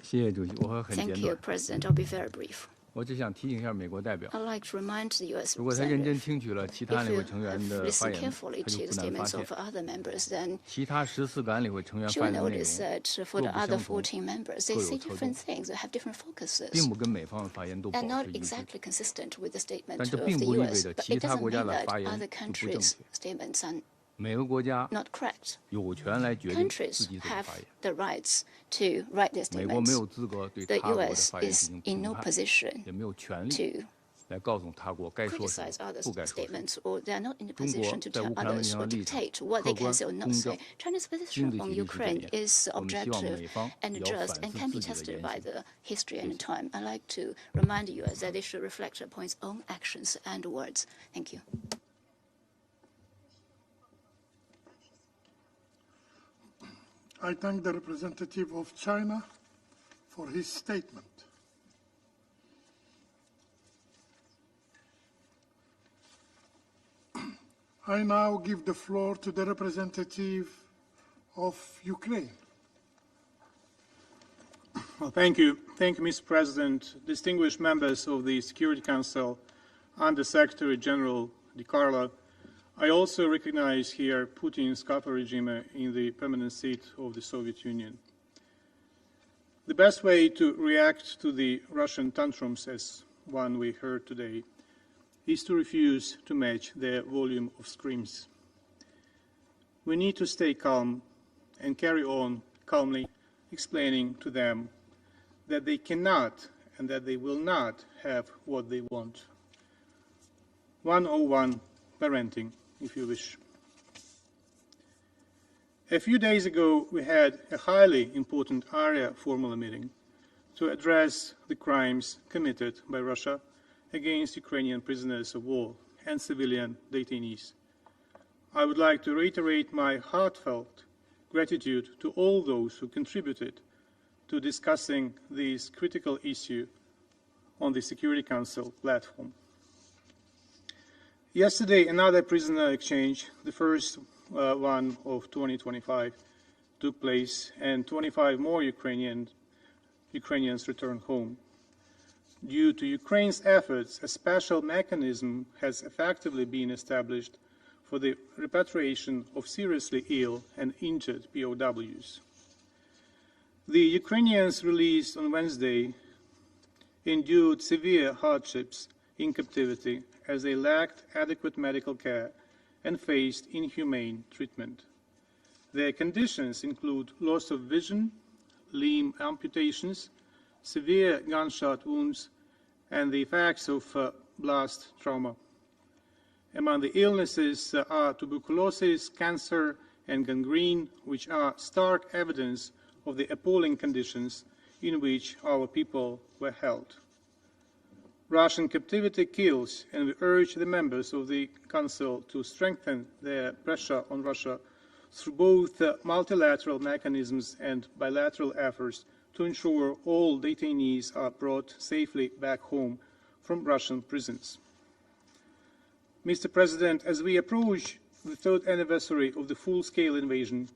[SPEAKER 10] Thank you, President. I'll be very brief.
[SPEAKER 20] 我只想提醒一下美国代表，
[SPEAKER 10] I'd like to remind the U.S.
[SPEAKER 20] 如果他认真
[SPEAKER 10] representative,
[SPEAKER 20] 听取了其他
[SPEAKER 10] if
[SPEAKER 20] 安理
[SPEAKER 10] you
[SPEAKER 20] 会成员
[SPEAKER 10] have
[SPEAKER 20] 的发
[SPEAKER 10] listened
[SPEAKER 20] 言，
[SPEAKER 10] carefully
[SPEAKER 20] 他就
[SPEAKER 10] to the
[SPEAKER 20] 不难发
[SPEAKER 10] statements
[SPEAKER 20] 现，
[SPEAKER 10] of other members, then
[SPEAKER 20] 其他14个安理会成员
[SPEAKER 10] you'll
[SPEAKER 20] 发言的内容
[SPEAKER 10] notice that for
[SPEAKER 20] 各
[SPEAKER 10] the
[SPEAKER 20] 不
[SPEAKER 10] other
[SPEAKER 20] 相同，
[SPEAKER 10] 14 members,
[SPEAKER 20] 各
[SPEAKER 10] they
[SPEAKER 20] 有
[SPEAKER 10] say
[SPEAKER 20] 侧重，
[SPEAKER 10] different things, they have different focuses,
[SPEAKER 20] 并不跟美方的发言都保
[SPEAKER 10] and not
[SPEAKER 20] 持一致。
[SPEAKER 10] exactly consistent with the
[SPEAKER 20] 但
[SPEAKER 10] statement
[SPEAKER 20] 这
[SPEAKER 10] of
[SPEAKER 20] 并
[SPEAKER 10] the
[SPEAKER 20] 不意味
[SPEAKER 10] U.S.
[SPEAKER 20] 着
[SPEAKER 10] But
[SPEAKER 20] 其
[SPEAKER 10] it
[SPEAKER 20] 他
[SPEAKER 10] doesn't
[SPEAKER 20] 国家
[SPEAKER 10] mean
[SPEAKER 20] 的
[SPEAKER 10] that
[SPEAKER 20] 发言
[SPEAKER 10] other
[SPEAKER 20] 就不正
[SPEAKER 10] countries'
[SPEAKER 20] 确。
[SPEAKER 10] statements are
[SPEAKER 20] 每个国家
[SPEAKER 10] not correct.
[SPEAKER 20] 有权来决定自
[SPEAKER 10] Countries
[SPEAKER 20] 己怎么
[SPEAKER 10] have
[SPEAKER 20] 发言。
[SPEAKER 10] the rights to write their
[SPEAKER 20] 美国没
[SPEAKER 10] statements.
[SPEAKER 20] 有资格对
[SPEAKER 10] The
[SPEAKER 20] 他国的
[SPEAKER 10] U.S.
[SPEAKER 20] 发言
[SPEAKER 10] is
[SPEAKER 20] 进行
[SPEAKER 10] in
[SPEAKER 20] 评
[SPEAKER 10] no
[SPEAKER 20] 判，
[SPEAKER 10] position
[SPEAKER 20] 也没有权利
[SPEAKER 10] to
[SPEAKER 20] 来告诉他国该说什
[SPEAKER 10] criticize
[SPEAKER 20] 么，
[SPEAKER 10] others'
[SPEAKER 20] 不该说什么。
[SPEAKER 10] statements, or they are not in the
[SPEAKER 20] 中国
[SPEAKER 10] position to
[SPEAKER 20] 在
[SPEAKER 10] tell
[SPEAKER 20] 乌克兰问
[SPEAKER 10] others
[SPEAKER 20] 题上
[SPEAKER 10] or
[SPEAKER 20] 的立场
[SPEAKER 10] dictate what
[SPEAKER 20] 客
[SPEAKER 10] they can
[SPEAKER 20] 观、
[SPEAKER 10] say or not
[SPEAKER 20] 公正，
[SPEAKER 10] say. China's
[SPEAKER 20] 经
[SPEAKER 10] position
[SPEAKER 20] 得
[SPEAKER 10] on
[SPEAKER 20] 起历史检
[SPEAKER 10] Ukraine
[SPEAKER 20] 验。
[SPEAKER 10] is
[SPEAKER 20] 我们希望
[SPEAKER 10] objective
[SPEAKER 20] 美方
[SPEAKER 10] and
[SPEAKER 20] 也要
[SPEAKER 10] just
[SPEAKER 20] 反
[SPEAKER 10] and
[SPEAKER 20] 思
[SPEAKER 10] can be
[SPEAKER 20] 自己的
[SPEAKER 10] tested
[SPEAKER 20] 言
[SPEAKER 10] by
[SPEAKER 20] 行。
[SPEAKER 10] the history and time. I'd like to remind the U.S. that they should reflect upon its own actions and words. Thank you.
[SPEAKER 2] I thank the representative of China for his statement. I now give the floor to the representative of Ukraine.
[SPEAKER 5] Well, thank you. Thank you, Mr. President, distinguished members of the Security Council, Under Secretary General Di Carlo. I also recognize here Putin's Kafa regime in the permanent seat of the Soviet Union. The best way to react to the Russian tantrums, as one we heard today, is to refuse to match their volume of screams. We need to stay calm and carry on calmly explaining to them that they cannot and that they will not have what they want. 101 parenting, if you wish. A few days ago, we had a highly important area formula meeting to address the crimes committed by Russia against Ukrainian prisoners of war and civilian detainees. I would like to reiterate my heartfelt gratitude to all those who contributed to discussing this critical issue on the Security Council platform. Yesterday, another prisoner exchange, the first one of 2025, took place, and 25 more Ukrainians returned home. Due to Ukraine's efforts, a special mechanism has effectively been established for the repatriation of seriously ill and injured POWs. The Ukrainians released on Wednesday endured severe hardships in captivity as they lacked adequate medical care and faced inhumane treatment. Their conditions include loss of vision, limb amputations, severe gunshot wounds, and the effects of blast trauma. Among the illnesses are tuberculosis, cancer, and gangrene, which are stark evidence of the appalling conditions in which our people were held. Russian captivity kills, and we urge the members of the Council to strengthen their pressure on Russia through both multilateral mechanisms and bilateral efforts to ensure all detainees are brought safely back home from Russian prisons. Mr. President, as we approach the third anniversary of the full-scale invasion,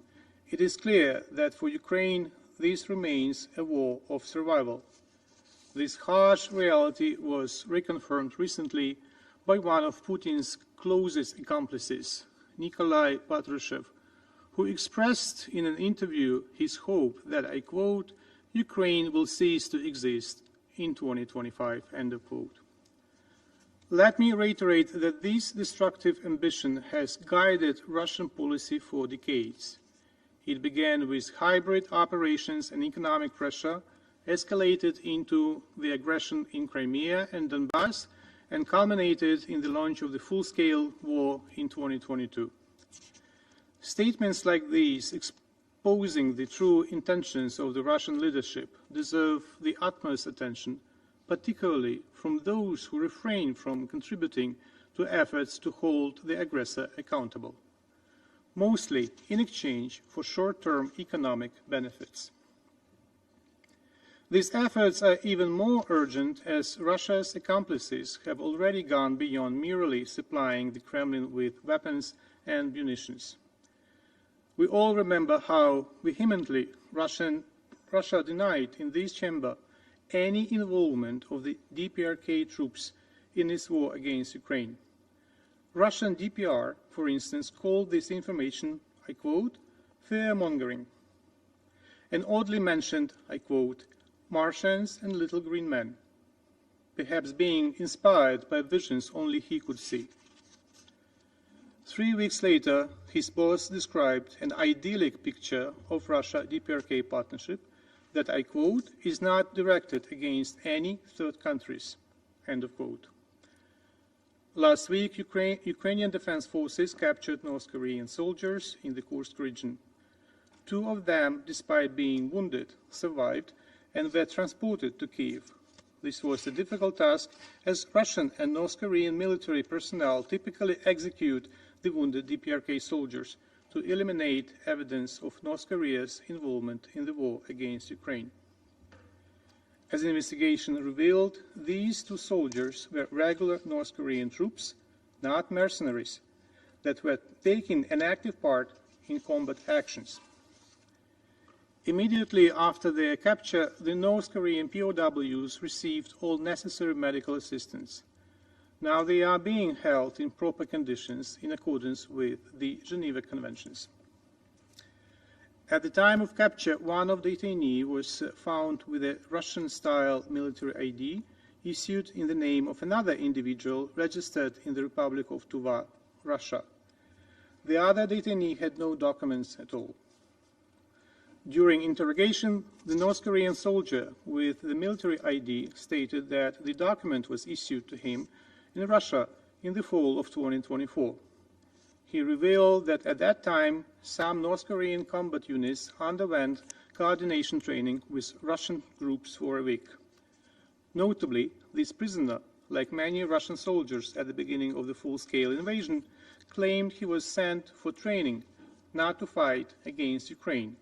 [SPEAKER 5] it is clear that for Ukraine this remains a war of survival. This harsh reality was reconfirmed recently by one of Putin's closest accomplices, Nikolai Patrushev, who expressed in an interview his hope that, I quote, Ukraine will cease to exist in 2025, end of quote. Let me reiterate that this destructive ambition has guided Russian policy for decades. It began with hybrid operations and economic pressure, escalated into the aggression in Crimea and Donbass, and culminated in the launch of the full-scale war in 2022. Statements like these exposing the true intentions of the Russian leadership deserve the utmost attention, particularly from those who refrain from contributing to efforts to hold the aggressor accountable, mostly in exchange for short-term economic benefits. These efforts are even more urgent as Russia's accomplices have already gone beyond merely supplying the Kremlin with weapons and munitions. We all remember how vehemently Russia denied in this chamber any involvement of the DPRK troops in this war against Ukraine. Russian DPR, for instance, called this information, I quote, fear-mongering, and oddly mentioned, I quote, Martians and little green men, perhaps being inspired by visions only he could see. 3 weeks later, his boss described an idyllic picture of Russia-DPRK partnership that, I quote, is not directed against any third countries, end of quote. Last week, Ukrainian Defense Forces captured North Korean soldiers in the Kursk region. 2 of them, despite being wounded, survived and were transported to Kyiv. This was a difficult task, as Russian and North Korean military personnel typically execute the wounded DPRK soldiers to eliminate evidence of North Korea's involvement in the war against Ukraine. As an investigation revealed, these 2 soldiers were regular North Korean troops, not mercenaries, that were taking an active part in combat actions. Immediately after their capture, the North Korean POWs received all necessary medical assistance. Now they are being held in proper conditions in accordance with the Geneva Conventions. At the time of capture, one of the detainees was found with a Russian-style military ID issued in the name of another individual registered in the Republic of Tuva, Russia. The other detainee had no documents at all. During interrogation, the North Korean soldier with the military ID stated that the document was issued to him in Russia in the fall of 2024. He revealed that at that time, some North Korean combat units underwent coordination training with Russian groups for a week. Notably, this prisoner, like many Russian soldiers at the beginning of the full-scale invasion, claimed he was sent for training, not to fight against Ukraine.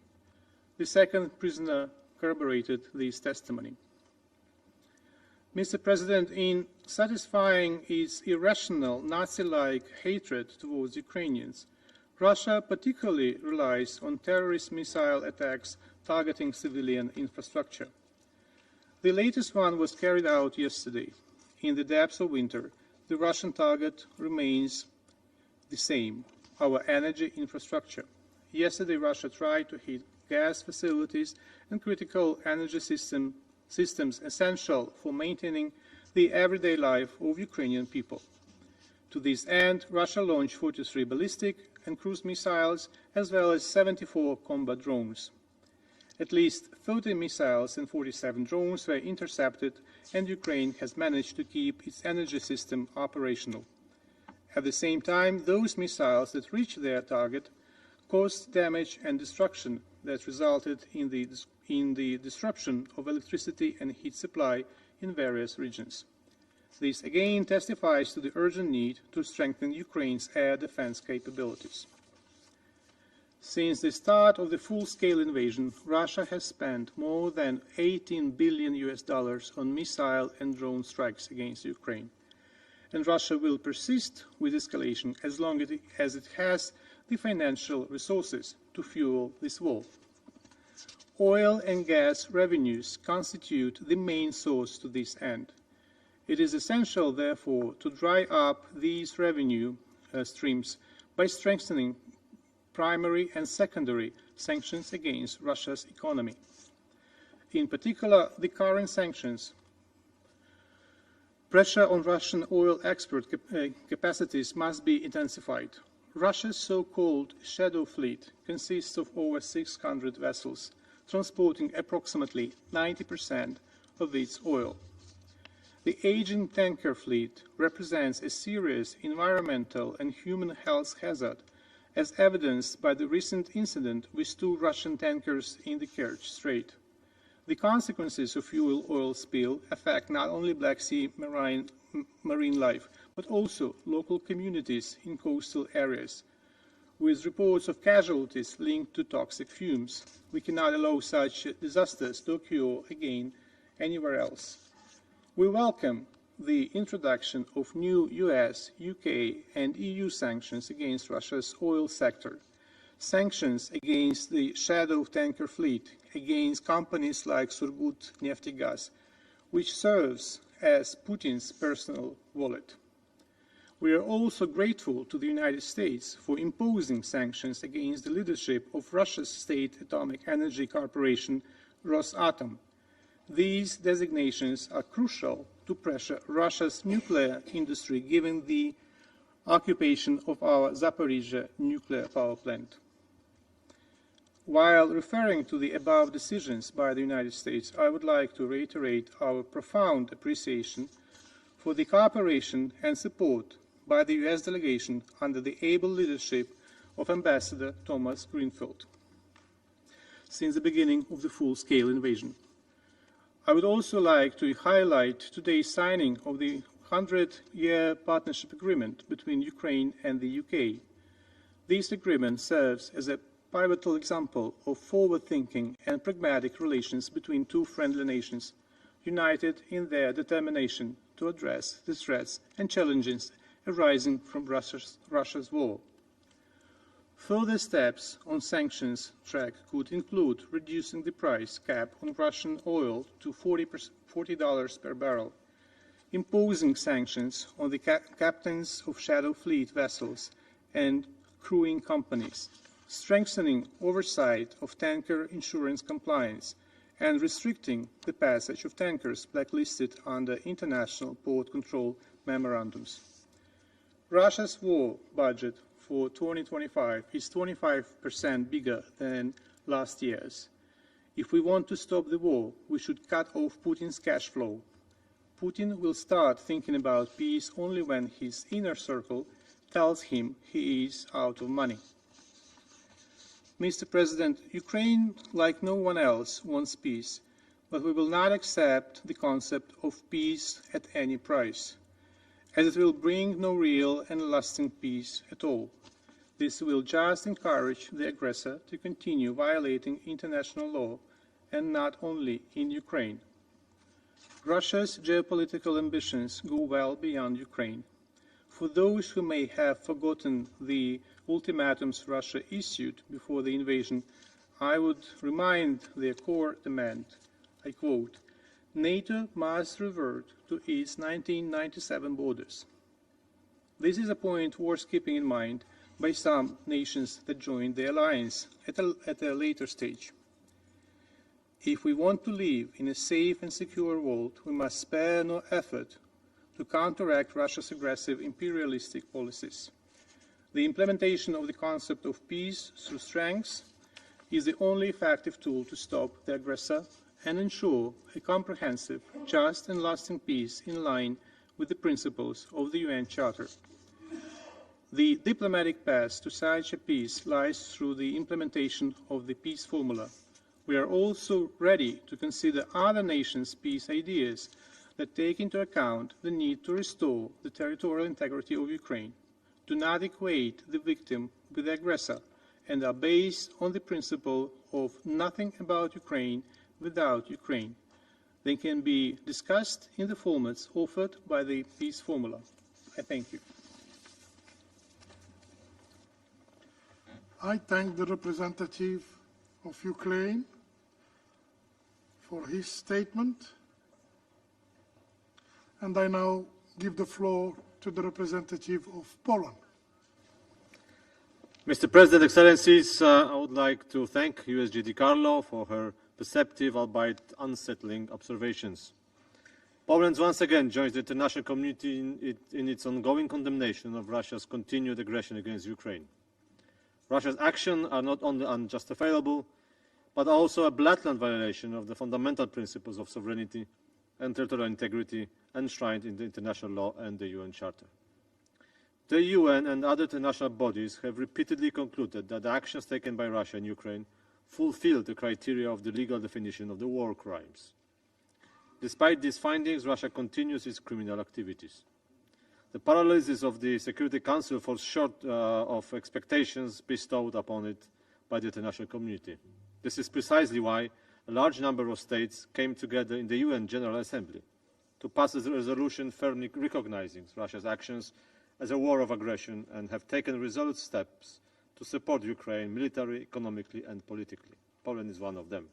[SPEAKER 5] The second prisoner corroborated this testimony. Mr. President, in satisfying its irrational Nazi-like hatred towards Ukrainians, Russia particularly relies on terrorist missile attacks targeting civilian infrastructure. The latest one was carried out yesterday. In the depths of winter, the Russian target remains the same, our energy infrastructure. Yesterday, Russia tried to hit gas facilities and critical energy systems essential for maintaining the everyday life of Ukrainian people. To this end, Russia launched 43 ballistic and cruise missiles, as well as 74 combat drones. At least 30 missiles and 47 drones were intercepted, and Ukraine has managed to keep its energy system operational. At the same time, those missiles that reached their target caused damage and destruction that resulted in the disruption of electricity and heat supply in various regions. This again testifies to the urgent need to strengthen Ukraine's air defense capabilities. Since the start of the full-scale invasion, Russia has spent more than $18 billion on missile and drone strikes against Ukraine. And Russia will persist with escalation as long as it has the financial resources to fuel this war. Oil and gas revenues constitute the main source to this end. It is essential, therefore, to dry up these revenue streams by strengthening primary and secondary sanctions against Russia's economy. In particular, the current sanctions pressure on Russian oil export capacities must be intensified. Russia's so-called shadow fleet consists of over 600 vessels, transporting approximately 90% of its oil. The aging tanker fleet represents a serious environmental and human health hazard, as evidenced by the recent incident with 2 Russian tankers in the Kerch Strait. The consequences of fuel oil spill affect not only Black Sea marine life, but also local communities in coastal areas. With reports of casualties linked to toxic fumes, we cannot allow such disasters to occur again anywhere else. We welcome the introduction of new US, UK, and EU sanctions against Russia's oil sector, sanctions against the shadow tanker fleet, against companies like Surgutneftegas, which serves as Putin's personal wallet. We are also grateful to the United States for imposing sanctions against the leadership of Russia's state atomic energy corporation, Rosatom. These designations are crucial to pressure Russia's nuclear industry, given the occupation of our Zaporizhzhia nuclear power plant. While referring to the above decisions by the United States, I would like to reiterate our profound appreciation for the cooperation and support by the US delegation under the able leadership of Ambassador Thomas Greenfield since the beginning of the full-scale invasion. I would also like to highlight today's signing of the 100-year partnership agreement between Ukraine and the UK. This agreement serves as a pivotal example of forward-thinking and pragmatic relations between 2 friendly nations, united in their determination to address the threats and challenges arising from Russia's war Further steps on sanctions track could include reducing the price cap on Russian oil to $40 per barrel, imposing sanctions on the captains of shadow fleet vessels and crewing companies, strengthening oversight of tanker insurance compliance, and restricting the passage of tankers blacklisted under international port control memorandums. Russia's war budget for 2025 is 25% bigger than last year's. If we want to stop the war, we should cut off Putin's cash flow. Putin will start thinking about peace only when his inner circle tells him he is out of money. Mr. President, Ukraine, like no one else, wants peace, but we will not accept the concept of peace at any price, as it will bring no real and lasting peace at all. This will just encourage the aggressor to continue violating international law, and not only in Ukraine. Russia's geopolitical ambitions go well beyond Ukraine. For those who may have forgotten the ultimatums Russia issued before the invasion, I would remind their core demand, I quote, NATO must revert to its 1997 borders. This is a point worth keeping in mind by some nations that joined the alliance at a later stage. If we want to live in a safe and secure world, we must spare no effort to counteract Russia's aggressive imperialistic policies. The implementation of the concept of peace through strength is the only effective tool to stop the aggressor and ensure a comprehensive, just and lasting peace in line with the principles of the UN Charter. The diplomatic path to such a peace lies through the implementation of the peace formula. We are also ready to consider other nations' peace ideas that take into account the need to restore the territorial integrity of Ukraine, do not equate the victim with the aggressor, and are based on the principle of nothing about Ukraine without Ukraine. They can be discussed in the formats offered by the peace formula. I thank you.
[SPEAKER 2] I thank the representative of Ukraine for his statement, and I now give the floor to the representative of Poland.
[SPEAKER 6] Mr. President, Excellencies, I would like to thank USG DiCarlo for her perceptive, albeit unsettling, observations. Poland once again joins the international community in its ongoing condemnation of Russia's continued aggression against Ukraine. Russia's actions are not only unjustifiable, but also a blatant violation of the fundamental principles of sovereignty and territorial integrity enshrined in the international law and the UN Charter. The UN and other international bodies have repeatedly concluded that the actions taken by Russia in Ukraine fulfill the criteria of the legal definition of the war crimes. Despite these findings, Russia continues its criminal activities. The paralysis of the Security Council falls short of expectations bestowed upon it by the international community. This is precisely why a large number of states came together in the UN General Assembly to pass a resolution firmly recognizing Russia's actions as a war of aggression and have taken resolute steps to support Ukraine militarily, economically and politically. Poland is one of them.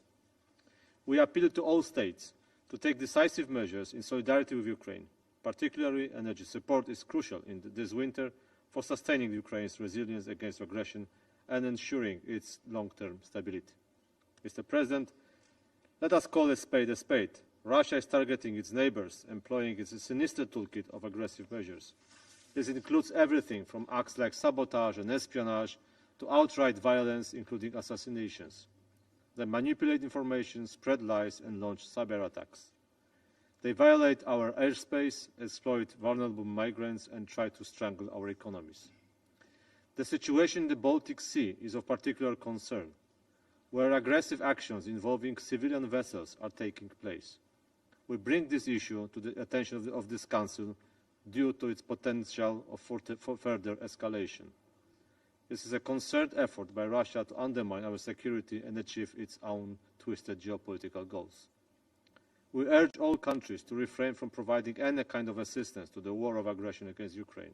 [SPEAKER 6] We appeal to all states to take decisive measures in solidarity with Ukraine. Particularly, energy support is crucial in this winter for sustaining Ukraine's resilience against aggression and ensuring its long-term stability. Mr. President, let us call a spade a spade. Russia is targeting its neighbors, employing its sinister toolkit of aggressive measures. This includes everything from acts like sabotage and espionage to outright violence, including assassinations. They manipulate information, spread lies, and launch cyber attacks. They violate our airspace, exploit vulnerable migrants, and try to strangle our economies. The situation in the Baltic Sea is of particular concern, where aggressive actions involving civilian vessels are taking place. We bring this issue to the attention of this Council due to its potential for further escalation. This is a concerted effort by Russia to undermine our security and achieve its own twisted geopolitical goals. We urge all countries to refrain from providing any kind of assistance to the war of aggression against Ukraine.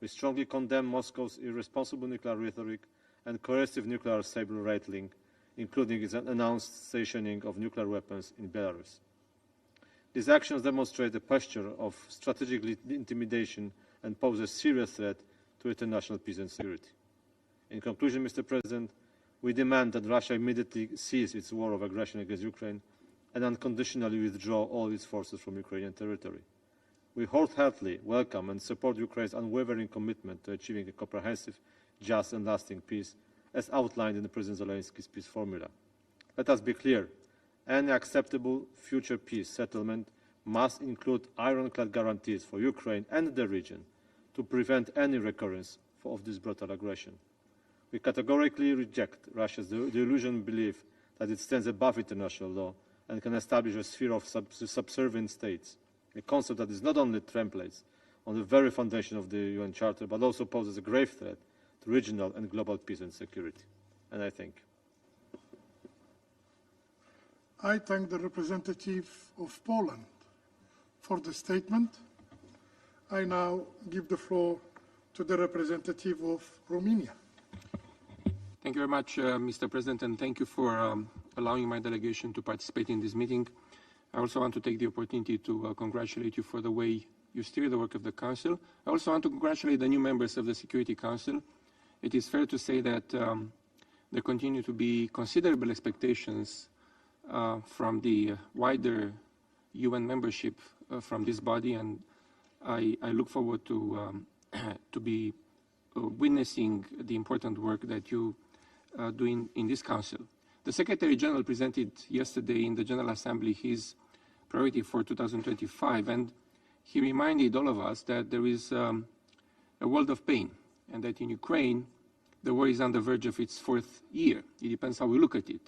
[SPEAKER 6] We strongly condemn Moscow's irresponsible nuclear rhetoric and coercive nuclear saber rattling, including its announced stationing of nuclear weapons in Belarus. These actions demonstrate a posture of strategic intimidation and pose a serious threat to international peace and security. In conclusion, Mr. President, we demand that Russia immediately cease its war of aggression against Ukraine and unconditionally withdraw all its forces from Ukrainian territory. We wholeheartedly welcome and support Ukraine's unwavering commitment to achieving a comprehensive, just and lasting peace, as outlined in the President Zelensky's peace formula. Let us be clear, any acceptable future peace settlement must include ironclad guarantees for Ukraine and the region to prevent any recurrence of this brutal aggression. We categorically reject Russia's delusional belief that it stands above international law and can establish a sphere of subservient states, a concept that is not only tramples on the very foundation of the UN Charter, but also poses a grave threat to regional and global peace and security. And I thank you.
[SPEAKER 2] I thank the representative of Poland for the statement. I now give the floor to the representative of Romania.
[SPEAKER 12] Thank you very much, Mr. President, and thank you for allowing my delegation to participate in this meeting. I also want to take the opportunity to congratulate you for the way you steer the work of the Council. I also want to congratulate the new members of the Security Council. It is fair to say that there continue to be considerable expectations from the wider UN membership from this body, and I look forward to be witnessing the important work that you do in this Council. The Secretary General presented yesterday in the General Assembly his priority for 2025, and he reminded all of us that there is a world of pain, and that in Ukraine, the war is on the verge of its fourth year. It depends how we look at it.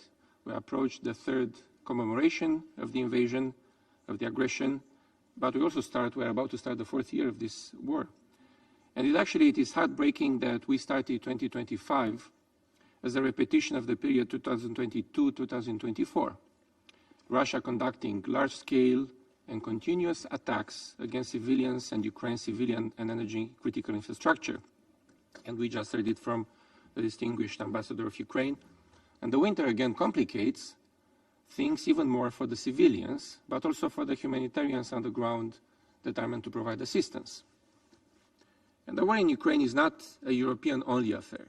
[SPEAKER 12] We approach the third commemoration of the invasion, of the aggression, but we're about to start the fourth year of this war. And it is heartbreaking that we started 2025 as a repetition of the period 2022-2024. Russia conducting large-scale and continuous attacks against civilians and Ukraine's civilian and energy critical infrastructure. And we just heard it from the distinguished ambassador of Ukraine. And the winter again complicates things even more for the civilians, but also for the humanitarians on the ground that are meant to provide assistance. And the war in Ukraine is not a European-only affair.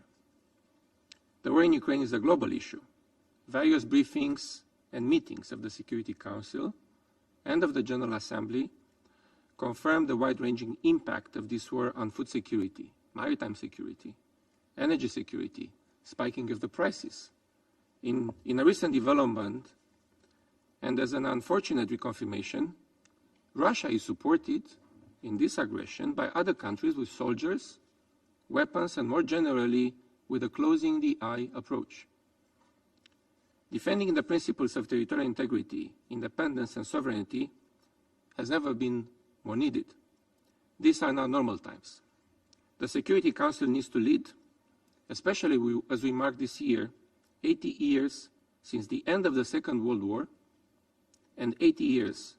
[SPEAKER 12] The war in Ukraine is a global issue. Various briefings and meetings of the Security Council and of the General Assembly confirm the wide-ranging impact of this war on food security, maritime security, energy security, spiking of the prices. In a recent development, and as an unfortunate reconfirmation, Russia is supported in this aggression by other countries with soldiers, weapons, and more generally with a closing the eye approach. Defending the principles of territorial integrity, independence, and sovereignty has never been more needed. These are now normal times. The Security Council needs to lead, especially as we mark this year 80 years since the end of the Second World War and 80 years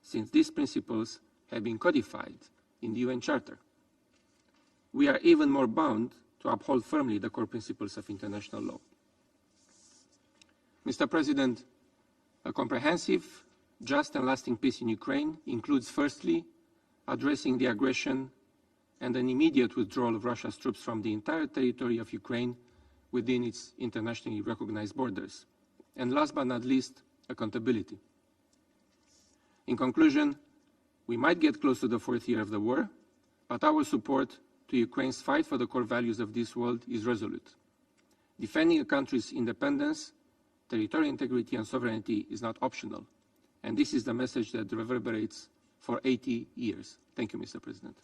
[SPEAKER 12] since these principles have been codified in the UN Charter. We are even more bound to uphold firmly the core principles of international law. Mr. President, a comprehensive, just and lasting peace in Ukraine includes firstly addressing the aggression and an immediate withdrawal of Russia's troops from the entire territory of Ukraine within its internationally recognized borders. And last but not least, accountability. In conclusion, we might get close to the fourth year of the war, but our support to Ukraine's fight for the core values of this world is resolute. Defending a country's independence, territorial integrity, and sovereignty is not optional. And this is the message that reverberates for 80 years. Thank you, Mr. President.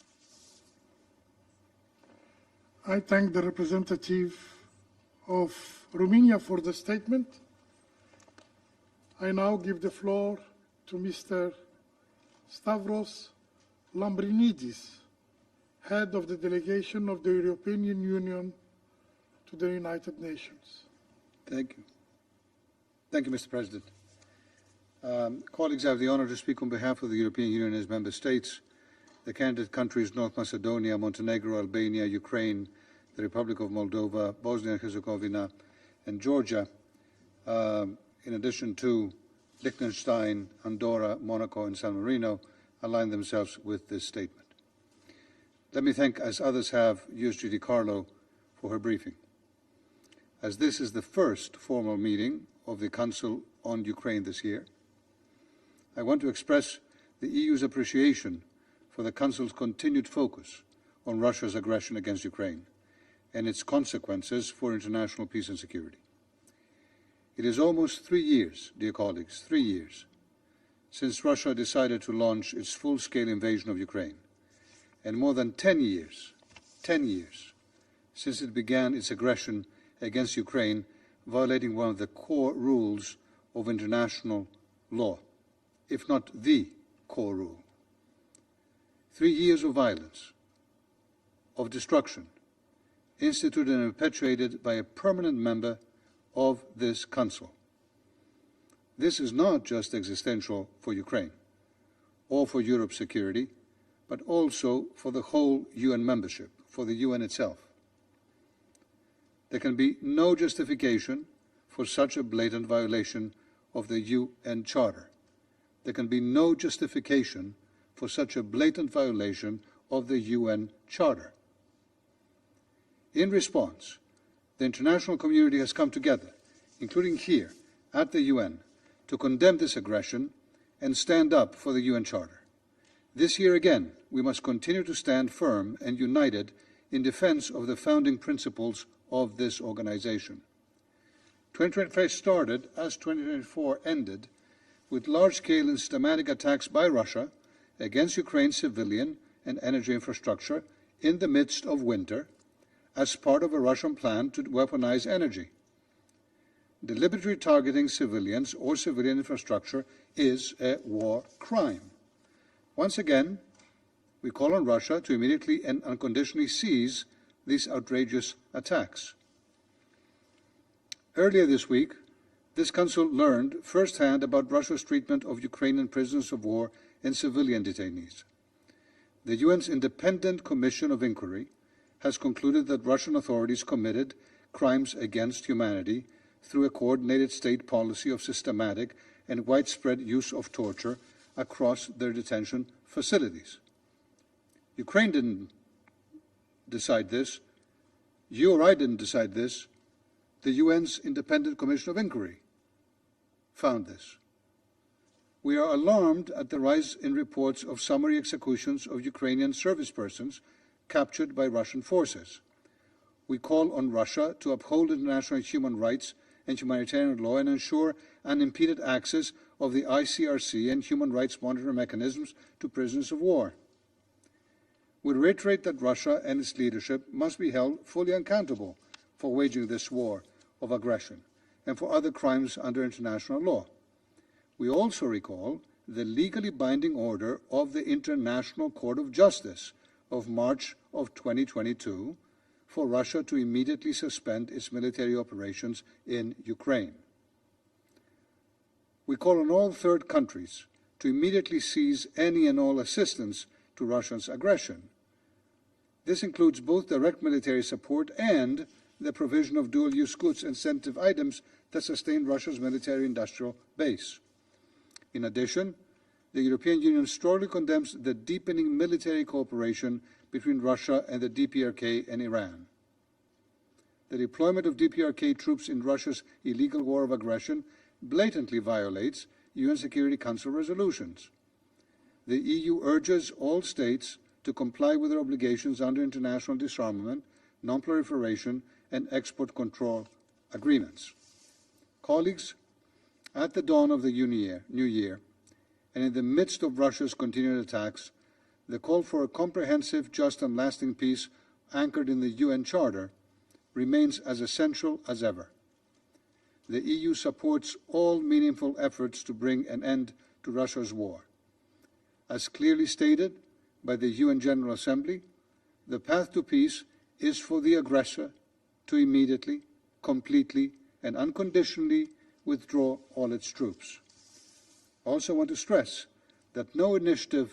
[SPEAKER 2] I thank the representative of Romania for the statement. I now give the floor to Mr. Stavros Lambrinidis, head of the delegation of the European Union to the United Nations.
[SPEAKER 21] Thank you. Thank you, Mr. President. Colleagues, I have the honor to speak on behalf of the European Union and its member states, the candidate countries North Macedonia, Montenegro, Albania, Ukraine, the Republic of Moldova, Bosnia and Herzegovina, and Georgia, in addition to Liechtenstein, Andorra, Monaco, and San Marino, align themselves with this statement. Let me thank, as others have, USG DiCarlo for her briefing. As this is the first formal meeting of the Council on Ukraine this year, I want to express the EU's appreciation for the Council's continued focus on Russia's aggression against Ukraine and its consequences for international peace and security. It is almost 3 years, dear colleagues, 3 years, since Russia decided to launch its full-scale invasion of Ukraine, and more than 10 years since it began its aggression against Ukraine, violating one of the core rules of international law, if not the core rule. 3 years of violence, of destruction, instituted and perpetuated by a permanent member of this Council. This is not just existential for Ukraine or for Europe's security, but also for the whole UN membership, for the UN itself. There can be no justification for such a blatant violation of the UN Charter. There can be no justification for such a blatant violation of the UN Charter. In response, the international community has come together, including here at the UN, to condemn this aggression and stand up for the UN Charter. This year again, we must continue to stand firm and united in defense of the founding principles of this organization. 2025 started as 2024 ended, with large-scale and systematic attacks by Russia against Ukraine's civilian and energy infrastructure in the midst of winter, as part of a Russian plan to weaponize energy. Deliberately targeting civilians or civilian infrastructure is a war crime. Once again, we call on Russia to immediately and unconditionally cease these outrageous attacks. Earlier this week, this Council learned firsthand about Russia's treatment of Ukrainian prisoners of war and civilian detainees. The UN's Independent Commission of Inquiry has concluded that Russian authorities committed crimes against humanity through a coordinated state policy of systematic and widespread use of torture across their detention facilities. Ukraine didn't decide this. You or I didn't decide this. The UN's Independent Commission of Inquiry found this. We are alarmed at the rise in reports of summary executions of Ukrainian service persons captured by Russian forces. We call on Russia to uphold international human rights and humanitarian law and ensure unimpeded access of the ICRC and human rights monitoring mechanisms to prisoners of war. We reiterate that Russia and its leadership must be held fully accountable for waging this war of aggression and for other crimes under international law. We also recall the legally binding order of the International Court of Justice of March of 2022 for Russia to immediately suspend its military operations in Ukraine. We call on all third countries to immediately cease any and all assistance to Russia's aggression. This includes both direct military support and the provision of dual-use goods and sensitive items that sustain Russia's military-industrial base. In addition, the European Union strongly condemns the deepening military cooperation between Russia and the DPRK and Iran. The deployment of DPRK troops in Russia's illegal war of aggression blatantly violates UN Security Council resolutions. The EU urges all states to comply with their obligations under international disarmament, non-proliferation, and export control agreements. Colleagues, at the dawn of the new year, and in the midst of Russia's continued attacks, the call for a comprehensive, just and lasting peace anchored in the UN Charter remains as essential as ever. The EU supports all meaningful efforts to bring an end to Russia's war. As clearly stated by the UN General Assembly, the path to peace is for the aggressor to immediately, completely, and unconditionally withdraw all its troops. I also want to stress that no initiative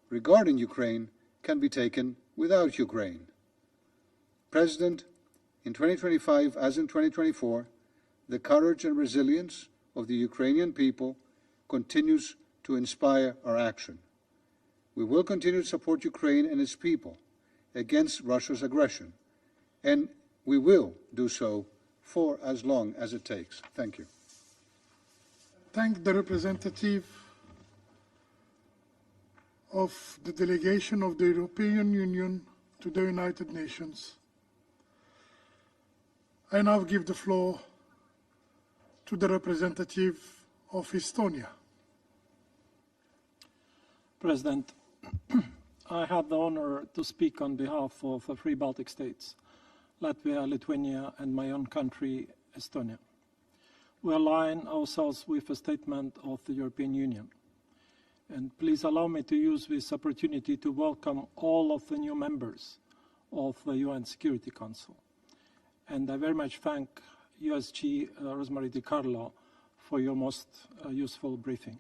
[SPEAKER 21] regarding Ukraine can be taken without Ukraine. President, in 2025, as in 2024, the courage and resilience of the Ukrainian people continues to inspire our action. We will continue to support Ukraine and its people against Russia's aggression, and we will do so for as long as it takes. Thank you.
[SPEAKER 2] Thank the representative of the delegation of the European Union to the United Nations. I now give the floor to the representative of Estonia.
[SPEAKER 1] President, I have the honor to speak on behalf of the three Baltic states, Latvia, Lithuania, and my own country, Estonia. We align ourselves with a statement of the European Union. And please allow me to use this opportunity to welcome all of the new members of the UN Security Council. And I very much thank USG Rosemary DiCarlo for your most useful briefing.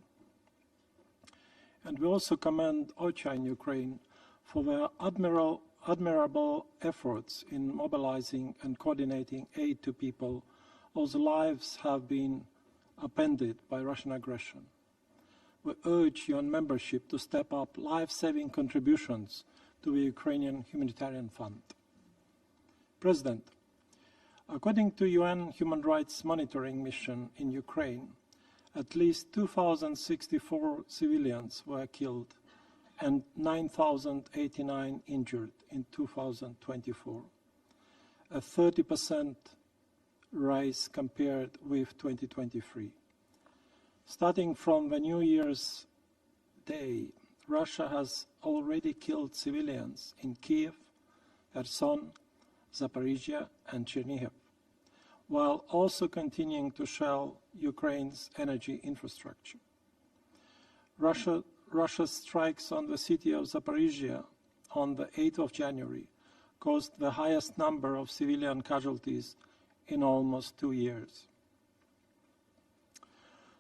[SPEAKER 1] And we also commend OCHA in Ukraine for their admirable efforts in mobilizing and coordinating aid to people whose lives have been upended by Russian aggression. We urge UN membership to step up life-saving contributions to the Ukrainian Humanitarian Fund. President, according to UN Human Rights Monitoring Mission in Ukraine, at least 2,064 civilians were killed and 9,089 injured in 2024, a 30% rise compared with 2023. Starting from the New Year's Day, Russia has already killed civilians in Kiev, Kherson, Zaporizhia, and Chernihiv, while also continuing to shell Ukraine's energy infrastructure. Russia's strikes on the city of Zaporizhia on the 8th of January caused the highest number of civilian casualties in almost 2 years.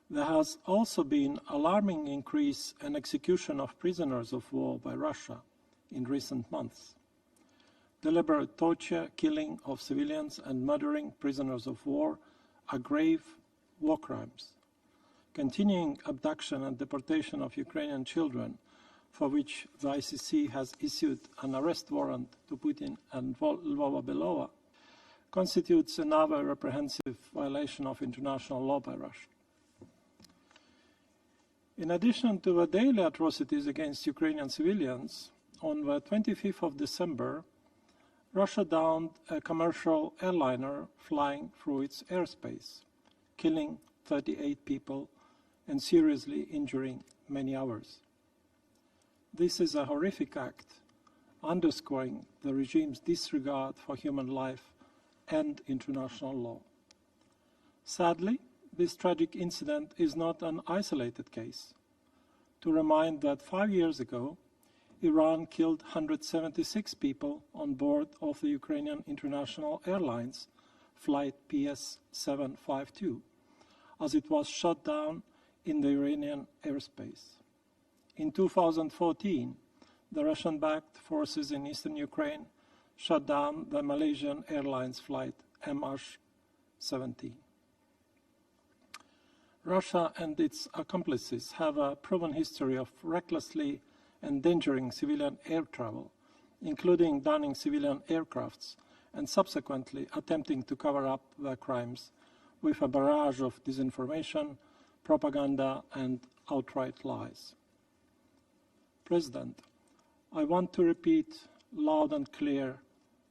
[SPEAKER 1] There has also been alarming increase in execution of prisoners of war by Russia in recent months. Deliberate torture, killing of civilians, and murdering prisoners of war are grave war crimes. Continuing abduction and deportation of Ukrainian children, for which the ICC has issued an arrest warrant to Putin and Lvova Belova, constitutes another reprehensible violation of international law by Russia. In addition to the daily atrocities against Ukrainian civilians, on the 25th of December, Russia downed a commercial airliner flying through its airspace, killing 38 people and seriously injuring many others. This is a horrific act, underscoring the regime's disregard for human life and international law. Sadly, this tragic incident is not an isolated case. To remind that 5 years ago, Iran killed 176 people on board of the Ukrainian International Airlines flight PS-752, as it was shot down in the Iranian airspace. In 2014, the Russian-backed forces in eastern Ukraine shot down the Malaysian Airlines flight MH17. Russia and its accomplices have a proven history of recklessly endangering civilian air travel, including downing civilian aircrafts and subsequently attempting to cover up their crimes with a barrage of disinformation, propaganda, and outright lies. President, I want to repeat loud and clear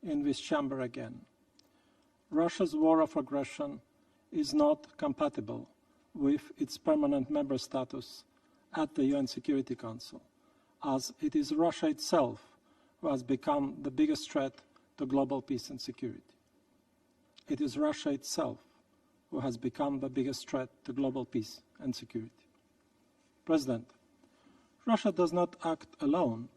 [SPEAKER 1] in this chamber again. Russia's war of aggression is not compatible with its permanent member status at the UN Security Council, as it is Russia itself who has become the biggest threat to global peace and security. It is Russia itself who has become the biggest threat to global peace and security. President, Russia does not act alone.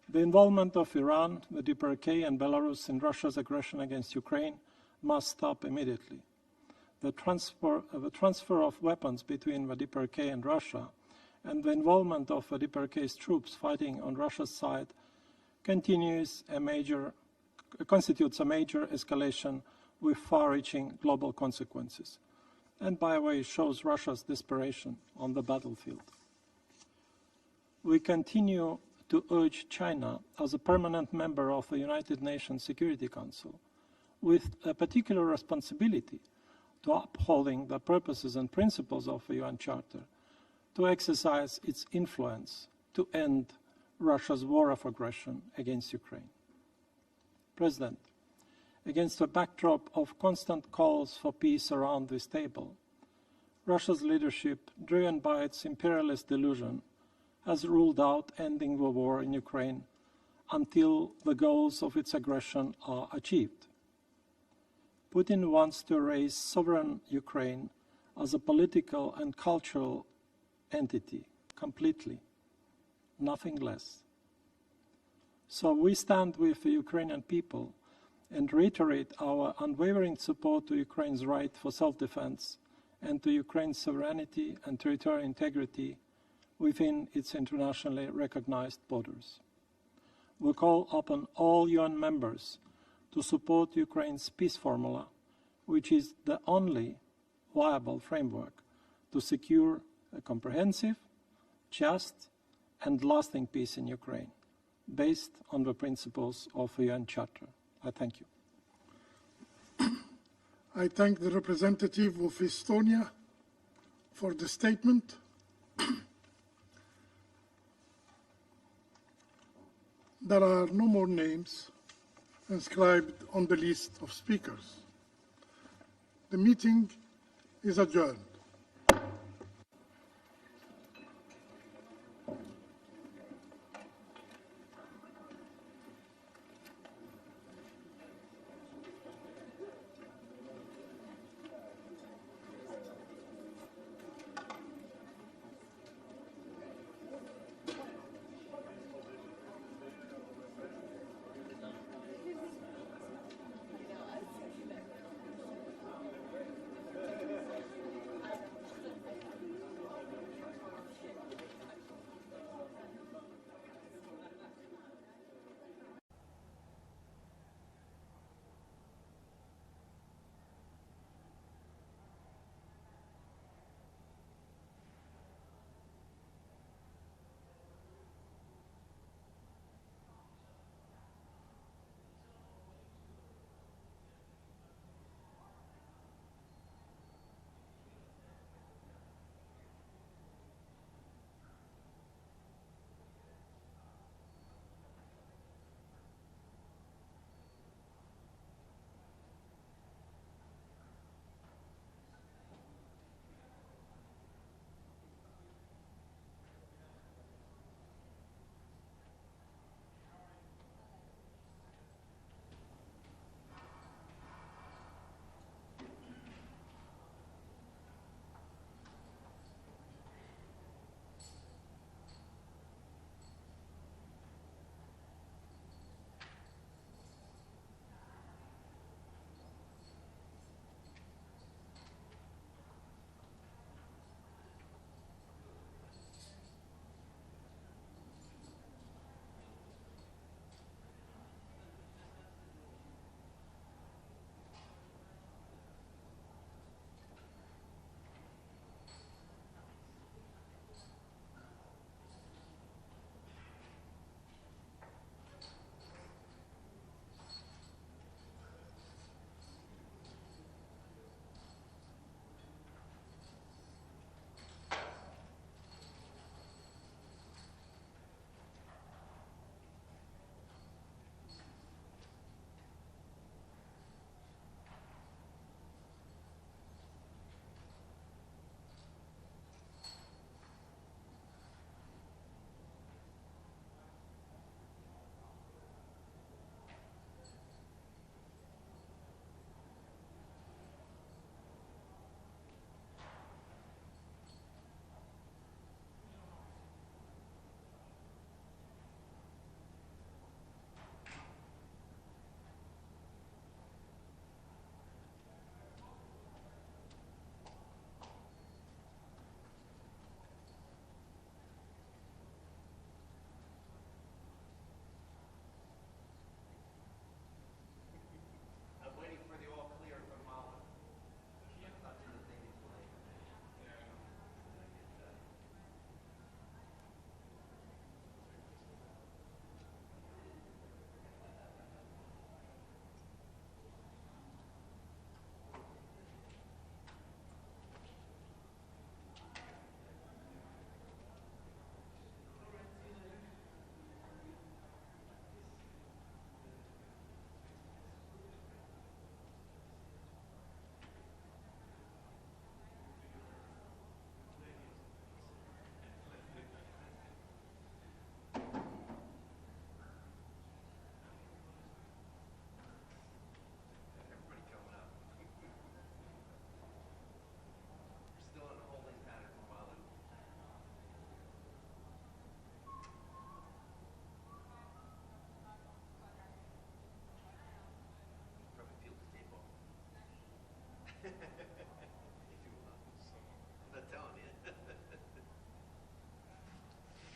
[SPEAKER 1] The involvement of Iran, the DPRK, and Belarus in Russia's aggression against Ukraine must stop immediately. The transfer of weapons between the DPRK and Russia and the involvement of the DPRK's troops fighting on Russia's side continues a major constitutes a major escalation with far-reaching global consequences, and by the way shows Russia's desperation on the battlefield. We continue to urge China as a permanent member of the United Nations Security Council with a particular responsibility to upholding the purposes and principles of the UN Charter, to exercise its influence to end Russia's war of aggression against Ukraine. President, against a backdrop of constant calls for peace around this table, Russia's leadership, driven by its imperialist delusion, has ruled out ending the war in Ukraine until the goals of its aggression are achieved. Putin wants to erase sovereign Ukraine as a political and cultural entity completely, nothing less. So we stand with the Ukrainian people and reiterate our unwavering support to Ukraine's right for self-defense and to Ukraine's sovereignty and territorial integrity within its internationally recognized borders. We call upon all UN members to support Ukraine's peace formula, which is the only viable framework to secure a comprehensive, just, and lasting peace in Ukraine, based on the principles of the UN Charter. I thank you.
[SPEAKER 2] I thank the representative of Estonia for the statement. There are no more names inscribed on the list of speakers. The meeting is adjourned.